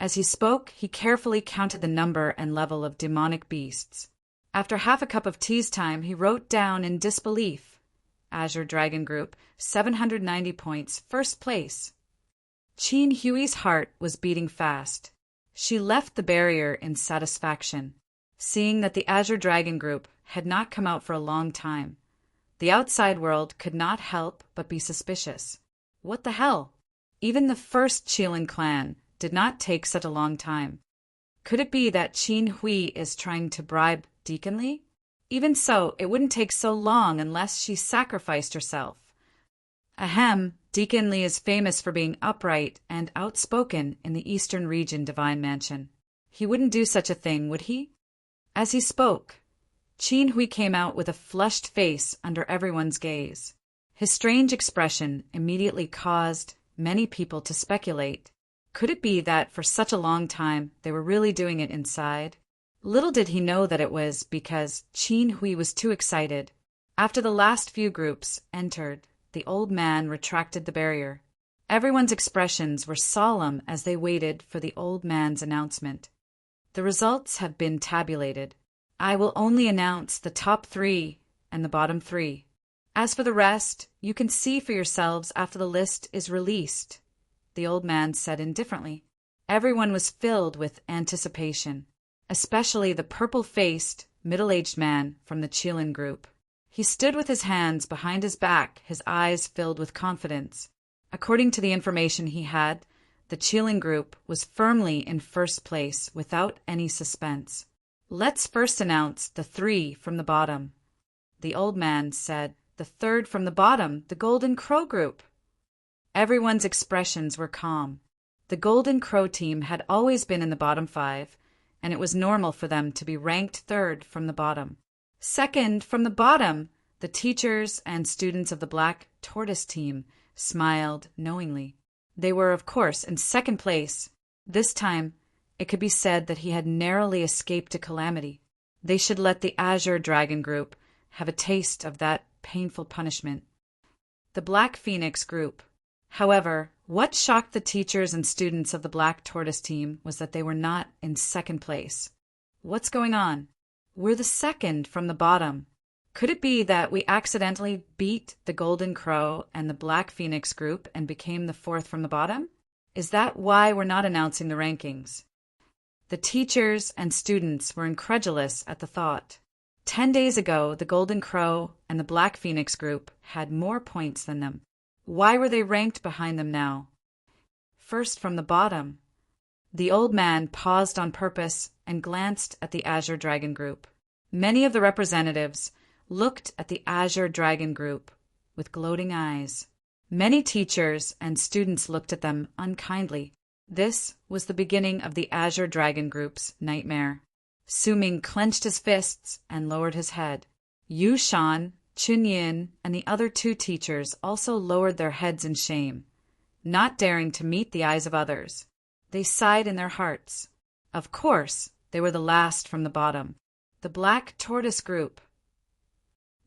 As he spoke, he carefully counted the number and level of demonic beasts. After half a cup of tea's time, he wrote down in disbelief, Azure Dragon Group, 790 points, first place. Chin Hui's heart was beating fast. She left the barrier in satisfaction, seeing that the Azure Dragon Group had not come out for a long time. The outside world could not help but be suspicious. What the hell? Even the first Qilin clan did not take such a long time. Could it be that Chin Hui is trying to bribe Deacon Lee? Even so, it wouldn't take so long unless she sacrificed herself. Ahem, Deacon Lee is famous for being upright and outspoken in the Eastern Region Divine Mansion. He wouldn't do such a thing, would he? As he spoke, Chin Hui came out with a flushed face under everyone's gaze. His strange expression immediately caused many people to speculate. Could it be that for such a long time they were really doing it inside? Little did he know that it was because Chin Hui was too excited. After the last few groups entered, the old man retracted the barrier. Everyone's expressions were solemn as they waited for the old man's announcement. The results have been tabulated. I will only announce the top 3 and the bottom 3. As for the rest, you can see for yourselves after the list is released, the old man said indifferently. Everyone was filled with anticipation, especially the purple-faced, middle-aged man from the Qilin group. He stood with his hands behind his back, his eyes filled with confidence. According to the information he had, the Qilin group was firmly in first place without any suspense. Let's first announce the 3 from the bottom. The old man said, the 3rd from the bottom, the Golden Crow group. Everyone's expressions were calm. The Golden Crow team had always been in the bottom 5, and it was normal for them to be ranked 3rd from the bottom. 2nd from the bottom, the teachers and students of the Black Tortoise team smiled knowingly. They were, of course, in 2nd place. This time, it could be said that he had narrowly escaped a calamity. They should let the Azure Dragon group have a taste of that painful punishment. The Black Phoenix group. However, what shocked the teachers and students of the Black Tortoise team was that they were not in 2nd place. What's going on? We're the 2nd from the bottom. Could it be that we accidentally beat the Golden Crow and the Black Phoenix group and became the 4th from the bottom? Is that why we're not announcing the rankings? The teachers and students were incredulous at the thought. 10 days ago, the Golden Crow and the Black Phoenix group had more points than them. Why were they ranked behind them now? 1st from the bottom. The old man paused on purpose and glanced at the Azure Dragon group. Many of the representatives looked at the Azure Dragon group with gloating eyes. Many teachers and students looked at them unkindly. This was the beginning of the Azure Dragon group's nightmare. Su Ming clenched his fists and lowered his head. Yu Shan, Chun Yin, and the other 2 teachers also lowered their heads in shame, not daring to meet the eyes of others. They sighed in their hearts. Of course, they were the last from the bottom. The Black Tortoise group.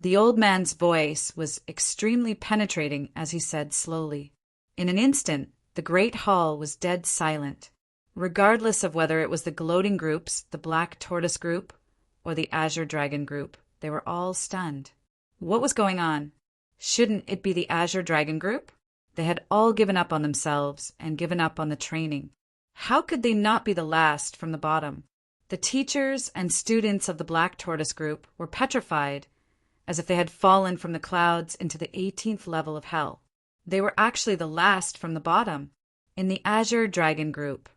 The old man's voice was extremely penetrating as he said slowly. In an instant, the great hall was dead silent. Regardless of whether it was the gloating groups, the Black Tortoise group, or the Azure Dragon group, they were all stunned. What was going on? Shouldn't it be the Azure Dragon group? They had all given up on themselves and given up on the training. How could they not be the last from the bottom? The teachers and students of the Black Tortoise group were petrified, as if they had fallen from the clouds into the 18th level of hell. They were actually the last from the bottom. In the Azure Dragon group,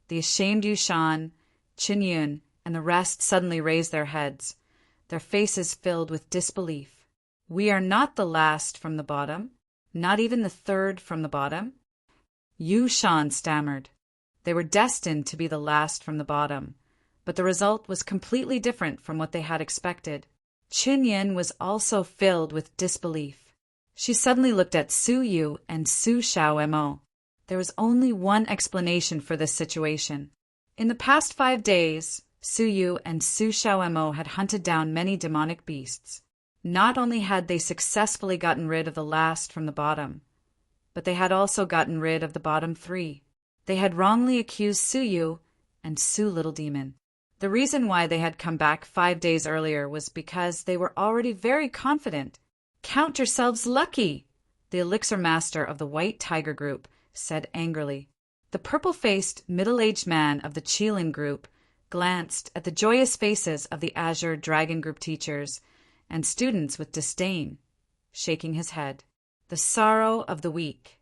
the ashamed Yu Shan, Qin Yun, and the rest suddenly raised their heads, their faces filled with disbelief. We are not the last from the bottom, not even the 3rd from the bottom. Yu Shan stammered. They were destined to be the last from the bottom, but the result was completely different from what they had expected. Qin Yin was also filled with disbelief. She suddenly looked at Su Yu and Su Xiaomo. There was only one explanation for this situation. In the past 5 days, Su Yu and Su Xiaomo had hunted down many demonic beasts. Not only had they successfully gotten rid of the last from the bottom, but they had also gotten rid of the bottom 3. They had wrongly accused Su Yu and Su Little Demon. The reason why they had come back 5 days earlier was because they were already very confident. Count yourselves lucky, the elixir master of the White Tiger group said angrily. The purple-faced, middle-aged man of the Qilin group glanced at the joyous faces of the Azure Dragon group teachers and students with disdain, shaking his head. The sorrow of the weak.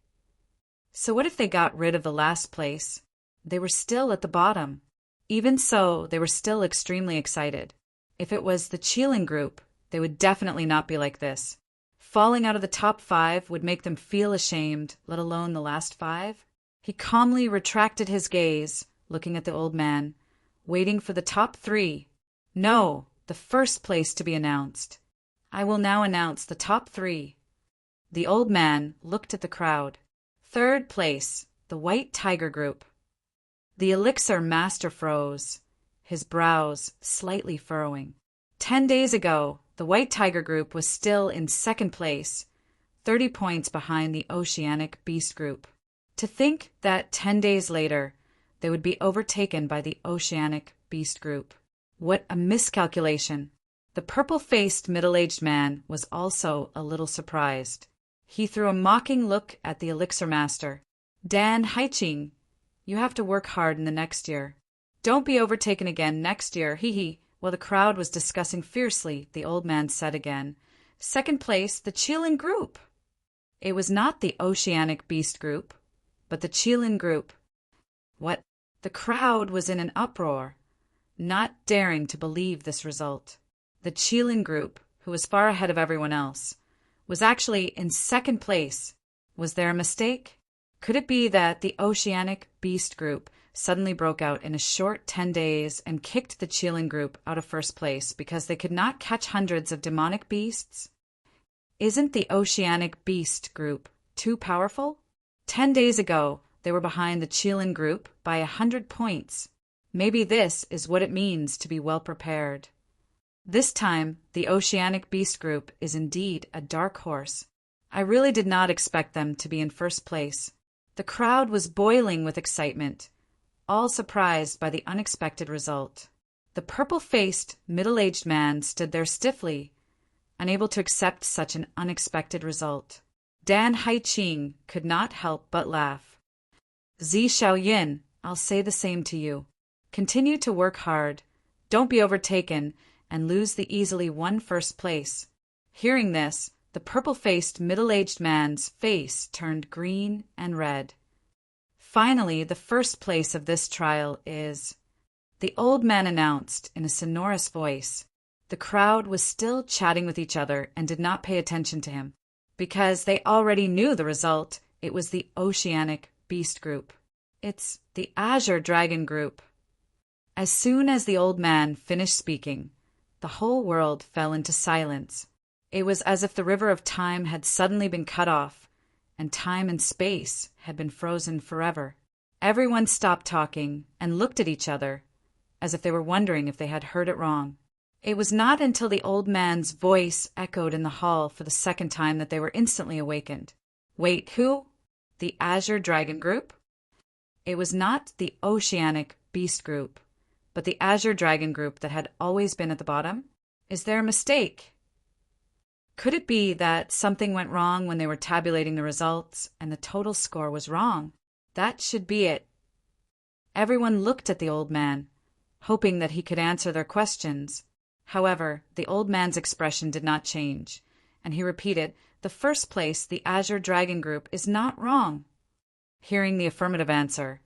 So what if they got rid of the last place? They were still at the bottom. Even so, they were still extremely excited. If it was the Qilin group, they would definitely not be like this. Falling out of the top 5 would make them feel ashamed, let alone the last 5. He calmly retracted his gaze, looking at the old man, waiting for the top 3. No, the first place to be announced. I will now announce the top 3. The old man looked at the crowd. 3rd place, the White Tiger group. The elixir master froze, his brows slightly furrowing. 10 days ago, the White Tiger group was still in 2nd place, 30 points behind the Oceanic Beast group. To think that 10 days later, they would be overtaken by the Oceanic Beast group. What a miscalculation. The purple-faced middle-aged man was also a little surprised. He threw a mocking look at the elixir master. Dan Haiqing, you have to work hard in the next year. Don't be overtaken again next year, hee. While the crowd was discussing fiercely, the old man said again, 2nd place, the Qilin group. It was not the Oceanic Beast group, but the Qilin group. What? The crowd was in an uproar, not daring to believe this result. The Qilin group, who was far ahead of everyone else, was actually in 2nd place. Was there a mistake? Could it be that the Oceanic Beast Group suddenly broke out in a short 10 days and kicked the Qilin Group out of first place because they could not catch hundreds of demonic beasts? Isn't the Oceanic Beast Group too powerful? 10 days ago, they were behind the Qilin Group by 100 points. Maybe this is what it means to be well prepared. This time, the Oceanic Beast Group is indeed a dark horse. I really did not expect them to be in first place. The crowd was boiling with excitement, all surprised by the unexpected result. The purple-faced, middle-aged man stood there stiffly, unable to accept such an unexpected result. Dan Haiqing could not help but laugh. Zi Xiaoyin, I'll say the same to you. Continue to work hard, don't be overtaken, and lose the easily won first place. Hearing this, the purple-faced, middle-aged man's face turned green and red. Finally, the first place of this trial is... The old man announced in a sonorous voice. The crowd was still chatting with each other and did not pay attention to him. Because they already knew the result, it was the Oceanic Beast Group. It's the Azure Dragon Group. As soon as the old man finished speaking, the whole world fell into silence. It was as if the river of time had suddenly been cut off, and time and space had been frozen forever. Everyone stopped talking and looked at each other, as if they were wondering if they had heard it wrong. It was not until the old man's voice echoed in the hall for the second time that they were instantly awakened. Wait, who? The Azure Dragon Group? It was not the Oceanic Beast Group, but the Azure Dragon Group that had always been at the bottom? Is there a mistake? Could it be that something went wrong when they were tabulating the results and the total score was wrong? That should be it. Everyone looked at the old man, hoping that he could answer their questions. However, the old man's expression did not change, and he repeated, "The first place, the Azure Dragon Group, is not wrong." Hearing the affirmative answer,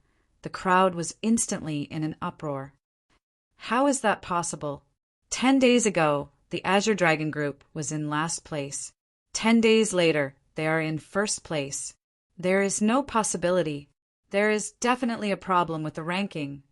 the crowd was instantly in an uproar. How is that possible? 10 days ago, the Azure Dragon Group was in last place. 10 days later, they are in first place. There is no possibility. There is definitely a problem with the ranking.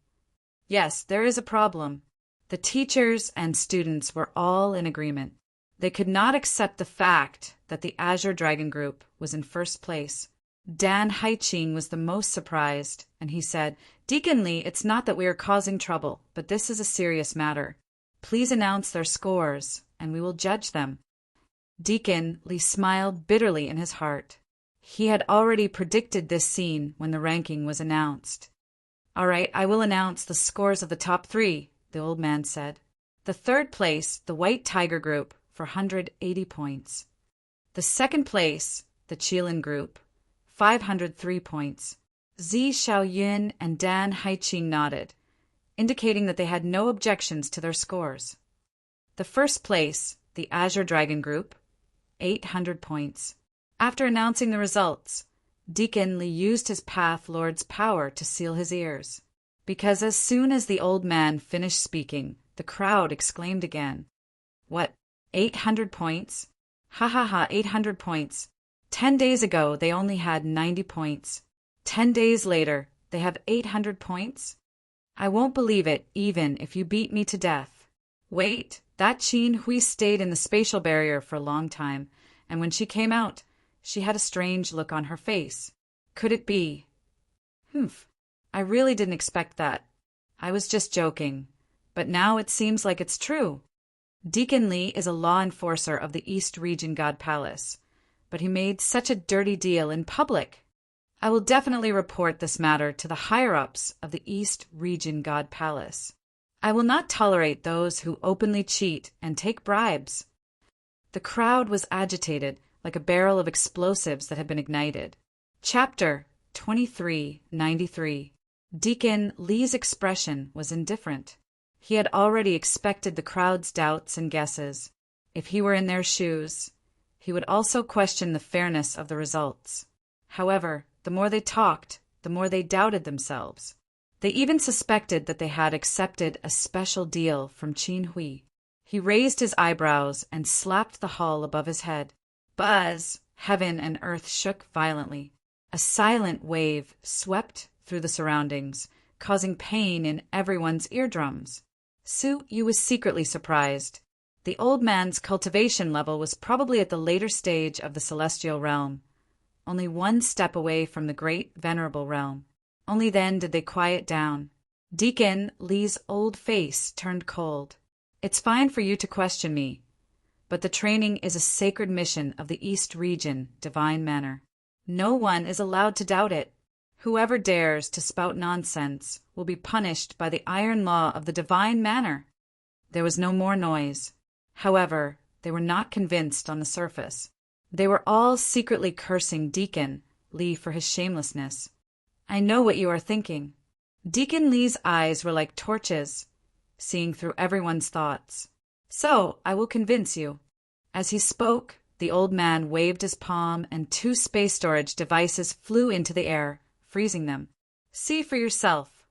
Yes, there is a problem. The teachers and students were all in agreement. They could not accept the fact that the Azure Dragon Group was in first place. Dan Haiqing was the most surprised, and he said, "Deacon Li, it's not that we are causing trouble, but this is a serious matter. Please announce their scores, and we will judge them." Deacon Li smiled bitterly in his heart. He had already predicted this scene when the ranking was announced. "All right, I will announce the scores of the top 3, the old man said. The third place, the White Tiger Group, for 180 points. The second place, the Qilin Group, 503 points. Zi Xiaoyin and Dan Haiqing nodded, indicating that they had no objections to their scores. The first place, the Azure Dragon Group, 800 points. After announcing the results, Deacon Li used his Path Lord's power to seal his ears, because as soon as the old man finished speaking, the crowd exclaimed again, "What, 800 points? Ha ha ha, 800 points. 10 days ago they only had 90 points. 10 days later they have 800 points? I won't believe it even if you beat me to death. Wait, that Qin Hui stayed in the spatial barrier for a long time, and when she came out, she had a strange look on her face. Could it be? I really didn't expect that. I was just joking, but now it seems like it's true. Deacon Li is a law enforcer of the East Region God Palace, but he made such a dirty deal in public. I will definitely report this matter to the higher-ups of the East Region God Palace. I will not tolerate those who openly cheat and take bribes." The crowd was agitated like a barrel of explosives that had been ignited. Chapter 2393. Deacon Li's expression was indifferent. He had already expected the crowd's doubts and guesses. If he were in their shoes, he would also question the fairness of the results. However, the more they talked, the more they doubted themselves. They even suspected that they had accepted a special deal from Qin Hui. He raised his eyebrows and slapped the hall above his head. Buzz! Heaven and earth shook violently. A silent wave swept through the surroundings, causing pain in everyone's eardrums. Su Yu was secretly surprised. The old man's cultivation level was probably at the later stage of the celestial realm, only one step away from the great venerable realm. Only then did they quiet down. Deacon Li's old face turned cold. "It's fine for you to question me, but the training is a sacred mission of the East Region Divine Manor. No one is allowed to doubt it. Whoever dares to spout nonsense will be punished by the iron law of the Divine Manor." There was no more noise. However, they were not convinced on the surface. They were all secretly cursing Deacon Li for his shamelessness. "I know what you are thinking." Deacon Li's eyes were like torches, seeing through everyone's thoughts. "So, I will convince you." As he spoke, the old man waved his palm and 2 space storage devices flew into the air, freezing them. "See for yourself."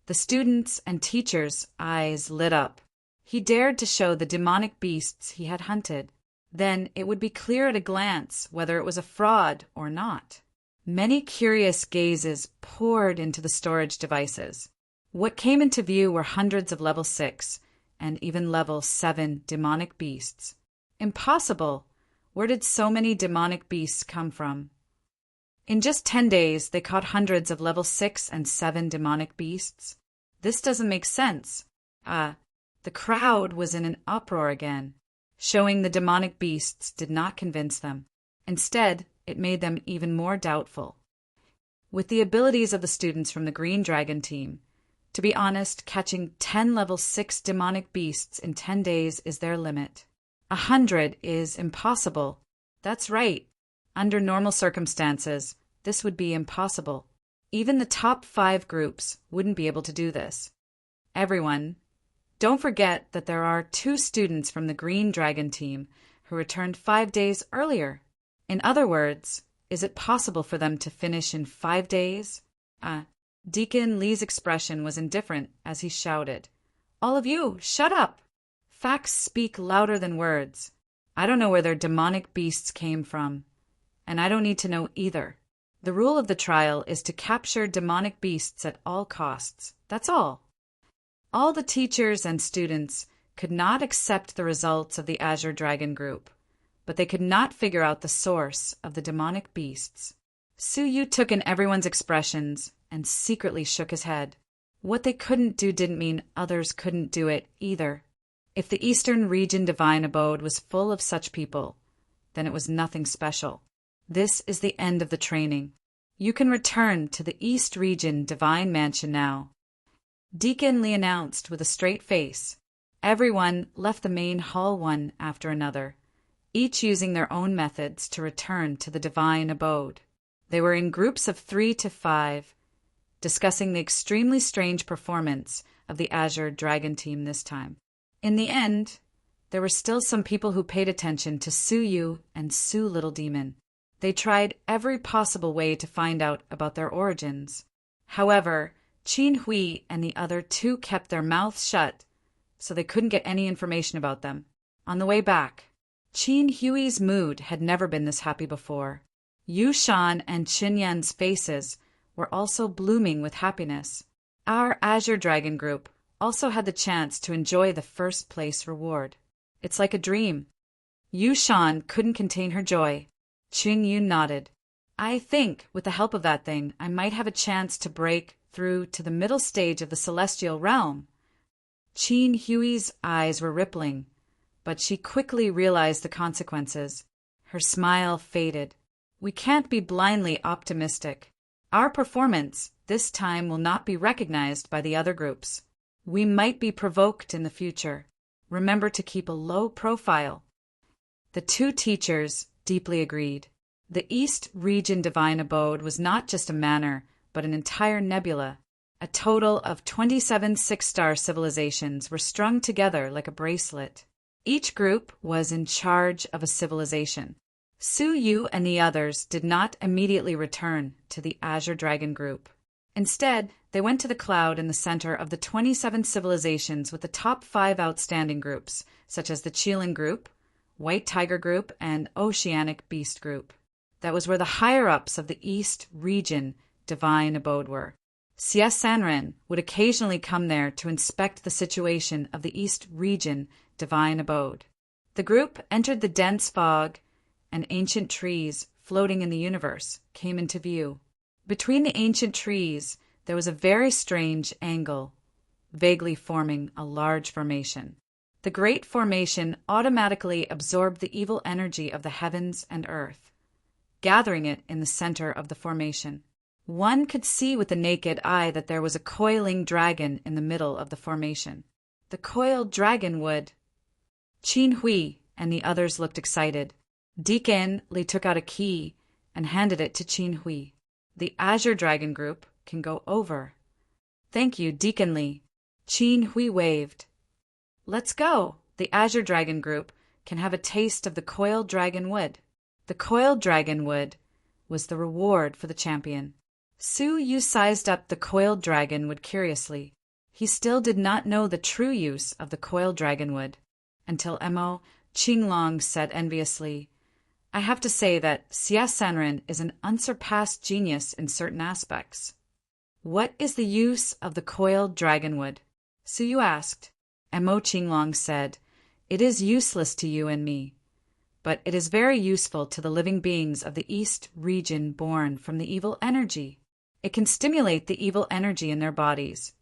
The students' and teachers' eyes lit up. He dared to show the demonic beasts he had hunted. Then it would be clear at a glance whether it was a fraud or not. Many curious gazes poured into the storage devices. What came into view were hundreds of level 6 and even level 7 demonic beasts. Impossible! Where did so many demonic beasts come from? In just 10 days, they caught hundreds of level 6 and 7 demonic beasts. This doesn't make sense. The crowd was in an uproar again. Showing the demonic beasts did not convince them. Instead, it made them even more doubtful. With the abilities of the students from the Green Dragon team, to be honest, catching 10 level 6 demonic beasts in 10 days is their limit. 100 is impossible. That's right. Under normal circumstances, this would be impossible. Even the top 5 groups wouldn't be able to do this. Everyone, don't forget that there are 2 students from the Green Dragon team who returned 5 days earlier. In other words, is it possible for them to finish in 5 days? Deacon Li's expression was indifferent as he shouted, "All of you, shut up! Facts speak louder than words. I don't know where their demonic beasts came from, and I don't need to know either. The rule of the trial is to capture demonic beasts at all costs. That's all." All the teachers and students could not accept the results of the Azure Dragon group, but they could not figure out the source of the demonic beasts. Su Yu took in everyone's expressions and secretly shook his head. What they couldn't do didn't mean others couldn't do it either. If the Eastern Region Divine Abode was full of such people, then it was nothing special. This is the end of the training. You can return to the East Region Divine Mansion now. Deacon Li announced with a straight face. Everyone left the main hall one after another, each using their own methods to return to the Divine Abode. They were in groups of 3 to 5, discussing the extremely strange performance of the Azure Dragon team this time. In the end, there were still some people who paid attention to Su Yu and Su Little Demon. They tried every possible way to find out about their origins. However, Qin Hui and the other 2 kept their mouths shut, so they couldn't get any information about them. On the way back, Qin Hui's mood had never been this happy before. Yu Shan and Qin Yan's faces were also blooming with happiness. Our Azure Dragon group also had the chance to enjoy the first place reward. It's like a dream. Yu Shan couldn't contain her joy. Qin Yu nodded. "I think, with the help of that thing, I might have a chance to break through to the middle stage of the celestial realm." Qin Hui's eyes were rippling, but she quickly realized the consequences. Her smile faded. "We can't be blindly optimistic. Our performance this time will not be recognized by the other groups. We might be provoked in the future. Remember to keep a low profile." The 2 teachers deeply agreed. The East Region Divine Abode was not just a manor, but an entire nebula. A total of 27 6-star civilizations were strung together like a bracelet. Each group was in charge of a civilization. Su Yu and the others did not immediately return to the Azure Dragon group. Instead, they went to the cloud in the center of the 27 civilizations with the top 5 outstanding groups, such as the Qilin Group, White Tiger Group, and Oceanic Beast Group. That was where the higher-ups of the East Region Divine Abode were. Xie Sanren would occasionally come there to inspect the situation of the East Region Divine Abode. The group entered the dense fog, and ancient trees floating in the universe came into view. Between the ancient trees there was a very strange angle, vaguely forming a large formation. The great formation automatically absorbed the evil energy of the heavens and earth, gathering it in the center of the formation. One could see with the naked eye that there was a coiling dragon in the middle of the formation. The coiled dragon would... Qin Hui and the others looked excited. Deacon Li took out a key and handed it to Qin Hui. The Azure Dragon group can go over. Thank you, Deacon Li. Qin Hui waved. Let's go. The Azure Dragon group can have a taste of the coiled dragon wood. The coiled dragon wood was the reward for the champion. Su Yu sized up the coiled dragon wood curiously. He still did not know the true use of the coiled dragon wood, until Mo Qinglong said enviously, I have to say that Xie Sanren is an unsurpassed genius in certain aspects. What is the use of the coiled dragon wood? Su Yu asked. Mo Qinglong said, It is useless to you and me, but it is very useful to the living beings of the East Region born from the evil energy. It can stimulate the evil energy in their bodies,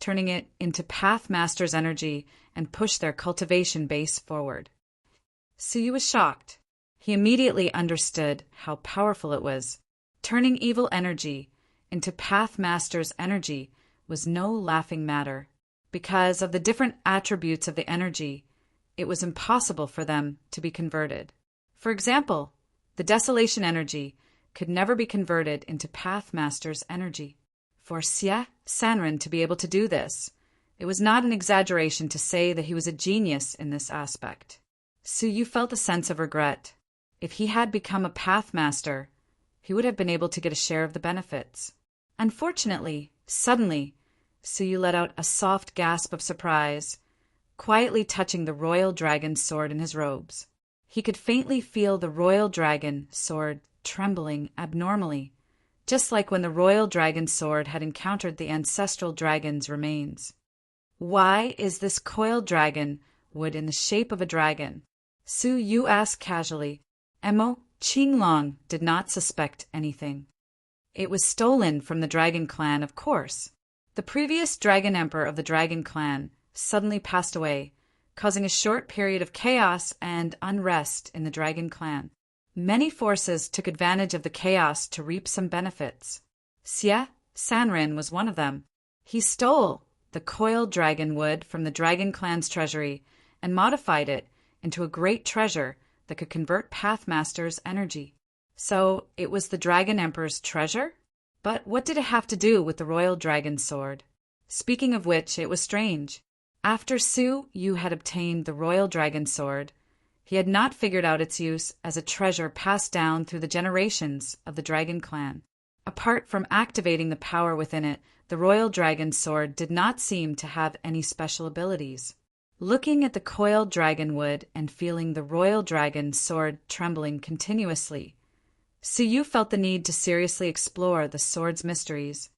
turning it into Path Master's energy and push their cultivation base forward. Su Yu was shocked. He immediately understood how powerful it was. Turning evil energy into Path Master's energy was no laughing matter. Because of the different attributes of the energy, it was impossible for them to be converted. For example, the desolation energy could never be converted into Path Master's energy. For Xie Sanren to be able to do this, it was not an exaggeration to say that he was a genius in this aspect. Su Yu felt a sense of regret. If he had become a Path Master, he would have been able to get a share of the benefits. Unfortunately, suddenly, Su Yu let out a soft gasp of surprise, quietly touching the royal dragon sword in his robes. He could faintly feel the royal dragon sword trembling abnormally, just like when the royal dragon sword had encountered the ancestral dragon's remains. Why is this coiled dragon wood in the shape of a dragon? Su Yu asked casually. Mo Qinglong did not suspect anything. It was stolen from the dragon clan, of course. The previous dragon emperor of the dragon clan suddenly passed away, causing a short period of chaos and unrest in the dragon clan. Many forces took advantage of the chaos to reap some benefits. Xie Sanren was one of them. He stole the coiled dragon wood from the dragon clan's treasury and modified it into a great treasure that could convert Pathmaster's energy. So it was the Dragon Emperor's treasure? But what did it have to do with the royal dragon sword? Speaking of which, it was strange. After Su Yu had obtained the royal dragon sword, he had not figured out its use as a treasure passed down through the generations of the dragon clan. Apart from activating the power within it, the royal dragon sword did not seem to have any special abilities. Looking at the coiled dragon wood and feeling the royal dragon sword trembling continuously, Su Yu felt the need to seriously explore the sword's mysteries.